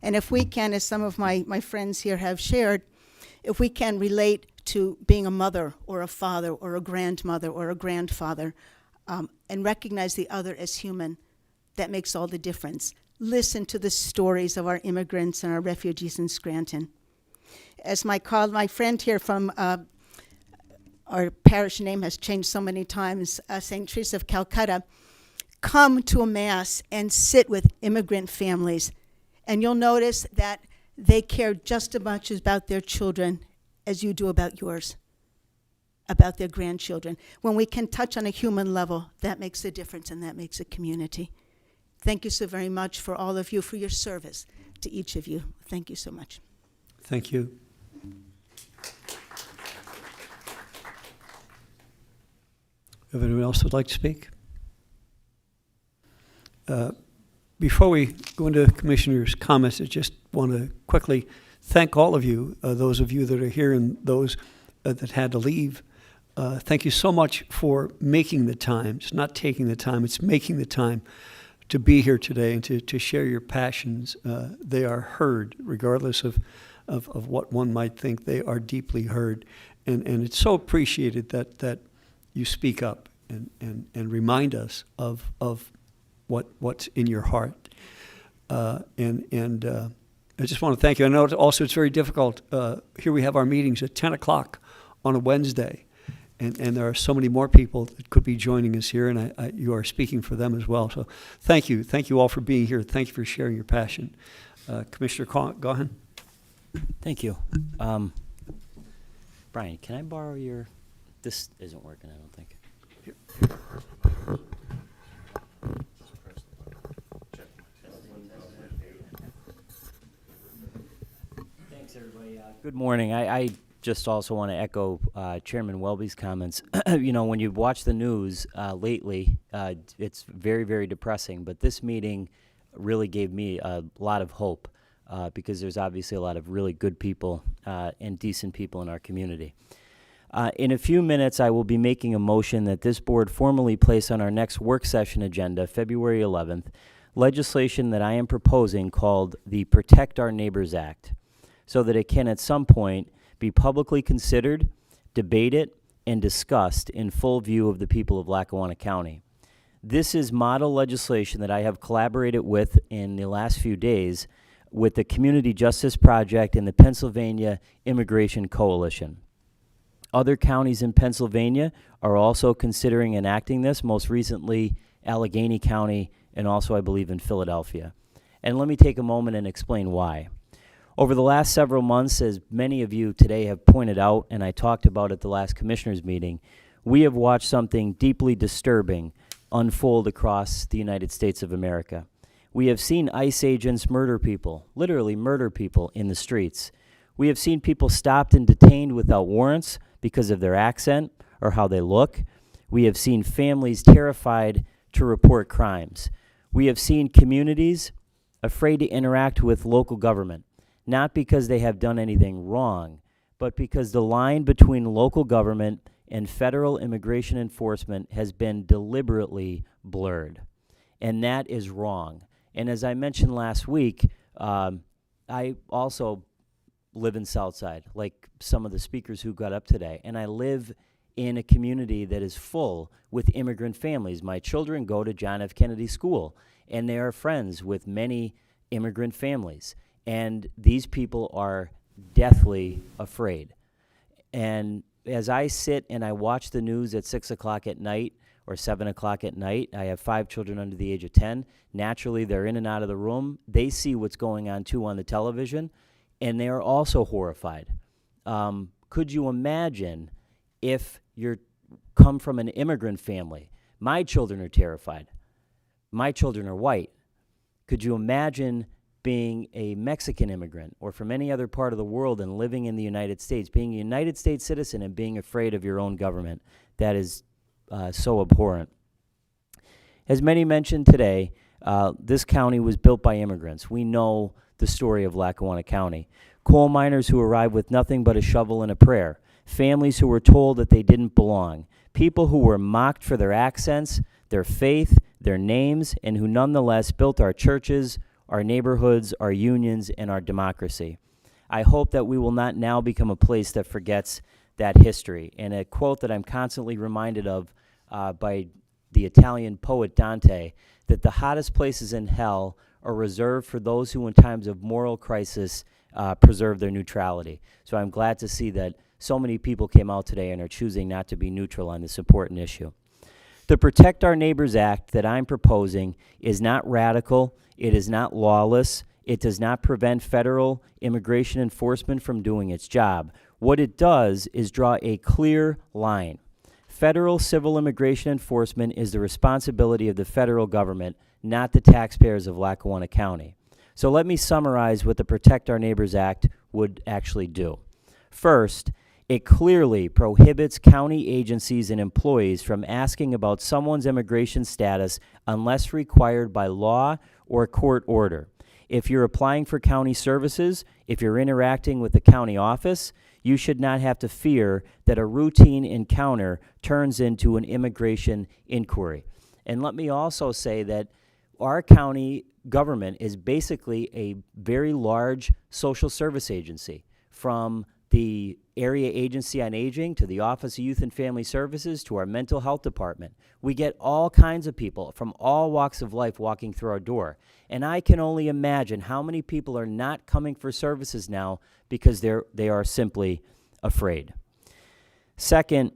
And if we can, as some of my friends here have shared, if we can relate to being a mother or a father or a grandmother or a grandfather, and recognize the other as human, that makes all the difference. Listen to the stories of our immigrants and our refugees in Scranton. As my friend here from our parish name has changed so many times, St. Teresa of Calcutta, come to a Mass and sit with immigrant families, and you'll notice that they care just as much about their children as you do about yours, about their grandchildren. When we can touch on a human level, that makes a difference, and that makes a community. Thank you so very much for all of you, for your service to each of you. Thank you so much. Thank you. If anyone else would like to speak? Before we go into Commissioner's comments, I just want to quickly thank all of you, those of you that are here and those that had to leave. Thank you so much for making the time. It's not taking the time, it's making the time to be here today and to share your passions. They are heard, regardless of what one might think. They are deeply heard. And it's so appreciated that you speak up and remind us of what's in your heart. I just want to thank you. I know also it's very difficult. Here we have our meetings at 10 o'clock on a Wednesday, and there are so many more people that could be joining us here, and you are speaking for them as well. So thank you. Thank you all for being here. Thank you for sharing your passion. Commissioner Gaughan? Thank you. Brian, can I borrow your... This isn't working, I don't think. Thanks, everybody. Good morning. I just also want to echo Chairman Welby's comments. You know, when you've watched the news lately, it's very, very depressing. But this meeting really gave me a lot of hope because there's obviously a lot of really good people and decent people in our community. In a few minutes, I will be making a motion that this board formally place on our next work session agenda, February 11th, legislation that I am proposing called the Protect Our Neighbors Act, so that it can at some point be publicly considered, debated, and discussed in full view of the people of Lackawanna County. This is model legislation that I have collaborated with in the last few days with the Community Justice Project and the Pennsylvania Immigration Coalition. Other counties in Pennsylvania are also considering enacting this, most recently Allegheny County and also, I believe, in Philadelphia. And let me take a moment and explain why. Over the last several months, as many of you today have pointed out, and I talked about at the last commissioners meeting, we have watched something deeply disturbing unfold across the United States of America. We have seen ICE agents murder people, literally murder people in the streets. We have seen people stopped and detained without warrants because of their accent or how they look. We have seen families terrified to report crimes. We have seen communities afraid to interact with local government, not because they have done anything wrong, but because the line between local government and federal immigration enforcement has been deliberately blurred. And that is wrong. And as I mentioned last week, I also live in Southside, like some of the speakers who got up today. And I live in a community that is full with immigrant families. My children go to John F. Kennedy School, and they are friends with many immigrant families. And these people are deathly afraid. And as I sit and I watch the news at 6 o'clock at night or 7 o'clock at night, I have 5 children under the age of 10. Naturally, they're in and out of the room. They see what's going on, too, on the television, and they are also horrified. Could you imagine if you come from an immigrant family? My children are terrified. My children are white. Could you imagine being a Mexican immigrant or from any other part of the world and living in the United States, being a United States citizen and being afraid of your own government? That is so abhorrent. As many mentioned today, this county was built by immigrants. We know the story of Lackawanna County. Coal miners who arrived with nothing but a shovel and a prayer. Families who were told that they didn't belong. People who were mocked for their accents, their faith, their names, and who nonetheless built our churches, our neighborhoods, our unions, and our democracy. I hope that we will not now become a place that forgets that history. And a quote that I'm constantly reminded of by the Italian poet Dante, that the hottest places in hell are reserved for those who in times of moral crisis preserve their neutrality. So I'm glad to see that so many people came out today and are choosing not to be neutral on this important issue. The Protect Our Neighbors Act that I'm proposing is not radical, it is not lawless, it does not prevent federal immigration enforcement from doing its job. What it does is draw a clear line. Federal civil immigration enforcement is the responsibility of the federal government, not the taxpayers of Lackawanna County. So let me summarize what the Protect Our Neighbors Act would actually do. First, it clearly prohibits county agencies and employees from asking about someone's immigration status unless required by law or court order. If you're applying for county services, if you're interacting with the county office, you should not have to fear that a routine encounter turns into an immigration inquiry. And let me also say that our county government is basically a very large social service agency, from the Area Agency on Aging to the Office of Youth and Family Services to our mental health department. We get all kinds of people from all walks of life walking through our door. And I can only imagine how many people are not coming for services now because they are simply afraid. Second,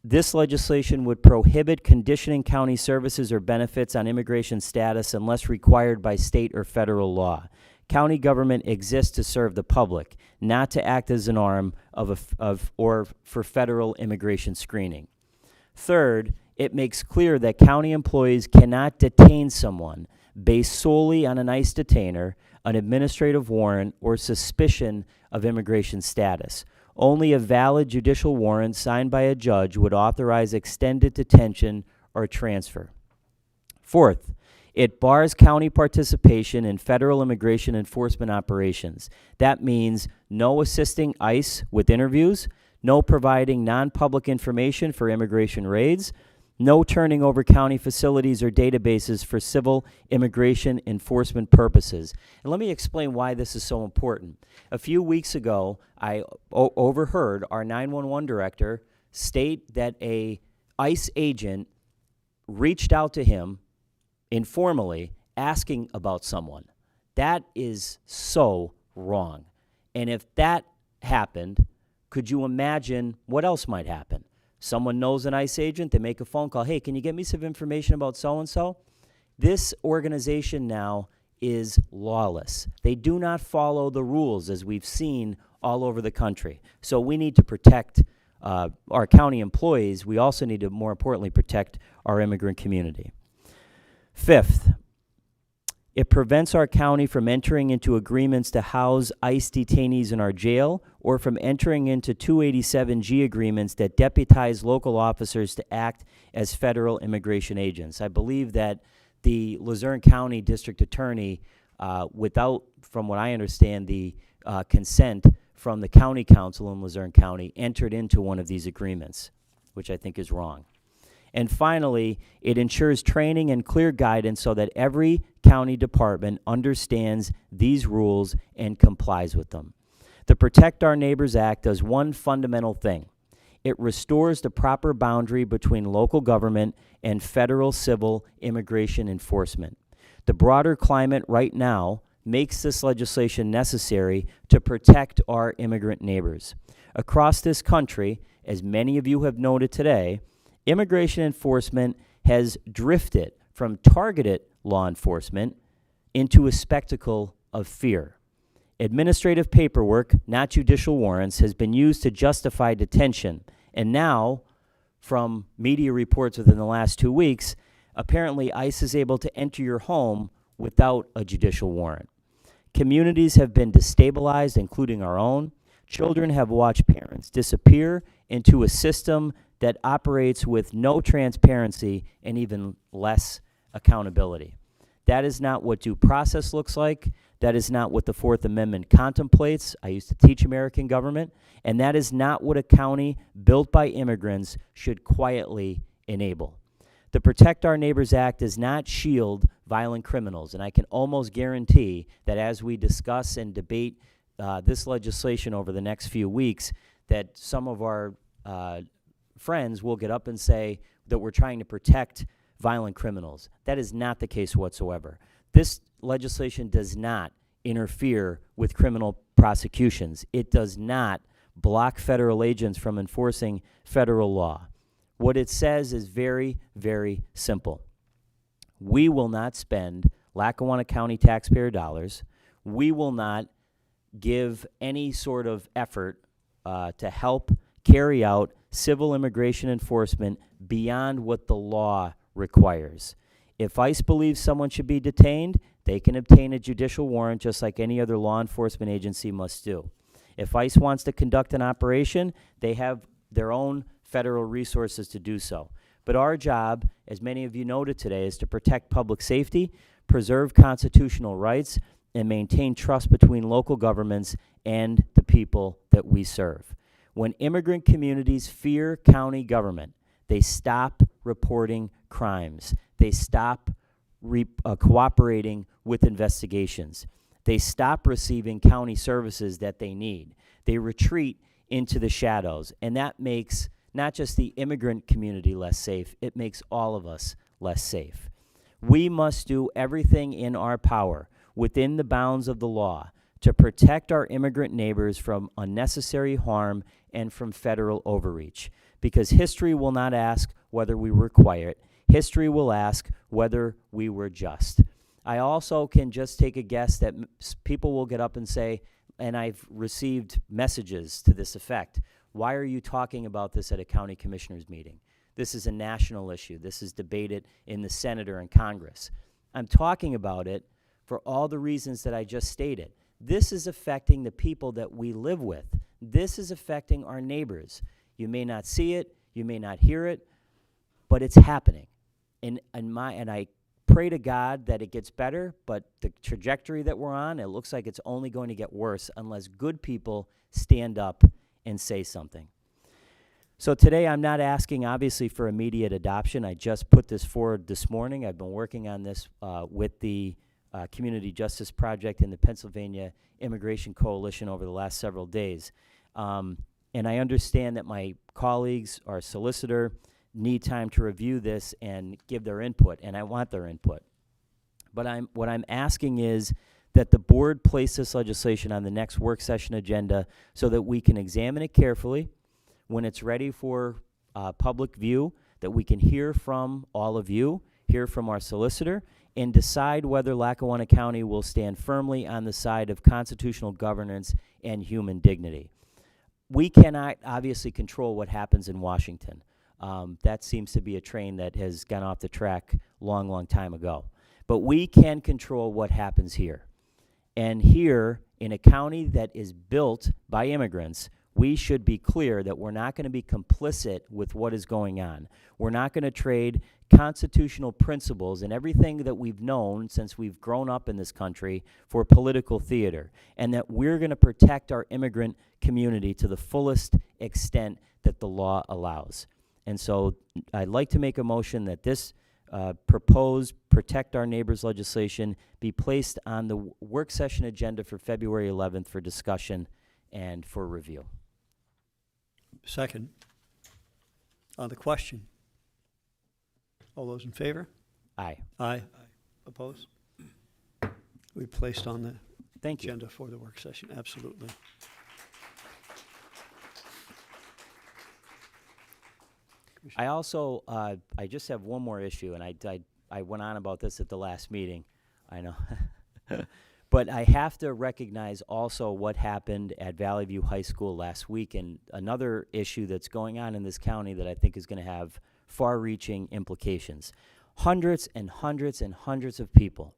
this legislation would prohibit conditioning county services or benefits on immigration status unless required by state or federal law. County government exists to serve the public, not to act as an arm or for federal immigration screening. Third, it makes clear that county employees cannot detain someone based solely on an ICE detainer, an administrative warrant, or suspicion of immigration status. Only a valid judicial warrant signed by a judge would authorize extended detention or transfer. Fourth, it bars county participation in federal immigration enforcement operations. That means no assisting ICE with interviews, no providing non-public information for immigration raids, no turning over county facilities or databases for civil immigration enforcement purposes. And let me explain why this is so important. A few weeks ago, I overheard our 911 director state that a ICE agent reached out to him informally asking about someone. That is so wrong. And if that happened, could you imagine what else might happen? Someone knows an ICE agent, they make a phone call, hey, can you get me some information about so-and-so? This organization now is lawless. They do not follow the rules, as we've seen all over the country. So we need to protect our county employees. We also need to, more importantly, protect our immigrant community. Fifth, it prevents our county from entering into agreements to house ICE detainees in our jail or from entering into 287G agreements that deputize local officers to act as federal immigration agents. I believe that the Luzerne County District Attorney, without, from what I understand, the consent from the county council in Luzerne County, entered into one of these agreements, which I think is wrong. And finally, it ensures training and clear guidance so that every county department understands these rules and complies with them. The Protect Our Neighbors Act does one fundamental thing. It restores the proper boundary between local government and federal civil immigration enforcement. The broader climate right now makes this legislation necessary to protect our immigrant neighbors. Across this country, as many of you have noted today, immigration enforcement has drifted from targeted law enforcement into a spectacle of fear. Administrative paperwork, not judicial warrants, has been used to justify detention. And now, from media reports within the last 2 weeks, apparently ICE is able to enter your home without a judicial warrant. Communities have been destabilized, including our own. Children have watched parents disappear into a system that operates with no transparency and even less accountability. That is not what due process looks like. That is not what the Fourth Amendment contemplates. I used to teach American government, and that is not what a county built by immigrants should quietly enable. The Protect Our Neighbors Act does not shield violent criminals, and I can almost guarantee that as we discuss and debate this legislation over the next few weeks, that some of our friends will get up and say that we're trying to protect violent criminals. That is not the case whatsoever. This legislation does not interfere with criminal prosecutions. It does not block federal agents from enforcing federal law. What it says is very, very simple. We will not spend Lackawanna County taxpayer dollars. We will not give any sort of effort to help carry out civil immigration enforcement beyond what the law requires. If ICE believes someone should be detained, they can obtain a judicial warrant just like any other law enforcement agency must do. If ICE wants to conduct an operation, they have their own federal resources to do so. But our job, as many of you noted today, is to protect public safety, preserve constitutional rights, and maintain trust between local governments and the people that we serve. When immigrant communities fear county government, they stop reporting crimes. They stop cooperating with investigations. They stop receiving county services that they need. They retreat into the shadows, and that makes not just the immigrant community less safe, it makes all of us less safe. We must do everything in our power within the bounds of the law to protect our immigrant neighbors from unnecessary harm and from federal overreach, because history will not ask whether we were quiet. History will ask whether we were just. I also can just take a guess that people will get up and say, and I've received messages to this effect, why are you talking about this at a county commissioners meeting? This is a national issue. This is debated in the Senate or in Congress. I'm talking about it for all the reasons that I just stated. This is affecting the people that we live with. This is affecting our neighbors. You may not see it, you may not hear it, but it's happening. And I pray to God that it gets better, but the trajectory that we're on, it looks like it's only going to get worse unless good people stand up and say something. So today I'm not asking, obviously, for immediate adoption. I just put this forward this morning. I've been working on this with the Community Justice Project and the Pennsylvania Immigration Coalition over the last several days. And I understand that my colleagues, our solicitor, need time to review this and give their input, and I want their input. But what I'm asking is that the board place this legislation on the next work session agenda so that we can examine it carefully. When it's ready for public view, that we can hear from all of you, hear from our solicitor, and decide whether Lackawanna County will stand firmly on the side of constitutional governance and human dignity. We cannot obviously control what happens in Washington. That seems to be a train that has gone off the track long, long time ago. But we can control what happens here. And here, in a county that is built by immigrants, we should be clear that we're not going to be complicit with what is going on. We're not going to trade constitutional principles and everything that we've known since we've grown up in this country for political theater, and that we're going to protect our immigrant community to the fullest extent that the law allows. And so I'd like to make a motion that this proposed Protect Our Neighbors legislation be placed on the work session agenda for February 11th for discussion and for review. Second. On the question. All those in favor? Aye. Aye. Opposed? We placed on the Thank you. agenda for the work session, absolutely. I also, I just have one more issue, and I went on about this at the last meeting, I know. But I have to recognize also what happened at Valley View High School last week, and another issue that's going on in this county that I think is going to have far-reaching implications. Hundreds and hundreds and hundreds of people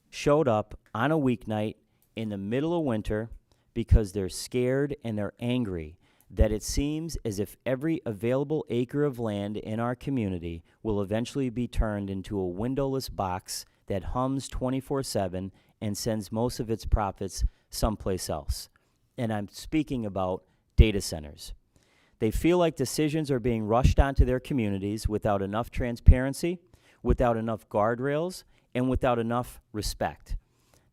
showed up on a weeknight in the middle of winter because they're scared and they're angry that it seems as if every available acre of land in our community will eventually be turned into a windowless box that hums 24/7 and sends most of its profits someplace else. And I'm speaking about data centers. They feel like decisions are being rushed onto their communities without enough transparency, without enough guardrails, and without enough respect.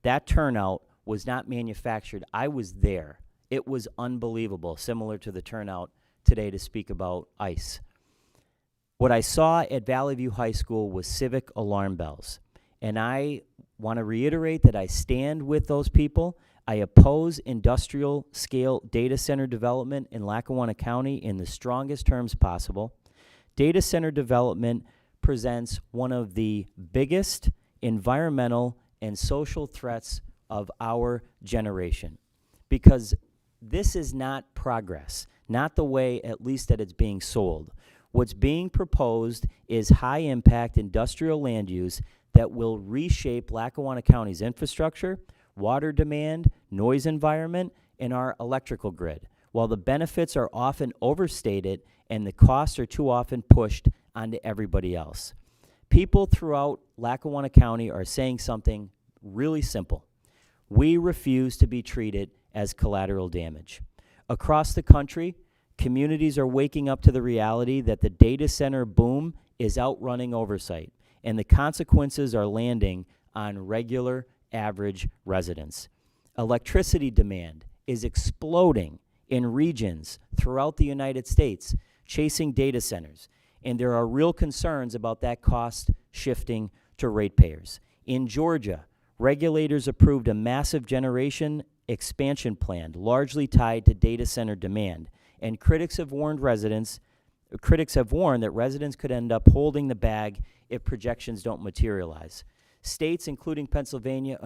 That turnout was not manufactured. I was there. It was unbelievable, similar to the turnout today to speak about ICE. What I saw at Valley View High School was civic alarm bells. And I want to reiterate that I stand with those people. I oppose industrial scale data center development in Lackawanna County in the strongest terms possible. Data center development presents one of the biggest environmental and social threats of our generation, because this is not progress, not the way at least that it's being sold. What's being proposed is high-impact industrial land use that will reshape Lackawanna County's infrastructure, water demand, noise environment, and our electrical grid, while the benefits are often overstated and the costs are too often pushed onto everybody else. People throughout Lackawanna County are saying something really simple. We refuse to be treated as collateral damage. Across the country, communities are waking up to the reality that the data center boom is outrunning oversight, and the consequences are landing on regular, average residents. Electricity demand is exploding in regions throughout the United States, chasing data centers, and there are real concerns about that cost shifting to ratepayers. In Georgia, regulators approved a massive generation expansion plan, largely tied to data center demand, and critics have warned that residents could end up holding the bag if projections don't materialize. States, including Pennsylvania,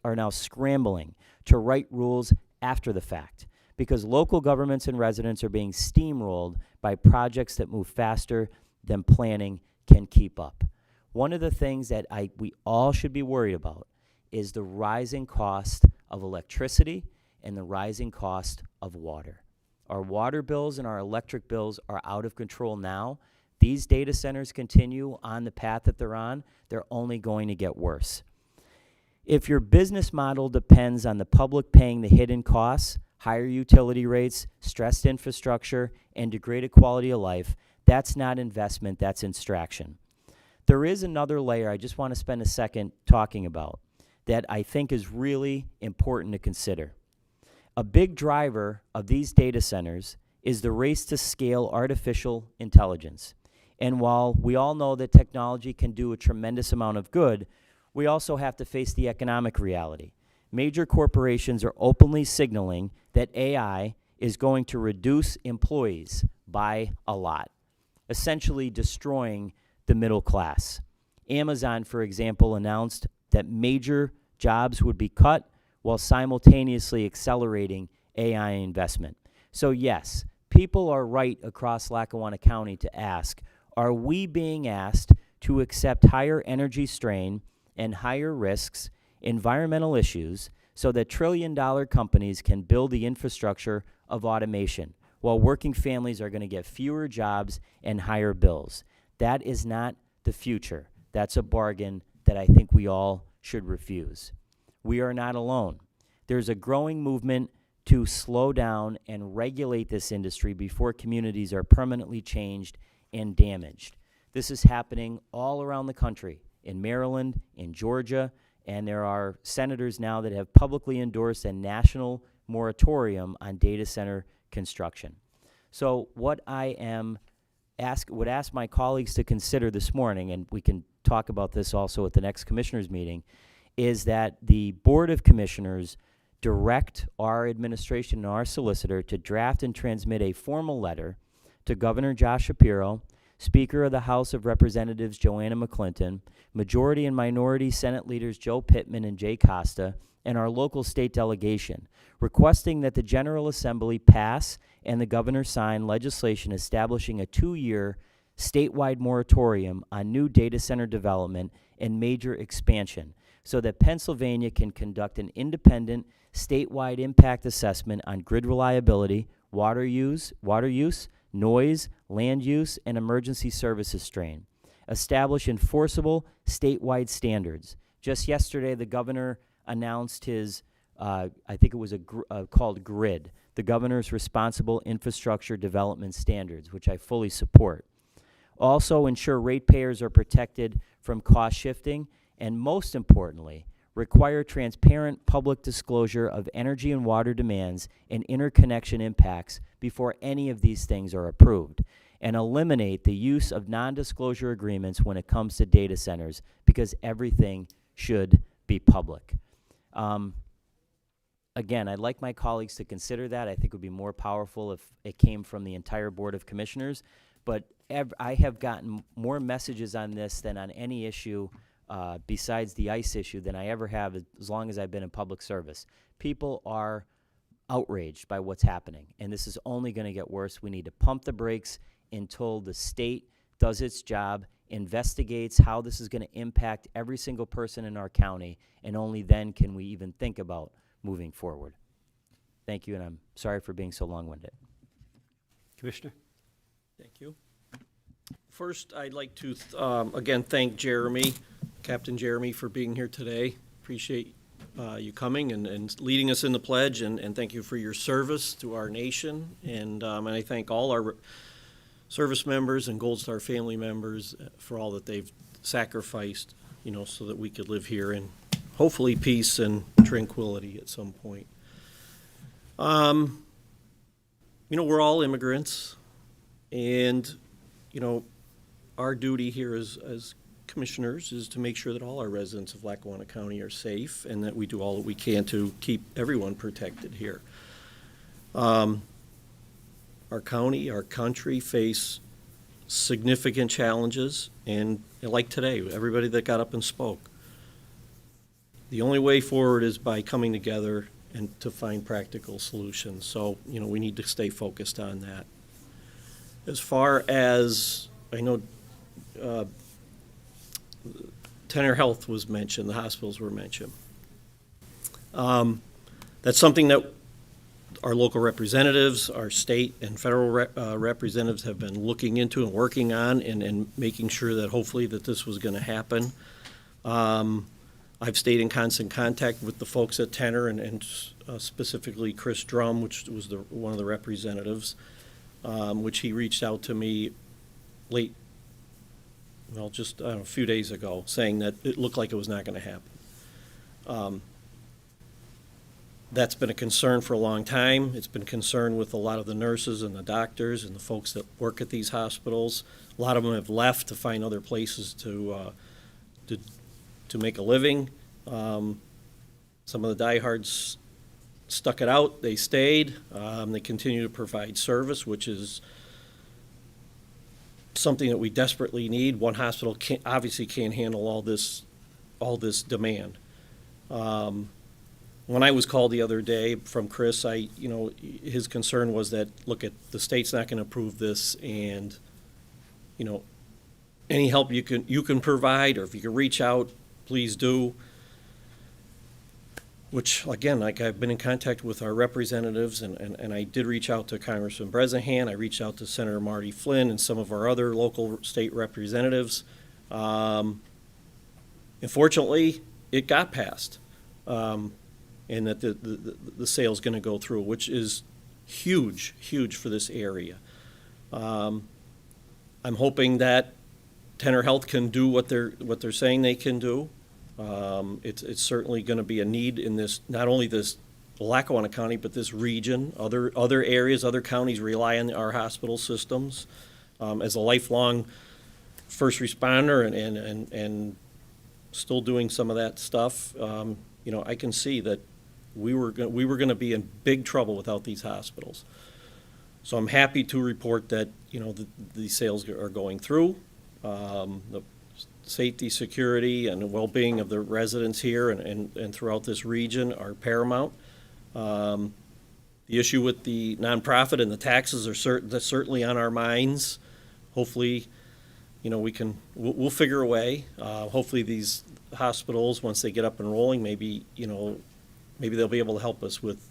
are now scrambling to write rules after the fact, because local governments and residents are being steamrolled by projects that move faster than planning can keep up. One of the things that we all should be worried about is the rising cost of electricity and the rising cost of water. Our water bills and our electric bills are out of control now. These data centers continue on the path that they're on, they're only going to get worse. If your business model depends on the public paying the hidden costs, higher utility rates, stressed infrastructure, and degraded quality of life, that's not investment, that's extraction. There is another layer I just want to spend a second talking about that I think is really important to consider. A big driver of these data centers is the race to scale artificial intelligence. And while we all know that technology can do a tremendous amount of good, we also have to face the economic reality. Major corporations are openly signaling that AI is going to reduce employees by a lot, essentially destroying the middle class. Amazon, for example, announced that major jobs would be cut while simultaneously accelerating AI investment. So yes, people are right across Lackawanna County to ask, are we being asked to accept higher energy strain and higher risks, environmental issues, so that trillion-dollar companies can build the infrastructure of automation, while working families are going to get fewer jobs and higher bills? That is not the future. That's a bargain that I think we all should refuse. We are not alone. There's a growing movement to slow down and regulate this industry before communities are permanently changed and damaged. This is happening all around the country, in Maryland, in Georgia, and there are senators now that have publicly endorsed a national moratorium on data center construction. So what I would ask my colleagues to consider this morning, and we can talk about this also at the next commissioners meeting, is that the Board of Commissioners direct our administration and our solicitor to draft and transmit a formal letter to Governor Josh Shapiro, Speaker of the House of Representatives Joanna McClinton, Majority and Minority Senate Leaders Joe Pittman and Jay Costa, and our local state delegation, requesting that the General Assembly pass and the governor sign legislation establishing a 2-year statewide moratorium on new data center development and major expansion, so that Pennsylvania can conduct an independent statewide impact assessment on grid reliability, water use, noise, land use, and emergency services strain. Establish enforceable statewide standards. Just yesterday, the governor announced his, I think it was called GRID, the Governor's Responsible Infrastructure Development Standards, which I fully support. Also, ensure ratepayers are protected from cost shifting, and most importantly, require transparent public disclosure of energy and water demands and interconnection impacts before any of these things are approved, and eliminate the use of non-disclosure agreements when it comes to data centers, because everything should be public. Again, I'd like my colleagues to consider that. I think it would be more powerful if it came from the entire Board of Commissioners, but I have gotten more messages on this than on any issue besides the ICE issue than I ever have as long as I've been in public service. People are outraged by what's happening, and this is only going to get worse. We need to pump the brakes until the state does its job, investigates how this is going to impact every single person in our county, and only then can we even think about moving forward. Thank you, and I'm sorry for being so long-winded. Commissioner? Thank you. First, I'd like to, again, thank Jeremy, Captain Jeremy, for being here today. Appreciate you coming and leading us in the pledge, and thank you for your service to our nation. And I thank all our service members and Gold Star family members for all that they've sacrificed, you know, so that we could live here in hopefully peace and tranquility at some point. You know, we're all immigrants, and, you know, our duty here as commissioners is to make sure that all our residents of Lackawanna County are safe and that we do all that we can to keep everyone protected here. Our county, our country face significant challenges, and like today, everybody that got up and spoke. The only way forward is by coming together and to find practical solutions. So, you know, we need to stay focused on that. As far as, I know, Tenor Health was mentioned, the hospitals were mentioned. That's something that our local representatives, our state and federal representatives have been looking into and working on and making sure that hopefully that this was going to happen. I've stayed in constant contact with the folks at Tenor and specifically Chris Drum, which was one of the representatives, which he reached out to me just a few days ago, saying that it looked like it was not going to happen. That's been a concern for a long time. It's been a concern with a lot of the nurses and the doctors and the folks that work at these hospitals. A lot of them have left to find other places to make a living. Some of the diehards stuck it out. They stayed. They continue to provide service, which is something that we desperately need. One hospital obviously can't handle all this demand. When I was called the other day from Chris, his concern was that, look, the state's not going to approve this, and any help you can provide, or if you can reach out, please do. Which, again, like I've been in contact with our representatives, and I did reach out to Congressman Bresahan. I reached out to Senator Marty Flynn and some of our other local state representatives. Unfortunately, it got passed, and that the sale is going to go through, which is huge, huge for this area. I'm hoping that Tenor Health can do what they're saying they can do. It's certainly going to be a need in this, not only this Lackawanna County, but this region. Other areas, other counties rely on our hospital systems. As a lifelong first responder and still doing some of that stuff, I can see that we were going to be in big trouble without these hospitals. So I'm happy to report that the sales are going through. The safety, security, and well-being of the residents here and throughout this region are paramount. The issue with the nonprofit and the taxes that's certainly on our minds. Hopefully, we'll figure a way. Hopefully these hospitals, once they get up and rolling, maybe they'll be able to help us with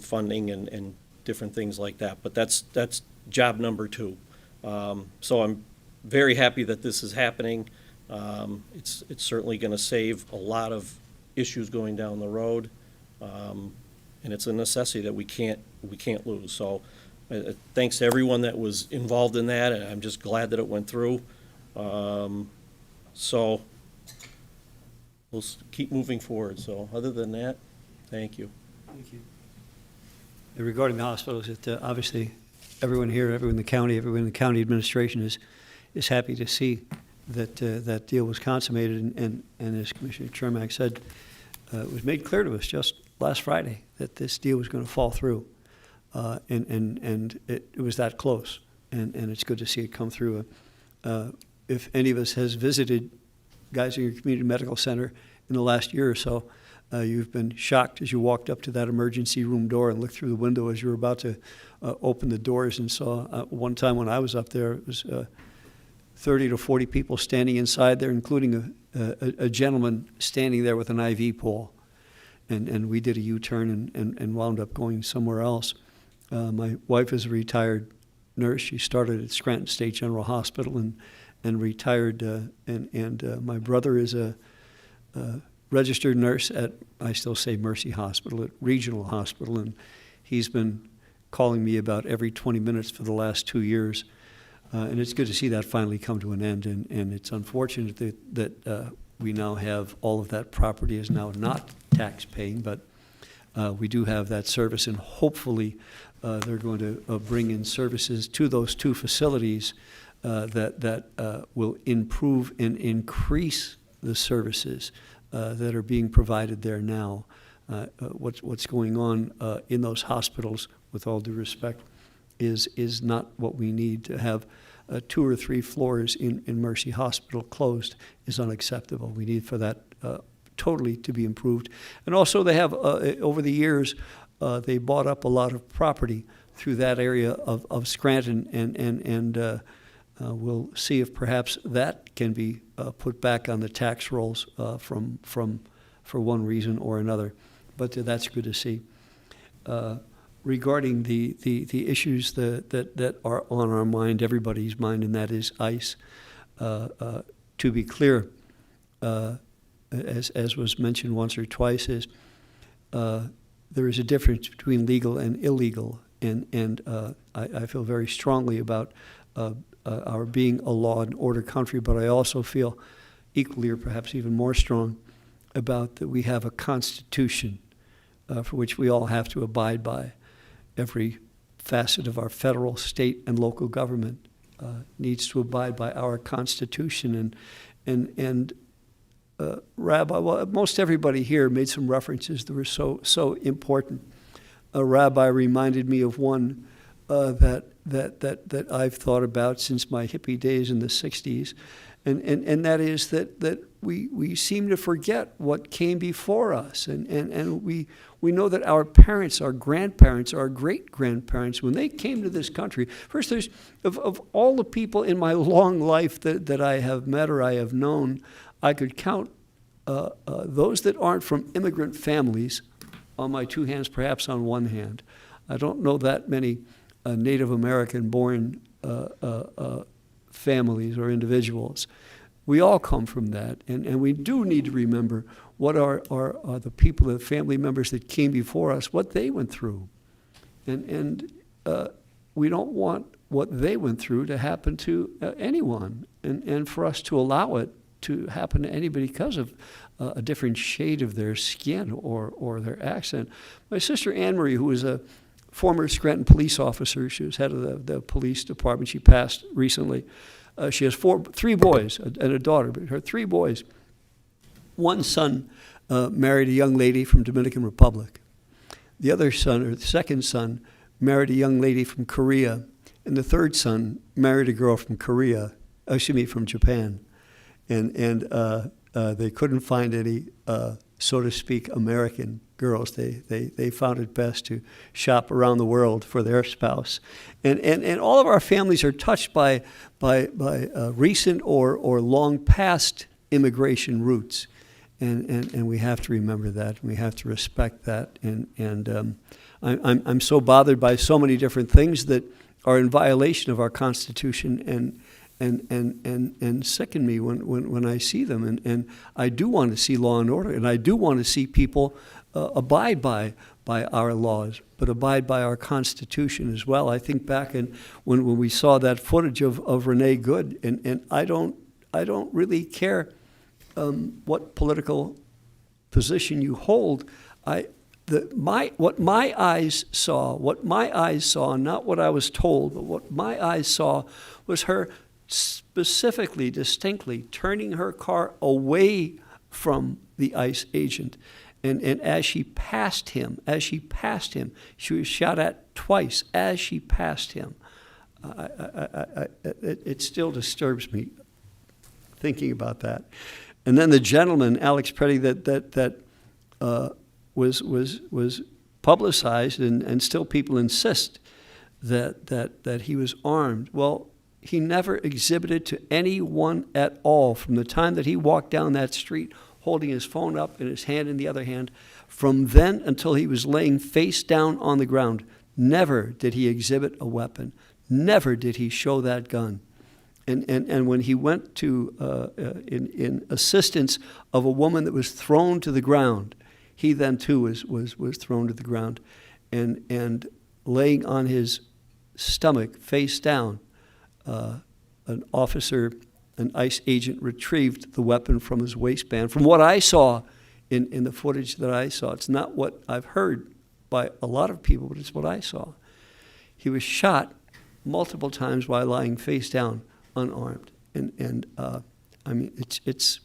funding and different things like that. But that's job number 2. So I'm very happy that this is happening. It's certainly going to save a lot of issues going down the road, and it's a necessity that we can't lose. So thanks to everyone that was involved in that, and I'm just glad that it went through. So we'll keep moving forward. So other than that, thank you. Thank you. Regarding the hospitals, obviously everyone here, everyone in the county, everyone in the county administration is happy to see that that deal was consummated, and as Commissioner Chermak said, it was made clear to us just last Friday that this deal was going to fall through, and it was that close. and it's good to see it come through. If any of us has visited Geisinger Community Medical Center in the last year or so, you've been shocked as you walked up to that emergency room door and looked through the window as you were about to open the doors and saw, one time when I was up there, it was 30 to 40 people standing inside there, including a gentleman standing there with an IV pole. And we did a U-turn and wound up going somewhere else. My wife is a retired nurse. She started at Scranton State General Hospital and retired. And my brother is a registered nurse at, I still say Mercy Hospital, at Regional Hospital. And he's been calling me about every 20 minutes for the last 2 years. And it's good to see that finally come to an end. And it's unfortunate that we now have all of that property is now not tax paying, but we do have that service, and hopefully they're going to bring in services to those two facilities that will improve and increase the services that are being provided there now. What's going on in those hospitals, with all due respect, is not what we need. To have 2 or 3 floors in Mercy Hospital closed is unacceptable. We need for that totally to be improved. And also they have, over the years, they bought up a lot of property through that area of Scranton, and we'll see if perhaps that can be put back on the tax rolls for one reason or another. But that's good to see. Regarding the issues that are on our mind, everybody's mind, and that is ICE. To be clear, as was mentioned once or twice, is there is a difference between legal and illegal, and I feel very strongly about our being a law and order country, but I also feel equally, or perhaps even more strong, about that we have a constitution for which we all have to abide by. Every facet of our federal, state, and local government needs to abide by our Constitution. And Rabbi, well, most everybody here made some references that were so important. A rabbi reminded me of one that I've thought about since my hippie days in the 60s, and that is that we seem to forget what came before us, and we know that our parents, our grandparents, our great-grandparents, when they came to this country, first there's, of all the people in my long life that I have met or I have known, I could count those that aren't from immigrant families on my 2 hands, perhaps on 1 hand. I don't know that many Native American-born families or individuals. We all come from that, and we do need to remember what are the people, the family members that came before us, what they went through. And we don't want what they went through to happen to anyone, and for us to allow it to happen to anybody because of a different shade of their skin or their accent. My sister Anne Marie, who was a former Scranton police officer, she was head of the police department, she passed recently. She has 3 boys and a daughter, but her 3 boys. One son married a young lady from Dominican Republic. The other son, or the second son, married a young lady from Korea. And the third son married a girl from from Japan. And they couldn't find any, so to speak, American girls. They found it best to shop around the world for their spouse. And all of our families are touched by recent or long past immigration routes. And we have to remember that, and we have to respect that. And I'm so bothered by so many different things that are in violation of our Constitution and sicken me when I see them. And I do want to see law and order, and I do want to see people abide by our laws, but abide by our Constitution as well. I think back when we saw that footage of Renee Good, and I don't really care what political position you hold. What my eyes saw, not what I was told, but what my eyes saw was her specifically, distinctly turning her car away from the ICE agent. And as she passed him, she was shot at twice as she passed him. it still disturbs me thinking about that. And then the gentleman, Alex Preddy, that was publicized, and still people insist that he was armed. Well, he never exhibited to anyone at all from the time that he walked down that street holding his phone up in his hand in the other hand. From then until he was laying face down on the ground, never did he exhibit a weapon. Never did he show that gun. And when he went to in assistance of a woman that was thrown to the ground, he then too was thrown to the ground, and laying on his stomach face down, an officer, an ICE agent, retrieved the weapon from his waistband. From what I saw in the footage that I saw, it's not what I've heard by a lot of people, but it's what I saw. He was shot multiple times while lying face down, unarmed, and I mean it's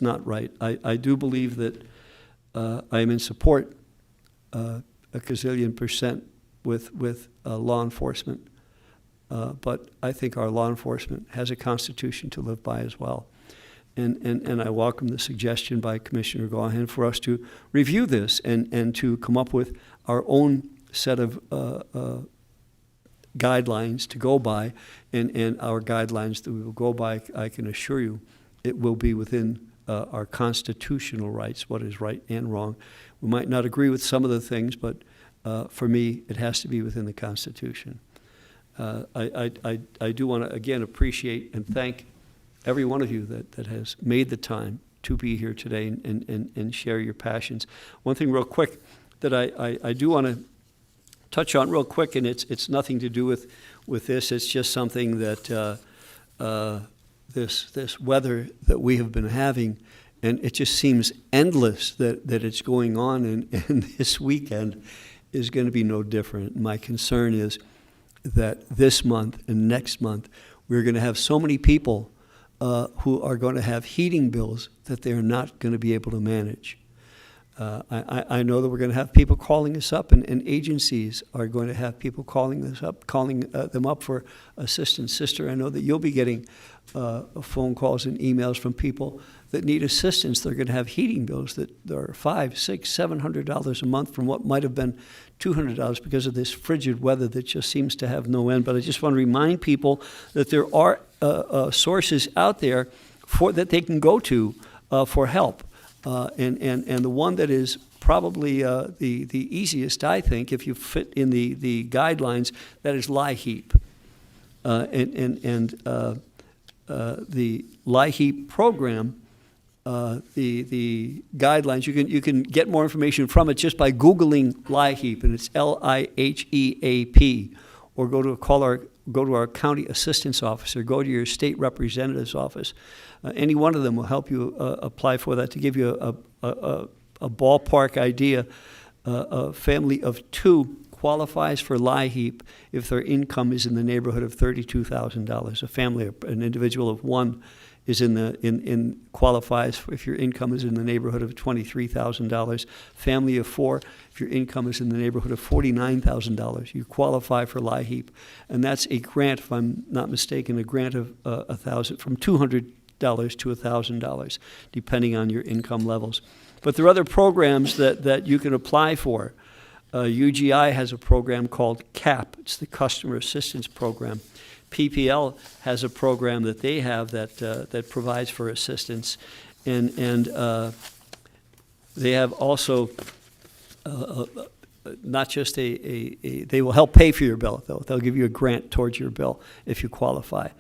not right. I do believe that I am in support a gazillion percent with law enforcement, but I think our law enforcement has a constitution to live by as well, and I welcome the suggestion by Commissioner Gaughan for us to review this and to come up with our own set of guidelines to go by, and our guidelines that we will go by, I can assure you, it will be within our constitutional rights, what is right and wrong. We might not agree with some of the things, but for me, it has to be within the Constitution. I do want to, again, appreciate and thank every one of you that has made the time to be here today and share your passions. One thing real quick that I do want to touch on real quick, and it's nothing to do with this. It's just something that this weather that we have been having, and it just seems endless that it's going on, and this weekend is going to be no different. My concern is that this month and next month we're going to have so many people who are going to have heating bills that they're not going to be able to manage. I know that we're going to have people calling us up, and agencies are going to have people calling them up for assistance. Sister, I know that you'll be getting phone calls and emails from people that need assistance. They're going to have heating bills that are $500, $600, $700 a month from what might have been $200 because of this frigid weather that just seems to have no end. But I just want to remind people that there are sources out there that they can go to for help. And the one that is probably the easiest, I think, if you fit in the guidelines, that is LIHEAP. The LIHEAP program, the guidelines, you can get more information from it just by Googling LIHEAP, and it's LIHEAP, or go to our county assistance officer, go to your state representative's office. Any one of them will help you apply for that. To give you a ballpark idea, a family of two qualifies for LIHEAP if their income is in the neighborhood of $32,000. A family, an individual of one, is qualifies if your income is in the neighborhood of $23,000. Family of four, if your income is in the neighborhood of $49,000, you qualify for LIHEAP, and that's a grant, if I'm not mistaken, a grant of from $200 to $1,000, depending on your income levels. But there are other programs that you can apply for. UGI has a program called CAP. It's the Customer Assistance Program. PPL has a program that they have that provides for assistance, and they have also not just they will help pay for your bill. They'll give you a grant towards your bill if you qualify.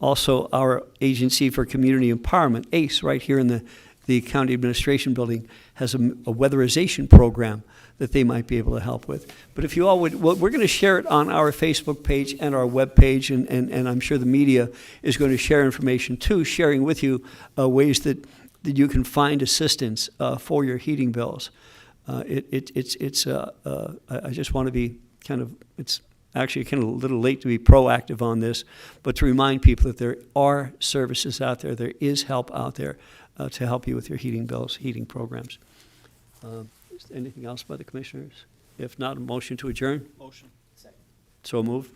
Also, our Agency for Community Empowerment, ACE, right here in the County Administration Building, has a weatherization program that they might be able to help with. But if you all would, well, we're going to share it on our Facebook page and our web page, and I'm sure the media is going to share information too, sharing with you ways that you can find assistance for your heating bills. I just want to be it's actually kind of a little late to be proactive on this, but to remind people that there are services out there, there is help out there to help you with your heating bills, heating programs. Anything else by the commissioners? If not, a motion to adjourn? Motion. Second. So moved.